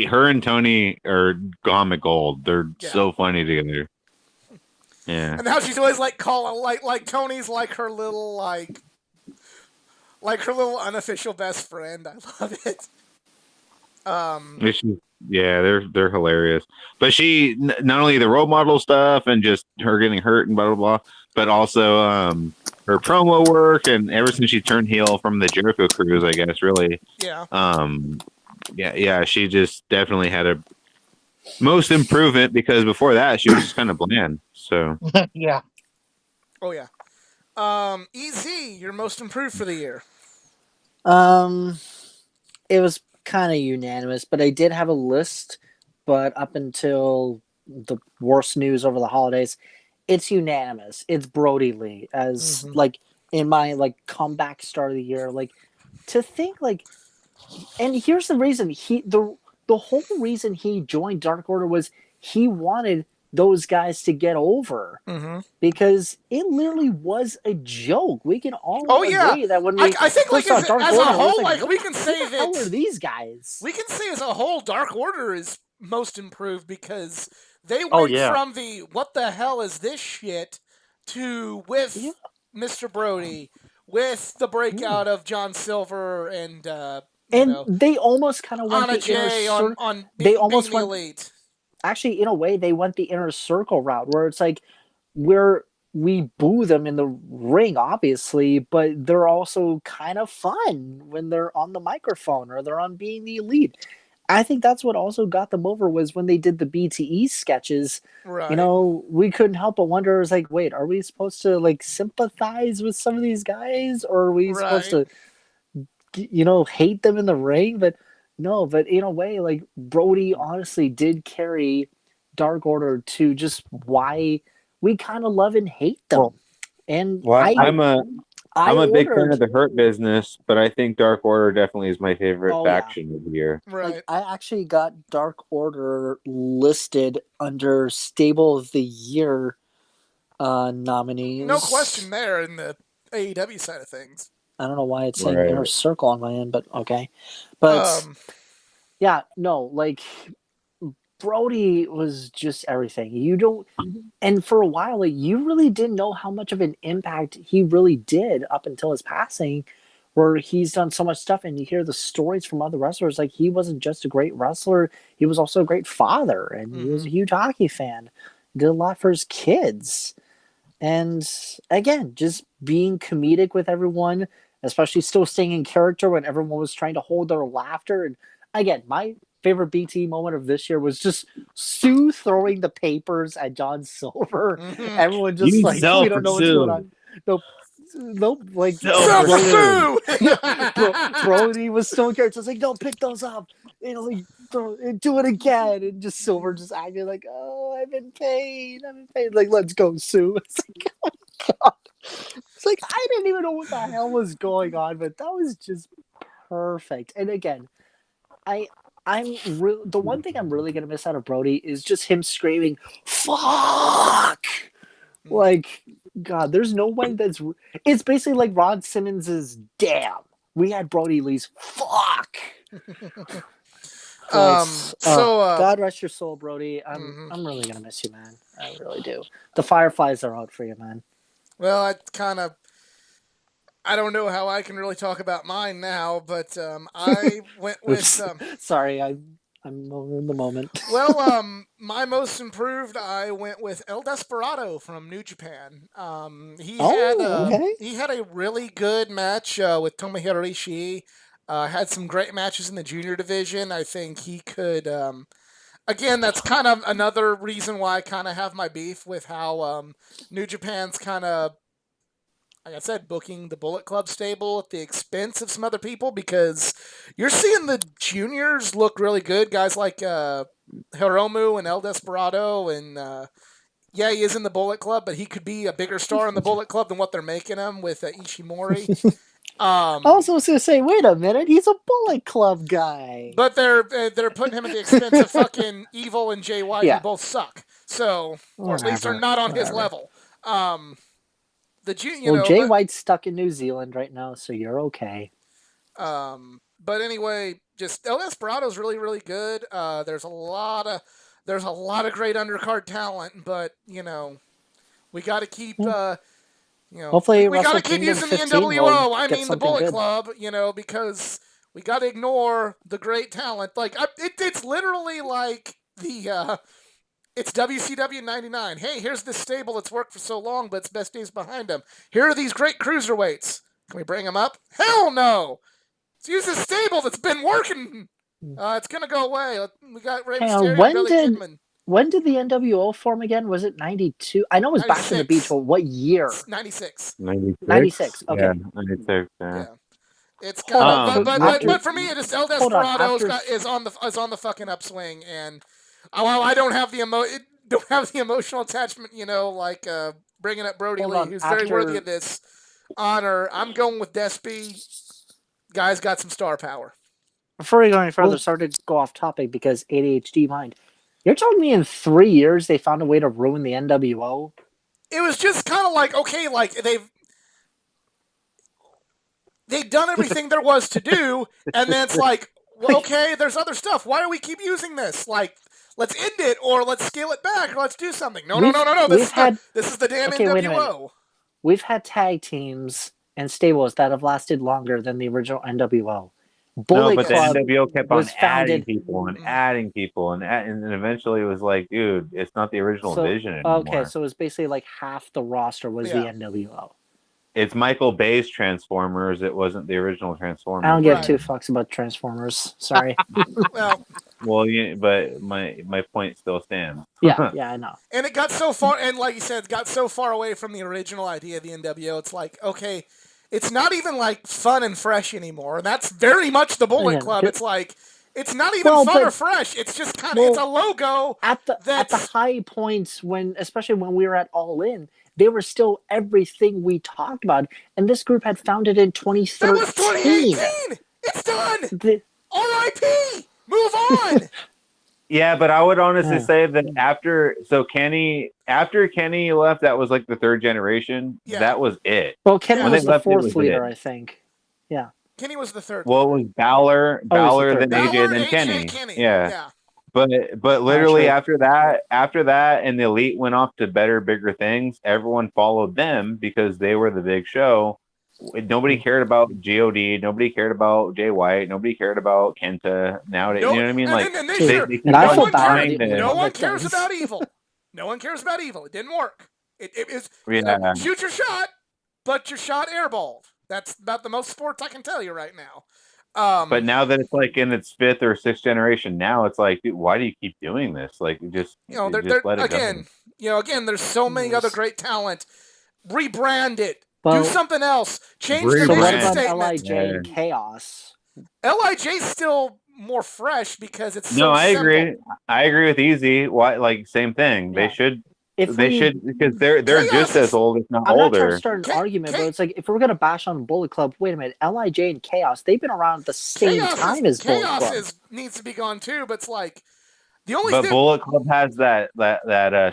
Her and Tony are comic gold. They're Yeah. so funny together. Yeah. And how she's always like calling like Tony's like her little her little unofficial best friend. I love it. They're hilarious. But she not only the role model stuff and just her getting hurt and blah blah blah, but also her promo work, and ever since she turned heel from the Jericho Cruise, I guess really. Yeah. She just definitely had a most improvement, because before that she was just kind of bland. So Yeah. Oh yeah. EZ, your most improved for the year. It was kind of unanimous, but I did have a list. But up until the worst news over the holidays, it's unanimous. It's Brody Lee as like in my like comeback start of the year. Like to think like, and here's the reason the whole reason he joined Dark Order was he wanted those guys to get over, because it literally was a joke. We can all agree that when we I think like first saw as Dark a Order, whole, like we can say who the that hell are these guys? we can say as a whole Dark Order is most improved, because they went from the what the hell is this shit to with Mr. Brody, with the breakout of John Silver and they almost kind of went Anna the Jay inner on they almost being the went elite. Actually, in a way, they went the inner circle route, where it's like we boo them in the ring, obviously, but they're also kind of fun when they're on the microphone or they're on Being the Elite. I think that's what also got them over, was when they did the BTE sketches. Right. We couldn't help but wonder, was like, wait, are we supposed to like sympathize with some of these guys, or are we supposed to hate them in the ring? But no, but in a way, like Brody honestly did carry Dark Order to just why we kind of love and hate them. And I'm a big fan of the Hurt Business, but I think Dark Order definitely is my favorite faction of the year. Right. Like, I actually got Dark Order listed under Stable of the Year nominees. No question there in the AEW side of things. I don't know why it's saying Inner Circle on my end, but okay. But Brody was just everything. You don't, and for a while, like, you really didn't know how much of an impact he really did up until his passing, where he's done so much stuff. And you hear the stories from other wrestlers, like, he wasn't just a great wrestler, he was also a great father, and he was a huge hockey fan. Did a lot for his kids. And again, just being comedic with everyone, especially still staying in character when everyone was trying to hold their laughter. And again, my favorite BT moment of this year was just Sue throwing the papers at John Silver. Mhm. Everyone just You like, sell we don't for know what's Sue. going on. Nope, like Sell for Sue! Brody was still in character. It's like, no, pick those up. Like, do it again. And just Silver just acting like, oh, I'm in pain. Like, let's go, Sue. It's like, oh my God. It's like, I didn't even know what the hell was going on, but that was just perfect. And again, the one thing I'm really gonna miss out of Brody is just him screaming, fuck! Like, God, there's no one it's basically like Ron Simmons's damn. We had Brody Lee's fuck. God rest your soul, Brody. I'm really gonna miss you, man. I really do. The Fireflies are out for you, man. Well, I don't know how I can really talk about mine now, but I went with Sorry, I'm in the moment. my most improved. I went with El Desperado from New Japan. Okay. He had a really good match with Tomohiro Ishii. Had some great matches in the junior division. I think he could. Again, that's kind of another reason why I kind of have my beef with how New Japan's kind of, like I said, booking the Bullet Club stable at the expense of some other people, because you're seeing the juniors look really good. Guys like Hiromu and El Desperado, and yeah, he is in the Bullet Club, but he could be a bigger star in the Bullet Club than what they're making him with Ishimori. I was going to say, wait a minute, he's a Bullet Club guy. But they're putting him at the expense of fucking Evil and Jay White, Yeah. who both suck. So, or at least are not on his level. Jay White's stuck in New Zealand right now, so you're okay. But anyway, just El Desperado's really, really good. There's a lot of great undercard talent, but we got to keep Hopefully we got to Wrestle keep Kingdom using the 15 NWO. will I get mean the something Bullet good. Club, because we got to ignore the great talent. Like it's literally like the. It's WCW 99. Hey, here's this stable that's worked for so long, but its best days behind them. Here are these great cruiserweights. Can we bring them up? Hell no! Let's use this stable that's been working. It's going to go away. We got Rey Mysterio and Billy Kidman. When did the NWO form again? Was it 92? I know it was Back to the Beach, but what year? 96. 96, okay. Yeah, 96, yeah. It's got, Hold on. but for me, it is El Desperado is on the fucking upswing, and while I don't have the emotional attachment, like bringing up Brody Lee, who's very worthy of this honor. I'm going with Despy. Guy's got some star power. Before we go any further, sorry to go off topic because ADHD mind. You're telling me in 3 years they found a way to ruin the NWO? It was just kind of like, okay, like they've done everything there was to do, and then it's like, well, okay, there's other stuff. Why do we keep using this? Like, let's end it, or let's scale it back, or let's do something. No. This is the damn NWO. We've had tag teams and stables that have lasted longer than the original NWO. Bullet Club the NWO kept on adding people, and eventually it was like, dude, it's not the original vision anymore. Okay, so it was basically like half the roster was the NWO. It's Michael Bay's Transformers. It wasn't the original Transformers. I don't give two fucks about Transformers. Sorry. Well, yeah, but my point still stands. Yeah, I know. And it got so far, and like you said, it got so far away from the original idea of the NWO. It's like, okay, it's not even like fun and fresh anymore. And that's very much the Bullet Club. It's like, it's not even fun or fresh. It's just kind of, it's a logo. At the high points, especially when we were at All In, they were still everything we talked about. And this group had founded in 2013. That was 2018! It's done! R.I.P. Move on! Yeah, but I would honestly say that after Kenny left, that was like the third generation. Yeah. That was it. Well, Kenny was the fourth leader, I think. Yeah. Kenny was the third. Well, it was Balor, then AJ, then Kenny. Yeah. But literally true. after that, and the Elite went off to better, bigger things. Everyone followed them because they were the big show. Nobody cared about God. Nobody cared about Jay White. Nobody cared about Kenta. Nowadays, you No, know what I mean? and, Like and, and this Dude, year, they and keep I no feel one on bad. I'm cares. trying the only to. No one one that cares does. about evil. No one cares about evil. It didn't work. It is, Yeah, shoot your shot, but your shot airballed. That's about the most sports I can tell you right now. but now that it's like in its fifth or sixth generation, now it's like, dude, why do you keep doing this? Like, just They're let it go. again, there's so many other great talent. Rebrand it. Do Well, something else. Change the so what mission Rebrand. about statement. Lij Yeah. and Chaos? Lij's still more fresh because it's No, so I simple. agree. I agree with Easy. Why? Like same thing. Yeah. They should. If They we, should because they're Chaos just is- as old, if not I'm not trying to older. start an Cha- argument, Cha- but it's like if we're gonna bash on Bullet Club, wait a minute, Lij and Chaos, they've been around at the same time as Bullet Club. Needs to be gone too, but it's like the only But thing. Bullet Club has that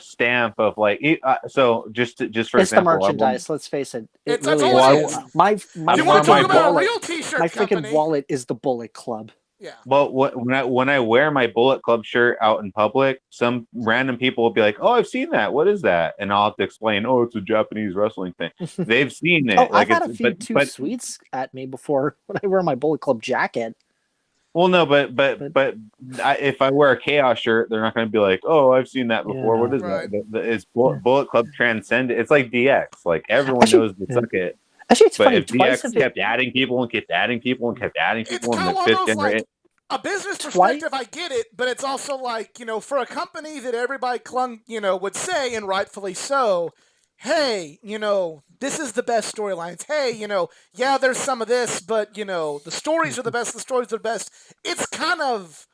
stamp of like. So just for It's the example, merchandise. Let's face it. It It's- that's really all it is. is. My Do you want to want talk my about a wallet. real T-shirt My company? freaking wallet is the Bullet Club. Yeah. Well, when I wear my Bullet Club shirt out in public, some random people will be like, "Oh, I've seen that. What is that?" And I'll have to explain, "Oh, it's a Japanese wrestling thing." They've seen it. Oh, like I've had a it's few too sweets at me before when I wear my Bullet Club jacket. well, no, but if I wear a Chaos shirt, they're not going to be like, "Oh, I've seen that before." Yeah. What is Right. that? It's Bullet Club transcended. It's like DX. Like everyone Actually, knows the suck it. Actually, it's But funny. if Twice DX have it, kept adding people and kept adding people and kept adding It's people in kind of the one of fifth those generation, like a business Twice- perspective. I get it, but it's also like for a company that everybody clung, would say, and rightfully so, hey, this is the best storylines. Hey, yeah, there's some of this, but the stories are the best. The stories are the best. It's kind of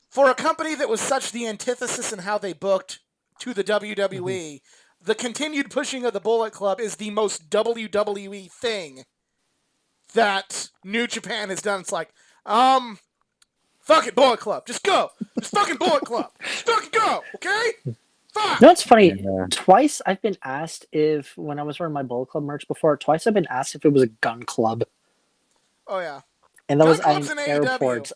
for a company that was such the antithesis in how they booked to the WWE. The continued pushing of the Bullet Club is the most WWE thing that New Japan has done. It's like, fuck it, Bullet Club. Just go. Just fucking Bullet Club. Just fucking go, okay? Fuck. No, it's funny. Yeah. Twice I've been asked if, when I was wearing my Bullet Club merch before, twice I've been asked if it was a gun club. Oh, yeah. And that Gun was clubs at in AEW. airports.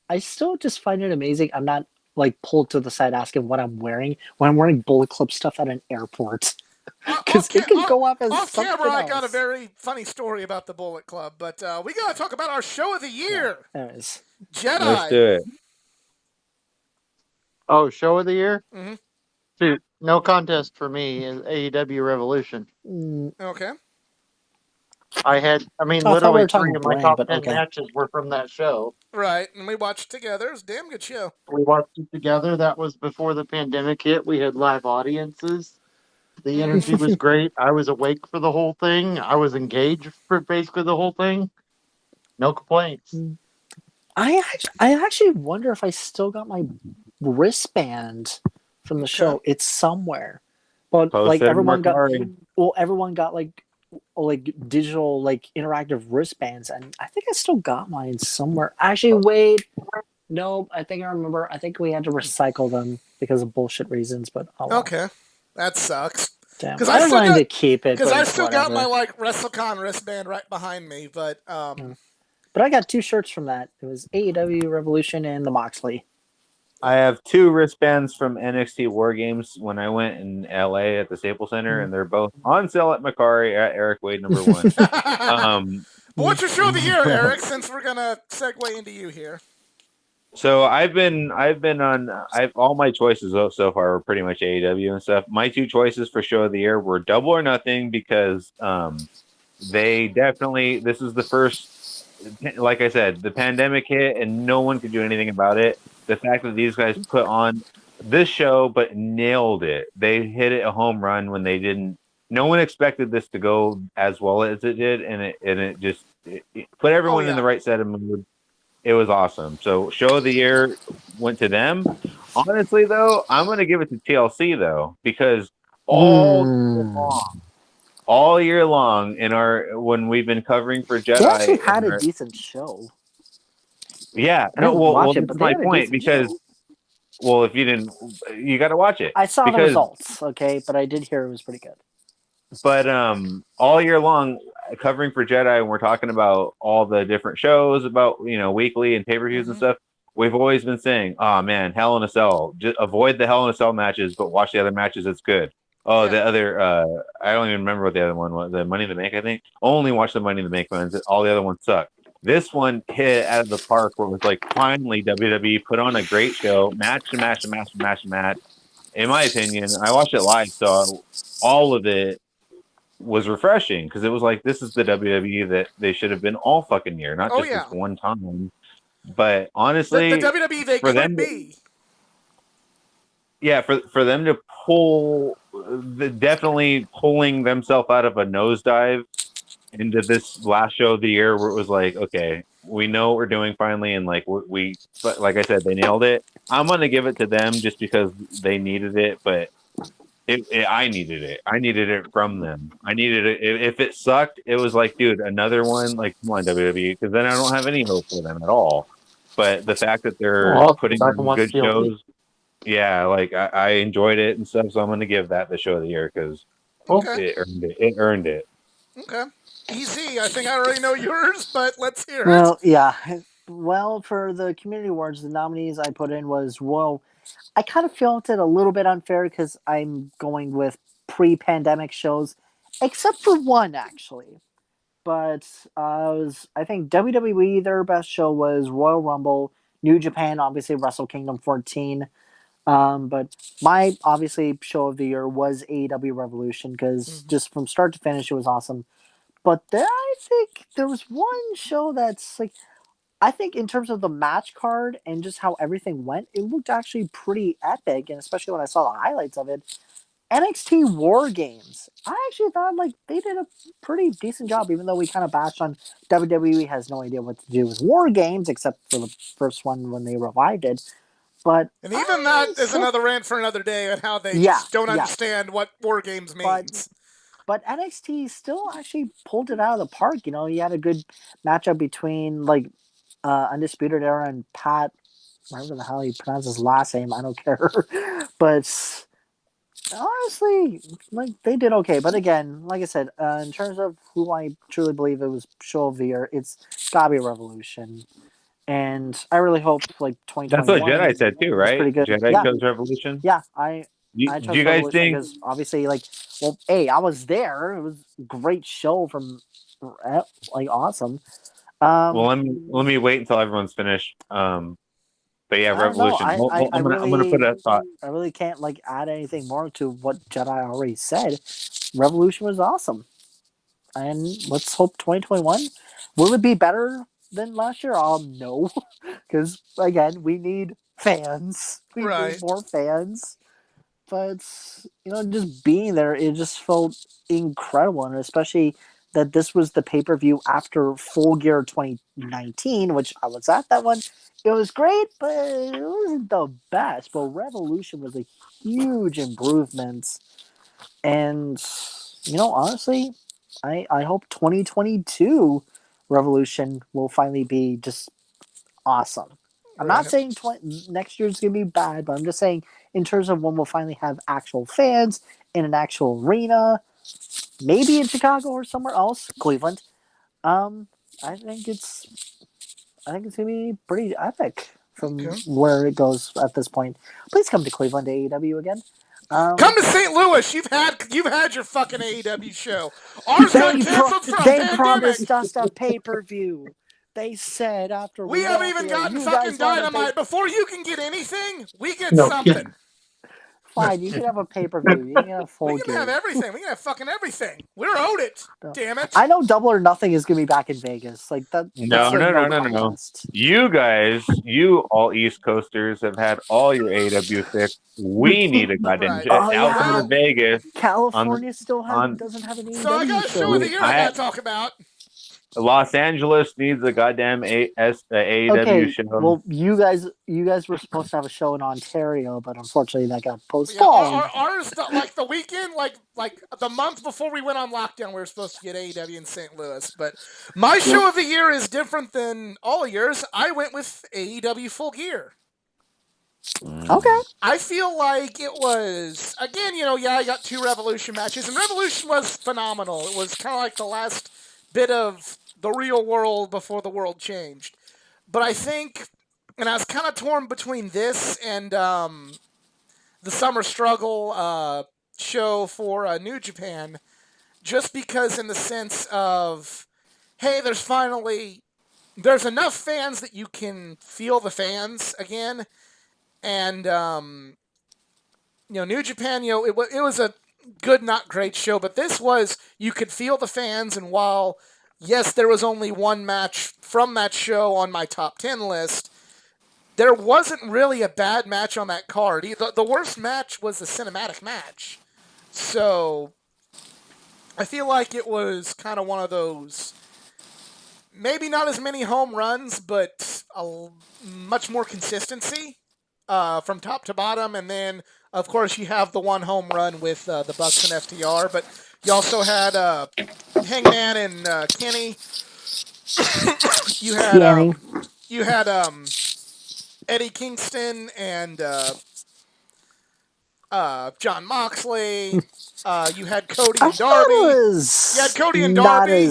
I still just find it amazing. I'm not like pulled to the side asking what I'm wearing when I'm wearing Bullet Club stuff at an airport. Because it can go up as Off something camera, I else. got a very funny story about the Bullet Club, but we got to talk about our show of the year, Anyways. Jedi. let's do it. Oh, show of the year? Mhm. Dude, no contest for me is AEW Revolution. Okay. I thought we literally were talking 3 of my brand, top but 10 okay. matches were from that show. Right, and we watched together. It was a damn good show. We watched it together. That was before the pandemic hit. We had live audiences. The energy was great. I was awake for the whole thing. I was engaged for basically the whole thing. No complaints. I actually wonder if I still got my wristband from the show. It's somewhere. But Post like it in everyone got Mercari. everyone got like digital like interactive wristbands, and I think I still got mine somewhere. Actually, wait. No, I think I remember. I think we had to recycle them because of bullshit reasons, but oh well. Okay. That sucks. Damn. 'Cause I I still wanted got- to keep it Because but I still got whatever. my like WrestleCon wristband right behind me, but But I got 2 shirts from that. It was AEW Revolution and the Moxley. I have 2 wristbands from NXT War Games when I went in LA at the Staples Center, and they're both on sale at Macari at Eric Wade number 1. But what's your show of the year, Eric? Since we're gonna segue into you here. So I've been on. All my choices so far were pretty much AEW and stuff. My 2 choices for show of the year were Double or Nothing because they definitely, this is the first. Like I said, the pandemic hit and no one could do anything about it. The fact that these guys put on this show but nailed it. They hit it a home run when they didn't. No one expected this to go as well as it did, and it just put everyone in the right set of mood. It was awesome. So show of the year went to them. Honestly, though, I'm going to give it to TLC though because all year long in when we've been covering for Jedi, They actually had a decent show. Yeah, I didn't watch it, that's but my they had a point decent because, show. well, if you didn't, you got to watch it. I saw the because- results, okay, but I did hear it was pretty good. But all year long, covering for Jedi, and we're talking about all the different shows about weekly and pay-per-views and stuff. we've always been saying, oh man, Hell in a Cell. Just avoid the Hell in a Cell matches, but watch the other matches. It's good. Oh, Yeah. the other, I don't even remember what the other one was. The Money in the Bank, I think. Only watch the Money in the Bank ones. All the other ones suck. This one hit out of the park where it was like, finally, WWE put on a great show, match to match to match to match to match. In my opinion, I watched it live, so all of it was refreshing because it was like, this is the WWE that they should have been all fucking year, not Oh, just yeah. this one time. But The honestly, WWE they for could them to- be. yeah, for them to pull, definitely pulling themselves out of a nosedive into this last show of the year, where it was like, okay, we know what we're doing finally, and like but like I said, they nailed it. I'm gonna give it to them just because they needed it, but I needed it. I needed it from them. I needed it. If it sucked, it was like, dude, another one. Like, come on, WWE, because then I don't have any hope for them at all. But the fact that they're Well, I'll go putting back and on watch good TLC. shows, yeah, like I enjoyed it and stuff. So I'm gonna give that the show of the year because Okay. it earned it. It earned it. Okay. Easy. I think I already know yours, but let's hear it. Well, yeah. Well, for the community awards, the nominees I put in was Royal. I kind of felt it a little bit unfair because I'm going with pre-pandemic shows, except for one actually. But I think WWE, their best show was Royal Rumble, New Japan, obviously Wrestle Kingdom 14. But my obviously show of the year was AEW Revolution because just from start to finish it was awesome. But there, I think there was one show that's like, I think in terms of the match card and just how everything went, it looked actually pretty epic, and especially when I saw the highlights of it. NXT War Games. I actually thought like they did a pretty decent job, even though we kind of bashed on WWE has no idea what to do with War Games, except for the first one when they revived it. But And even that is another rant for another day on how they Yeah, just don't yeah. understand what War Games means. But NXT still actually pulled it out of the park. You know, you had a good matchup between like Undisputed Era and Pat, whatever the hell he pronounces his last name. I don't care. But honestly, like they did okay. But again, like I said, in terms of who I truly believe it was show of the year, it's gotta be Revolution. And I really hope like That's what 2021 Jedi said too, is right? pretty good. Jedi Yeah, chose Revolution. yeah. I Do chose you guys Revolution think? because obviously, like, well, hey, I was there. It was a great show from, like, awesome. Well, let me wait until everyone's finished. But yeah, I don't know. Revolution. I'm gonna put that thought. I really can't like add anything more to what Jedi already said. Revolution was awesome, and let's hope 2021 will it be better than last year. No, because again, we need fans. We Right. need more fans. But you know, just being there, it just felt incredible, and especially that this was the pay per view after Full Gear 2019, which I was at that one. It was great, but it wasn't the best. But Revolution was a huge improvement, and you know, honestly, I hope 2022 Revolution will finally be just awesome. I'm not Right. saying next year's gonna be bad, but I'm just saying in terms of when we'll finally have actual fans in an actual arena, maybe in Chicago or somewhere else, Cleveland. I think it's gonna be pretty epic from Okay. where it goes at this point. Please come to Cleveland AEW again. Come to St. Louis. You've had your fucking AEW show. Ours got canceled for a They pandemic. promised us a pay per view. They said after We haven't even got gotten fucking Dynamite. Before you can get anything, we get No something. kidding. Fine, you can have a pay per view. You can have Full We can Gear. have everything. We can have fucking everything. We're owed it. Damn it. I know Double or Nothing is gonna be back in Vegas. Like that. No. Contest. You guys, you all East Coasters have had all your AW fix. We need a goddamn Right. Oh, outside yeah. of Vegas. California still on- doesn't have an AEW So I got a show of the year I gotta talk about. Los Angeles needs a goddamn AEW Okay, show. well, you guys were supposed to have a show in Ontario, but unfortunately that got Yeah, postponed. ours, like the weekend, like the month before we went on lockdown, we were supposed to get AEW in St. Louis. But my show of the year is different than all of yours. I went with AEW Full Gear. Okay. I feel like it was, again, I got 2 Revolution matches, and Revolution was phenomenal. It was kind of like the last bit of the real world before the world changed. But I think and I was kind of torn between this and the Summer Struggle show for New Japan, just because in the sense of, hey, there's enough fans that you can feel the fans again, and New Japan, it was a good, not great show, but this was, you could feel the fans, and while yes, there was only one match from that show on my top 10 list, there wasn't really a bad match on that card. The worst match was the cinematic match. So I feel like it was kind of one of those, maybe not as many home runs, but much more consistency from top to bottom. And then, of course, you have the one home run with the Bucks and FTR, but you also had Hangman and Kenny. You had Eddie Kingston and John Moxley. You had Cody and Darby. You had Cody and Darby.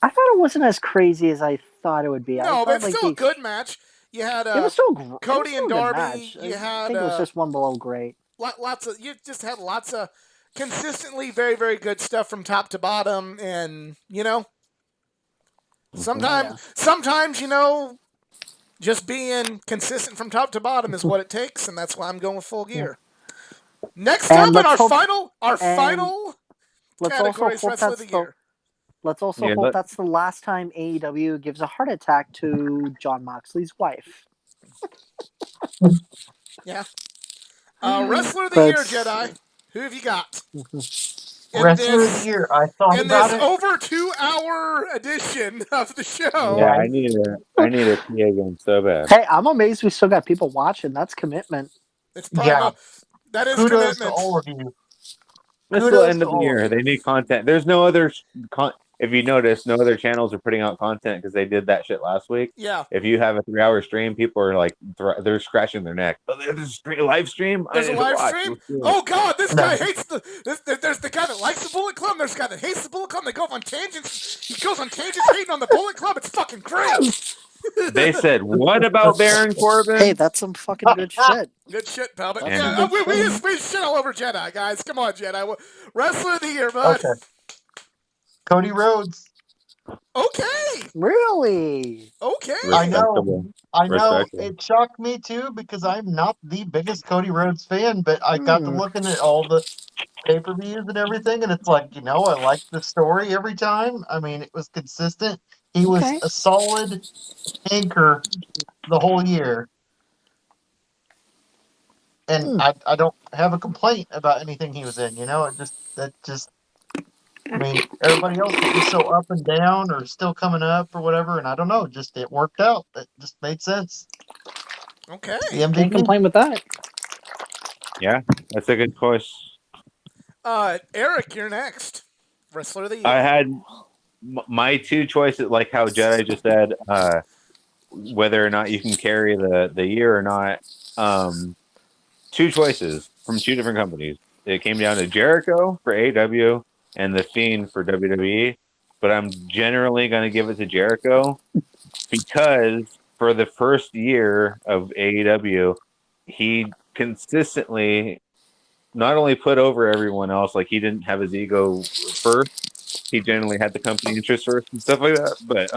I thought it wasn't as crazy as I thought it would be. No, but it's still a good match. You had it was still Cody and Darby. Match. You had I think it was just one below great. You just had lots of consistently very, very good stuff from top to bottom, and sometimes just being consistent from top to bottom is what it takes, and that's why I'm going with Full Gear. Next up, in our final category is Wrestler of the Year. Let's also hope that's the last time AEW gives a heart attack to John Moxley's wife. Yeah. Wrestler of the Year, Jedi. Who have you got? Wrestler of the Year. I thought about it. Over 2-hour edition of the show. Yeah, I need a PA game so bad. Hey, I'm amazed we still got people watching. That's commitment. It's probably, that is kudos commitment. to all of you. This is the end of the year. They need content. There's no other if you notice, no other channels are putting out content because they did that shit last week. Yeah. If you have a 3-hour stream, people are like, they're scratching their neck. Oh, there's a live stream? There's a live stream? Oh, God, this guy hates there's the guy that likes the Bullet Club, there's the guy that hates the Bullet Club, they go on tangents. He goes on tangents hating on the Bullet Club. It's fucking great. They said, what about Baron Corbin? Hey, that's some fucking good shit. Good shit, pal. But we shit all over Jedi, guys. Come on, Jedi. Wrestler of the Year, bud. Okay. Cody Rhodes. Okay. Really? Okay. I know. Respectable. It shocked me too because I'm not the biggest Cody Rhodes fan, but I got to looking at all the pay-per-views and everything, and it's like, I like the story every time. I mean, it was consistent. He was a solid anchor the whole year. And I don't have a complaint about anything he was in, I mean, everybody else was so up and down or still coming up or whatever, and I don't know, just it worked out. It just made sense. Okay. Can't complain with that. Yeah, that's a good choice. Eric, you're next. Wrestler of the Year. I had my two choices, like how Jedi just said, whether or not you can carry the year or not. Two choices from two different companies. It came down to Jericho for AEW and The Fiend for WWE, but I'm generally going to give it to Jericho because for the first year of AEW, he consistently not only put over everyone else, like he didn't have his ego first, he generally had the company interest first and stuff like that, but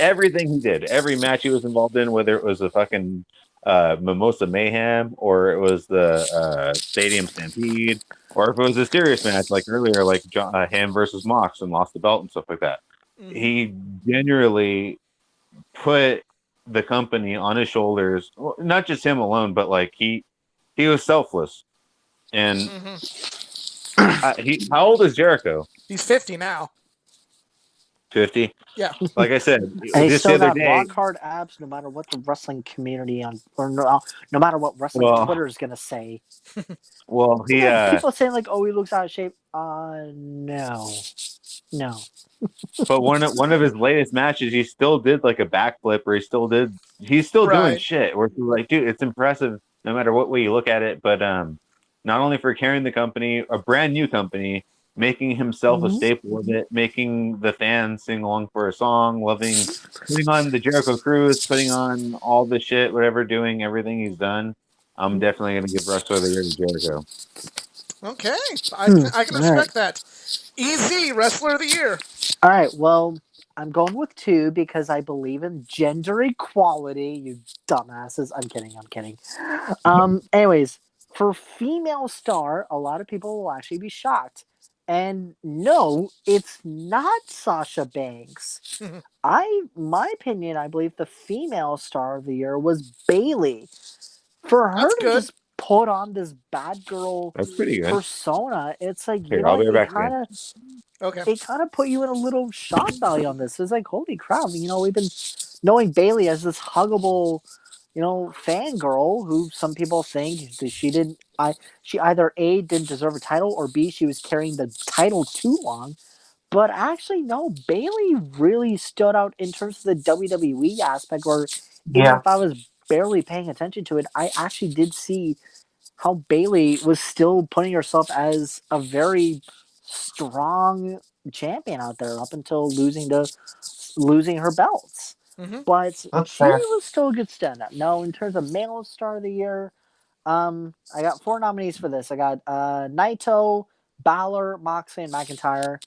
everything he did, every match he was involved in, whether it was a fucking Mimosa Mayhem or it was the Stadium Stampede, or if it was a serious match like earlier, like him versus Mox and lost the belt and stuff like that. Mm-hmm. He genuinely put the company on his shoulders, not just him alone, but like he was selfless. And how old is Jericho? He's 50 now. 50? Yeah. Like I said, and this still the other got day, rock hard abs no matter what the wrestling community no matter what wrestling Twitter is gonna say. Well, he people are saying like, oh, he looks out of shape. No. But one of his latest matches, he still did like a backflip, or he's still doing shit. Where he's like, dude, it's impressive no matter what way you look at it. But not only for carrying the company, a brand new company, making himself a Mhm. staple of it, making the fans sing along for a song, putting on the Jericho Cruise, putting on all the shit, whatever, doing everything he's done. I'm definitely going to give Wrestler of the Year to Jericho. Okay, Hmm. I can All right. respect that. EZ Wrestler of the Year. All right. Well, I'm going with 2 because I believe in gender equality. You dumbasses. I'm kidding. I'm kidding. Anyways, for female star, a lot of people will actually be shocked. And no, it's not Sasha Banks. My opinion, I believe the female star of the year was Bailey. For her That's to good. just put on this bad girl That's pretty good. persona, it's like, you Here, know I'll be what, right back again. Okay. it kind of put you in a little shock value on this. It's like, holy crap, you know, we've been knowing Bailey as this huggable, you know, fangirl who some people think that she either A, didn't deserve a title, or B, she was carrying the title too long. But actually, no, Bailey really stood out in terms of the WWE aspect, where even Yeah. if I was barely paying attention to it, I actually did see how Bailey was still putting herself as a very strong champion out there up until losing her belts. Mm-hmm. But That's she fair. was still a good stand-up. Now, in terms of male star of the year, I got 4 nominees for this. I got Naito, Balor, Moxley, and McIntyre.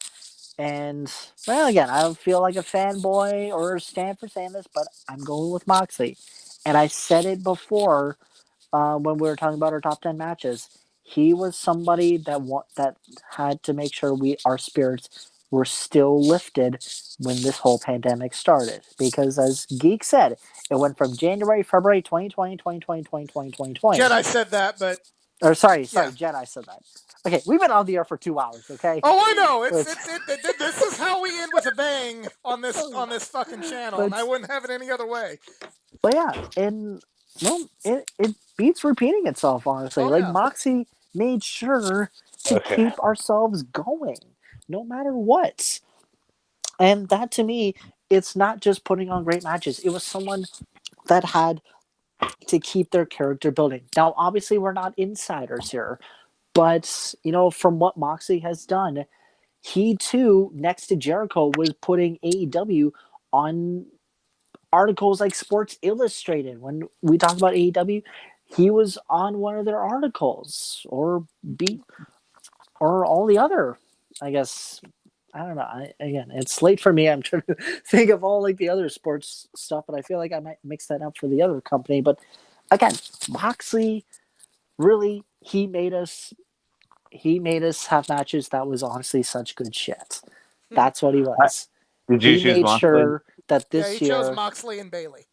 And well, again, I don't feel like a fanboy or stand for saying this, but I'm going with Moxley. And I said it before when we were talking about our top 10 matches. He was somebody that had to make sure our spirits were still lifted when this whole pandemic started. Because as Geek said, it went from January, February 2020, 2020, 2020, 2020. Jedi said that, but Or sorry, yeah. Jedi said that. Okay, we've been on the air for 2 hours, okay? Oh, I know. But- This is how we end with a bang on this fucking channel, and I wouldn't have it any other way. But yeah, and well, it beats repeating itself, honestly. Oh, Like yeah. Moxie made sure to Okay. keep ourselves going, no matter what. And that to me, it's not just putting on great matches. It was someone that had to keep their character building. Now, obviously, we're not insiders here, but you know, from what Moxie has done, he too, next to Jericho, was putting AEW on articles like Sports Illustrated. When we talk about AEW, he was on one of their articles, or all the other. I guess I don't know. Again, it's late for me. I'm trying to think of all like the other sports stuff, but I feel like I might mix that up for the other company. But again, Moxley really he made us have matches that was honestly such good shit. That's what he was. Did you He choose made Moxley? sure that Yeah, this he chose year Moxley and Bailey.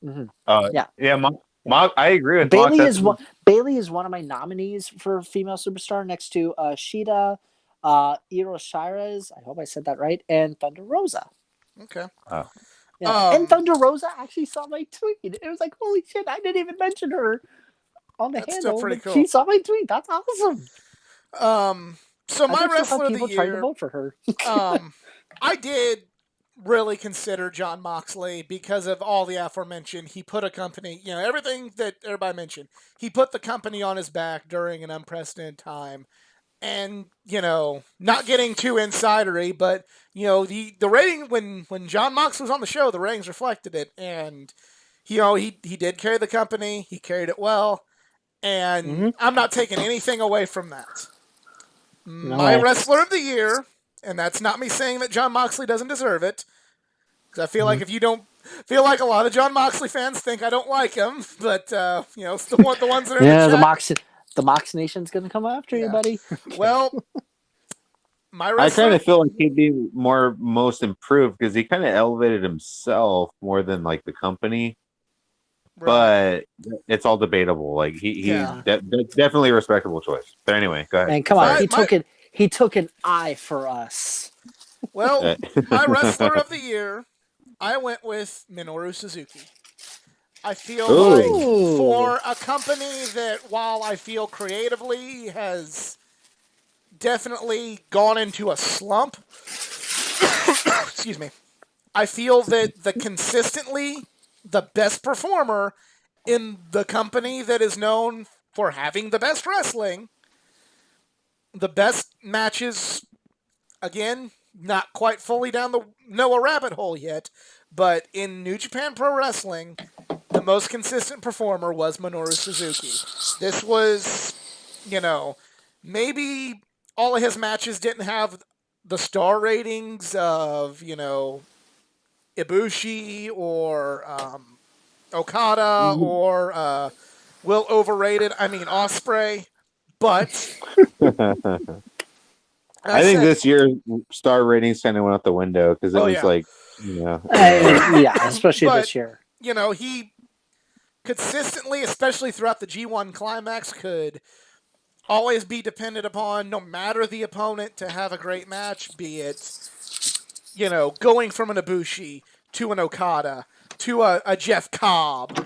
Yeah. I agree with Bailey Mox. is Bailey is one of my nominees for female superstar next to Shida, Iro Shires. I hope I said that right, and Thunder Rosa. Okay. Yeah. And Thunder Rosa actually saw my tweet. It was like, holy shit! I didn't even mention her on the That's still handle, pretty but cool. she saw my tweet. That's awesome. So my I think she'll have wrestler of the people trying to year. vote for her. I did really consider John Moxley because of all the aforementioned. He put a company, you know, everything that everybody mentioned. He put the company on his back during an unprecedented time. And, you know, not getting too insidery, but, you know, the rating when John Moxley was on the show, the ratings reflected it. And, you know, he did carry the company. He carried it well. And I'm not taking anything away from that. My wrestler of the year, and that's not me saying that John Moxley doesn't deserve it, because I feel like if you don't feel like a lot of John Moxley fans think I don't like him, but you know, it's the ones that are in the Mox Nation's gonna come after you, buddy. Well, my I wrestler. kind of feel like he'd be most improved because he kind of elevated himself more than like the company. Right. But it's all debatable. Like he's Yeah. definitely a respectable choice. But anyway, go ahead. And come on, Sorry. he took an eye for us. Well, my wrestler of the year, I went with Minoru Suzuki. I feel like for a company that, while I feel creatively has definitely gone into a slump, excuse me, I feel that consistently the best performer in the company that is known for having the best wrestling the best matches, again, not quite fully down the Noah rabbit hole yet, but in New Japan Pro Wrestling, the most consistent performer was Minoru Suzuki. This was, maybe all of his matches didn't have the star ratings of, Ibushi or Okada or Will Overrated. I mean, Osprey. But I think this year's star ratings kind of went out the window because it was like, yeah, especially But- this year. he consistently, especially throughout the G1 climax, could always be depended upon, no matter the opponent, to have a great match, be it, going from an Ibushi to an Okada to a Jeff Cobb,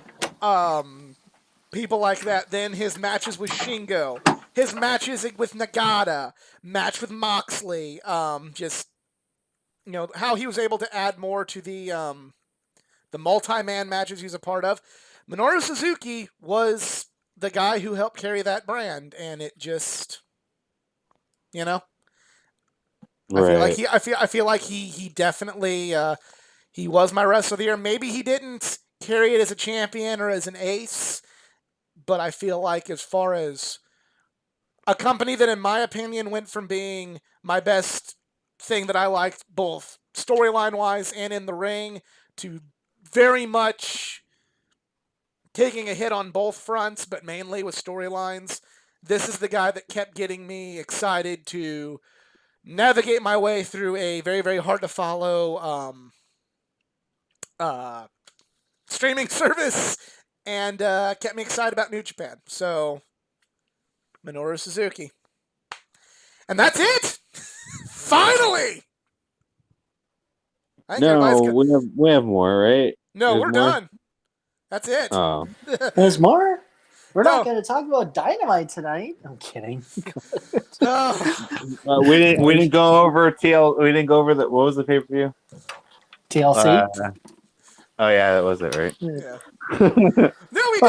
people like that. Then his matches with Shingo, his matches with Nagata, match with Moxley, just, how he was able to add more to the multi-man matches he was a part of. Minoru Suzuki was the guy who helped carry that brand, and it just, I feel like he definitely he was my wrestler of the year. Maybe he didn't carry it as a champion or as an ace, but I feel like as far as a company that, in my opinion, went from being my best thing that I liked, both storyline-wise and in the ring, to very much taking a hit on both fronts, but mainly with storylines. This is the guy that kept getting me excited to navigate my way through a very, very hard to follow streaming service, and kept me excited about New Japan. So, Minoru Suzuki. And that's it! Finally! I think everybody's No, we have more, right? No, There's we're more? done. That's it. Oh, There's more? We're No. not going to talk about Dynamite tonight. I'm kidding. Oh, we didn't go over TL. We didn't go over the what was the pay per view? TLC? Oh yeah, that was it, right? yeah. No, we did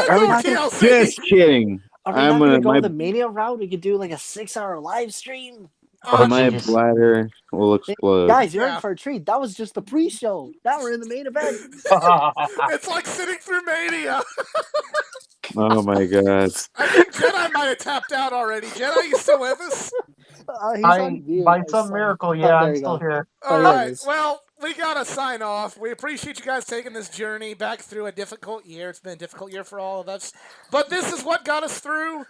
Are we go not gonna- TLC. Just kidding. Are we I'm not going to gonna- go my- the Mania route? We could do like a 6-hour live stream. Oh, My jeez. bladder will explode. Guys, you're Yeah. in for a treat. That was just the pre-show. Now we're in the main event. It's like sitting through Mania. Oh my god. I think Jedi might have tapped out already. Jedi, you still with us? He's on mute. By I some saw- miracle, Oh, yeah, there I'm you still go. here. All there it right. is. Well, we gotta sign off. We appreciate you guys taking this journey back through a difficult year. It's been a difficult year for all of us, but this is what got us through.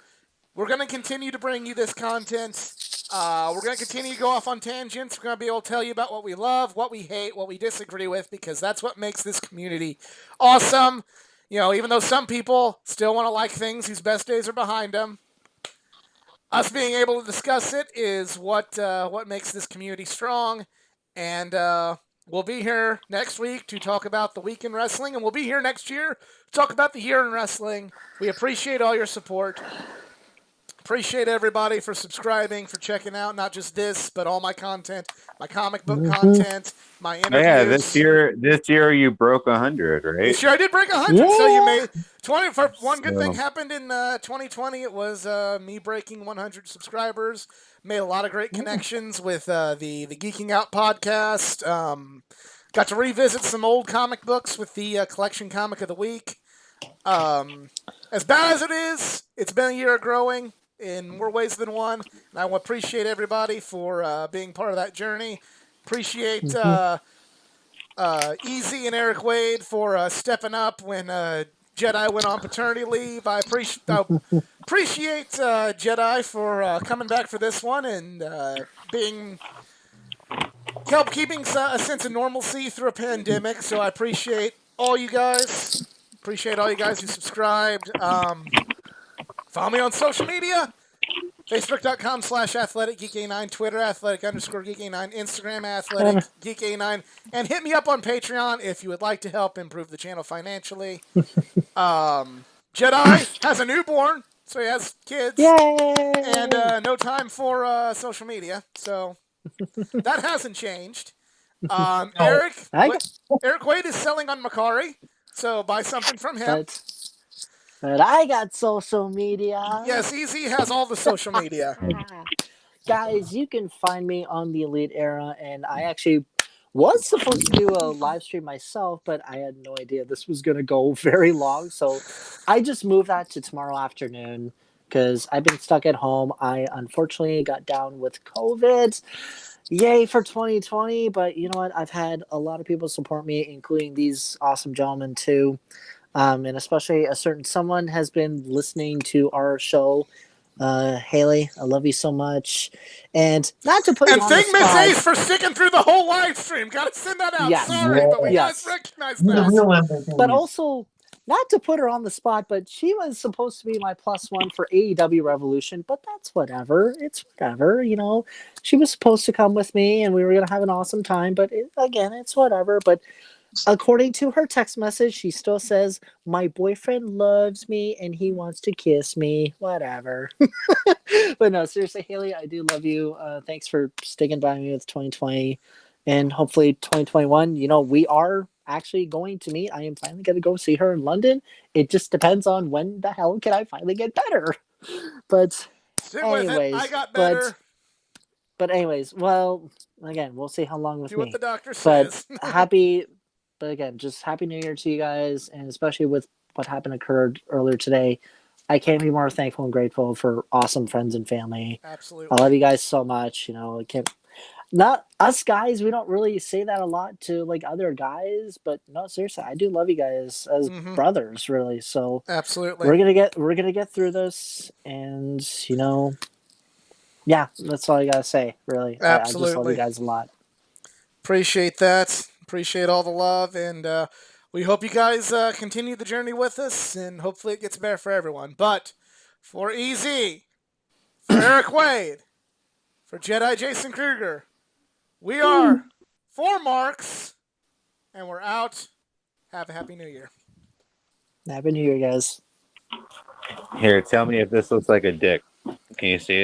We're gonna continue to bring you this content. We're gonna continue to go off on tangents. We're gonna be able to tell you about what we love, what we hate, what we disagree with, because that's what makes this community awesome. Even though some people still want to like things whose best days are behind them, us being able to discuss it is what makes this community strong. And we'll be here next week to talk about the week in wrestling, and we'll be here next year to talk about the year in wrestling. We appreciate all your support. Appreciate everybody for subscribing, for checking out not just this, but all my content, my comic book content, my interviews. Yeah, this year you broke 100, right? This year I did break 100, so you Yeah. made 20. For one good thing So- happened in 2020, it was me breaking 100 subscribers. Made a lot of great connections with the Geeking Out podcast. Got to revisit some old comic books with the collection comic of the week. As bad as it is, it's been a year of growing in more ways than one, and I want to appreciate everybody for being part of that journey. Appreciate Easy and Eric Wade for stepping up when Jedi went on paternity leave. I appreciate Jedi for coming back for this one and keeping a sense of normalcy through a pandemic. So I appreciate all you guys. Appreciate all you guys who subscribed. Follow me on social media. Facebook.com/AthleticGeekA9, Twitter, Athletic_Geek89, Instagram, AthleticGeekA9, and hit me up on Patreon if you would like to help improve the channel financially. Jedi has a newborn, so he has kids. Yay! And no time for social media, so that hasn't changed. Eric Wade is selling on Macari, so buy something from him. But I got social media. Yes, Easy has all the social media. guys, you can find me on the Elite Era, and I actually was supposed to do a live stream myself, but I had no idea this was going to go very long, so I just moved that to tomorrow afternoon because I've been stuck at home. I unfortunately got down with COVID. Yay for 2020, but you know what? I've had a lot of people support me, including these awesome gentlemen too. And especially a certain someone has been listening to our show. Haley, I love you so much. And not to put And you on the thank Miss spot. Ace for sticking through the whole live stream. Gotta send that out. Yes. Sorry, but we Yes. guys recognize You're the that. real MVP. But also, not to put her on the spot, but she was supposed to be my +1 for AEW Revolution, but that's whatever. It's whatever, you know. She was supposed to come with me, and we were going to have an awesome time, but again, it's whatever. But according to her text message, she still says, my boyfriend loves me, and he wants to kiss me. Whatever. But no, seriously, Haley, I do love you. Thanks for sticking by me with 2020. And hopefully 2021, you know, we are actually going to meet. I am finally going to go see her in London. It just depends on when the hell can I finally get better. But Stick with it. anyways, I got better. but anyways, well, again, we'll see how long with Do me. what the doctor But says. but again, just happy New Year to you guys, and especially with what occurred earlier today. I can't be more thankful and grateful for awesome friends and family. Absolutely. I love you guys so much. You know, I can't. Not us guys. We don't really say that a lot to like other guys, but no, seriously, I do love you guys as brothers, really. So Absolutely. we're gonna get through this, and you know, yeah, that's all I gotta say. Really, I just love Absolutely. you guys a lot. Appreciate that. Appreciate all the love, and we hope you guys continue the journey with us, and hopefully it gets better for everyone. But for EZ, for Eric Wade, for Jedi Jason Kruger, we are 4 Marks, and we're out. Have a happy New Year. Happy New Year, guys. Here, tell me if this looks like a dick. Can you see it?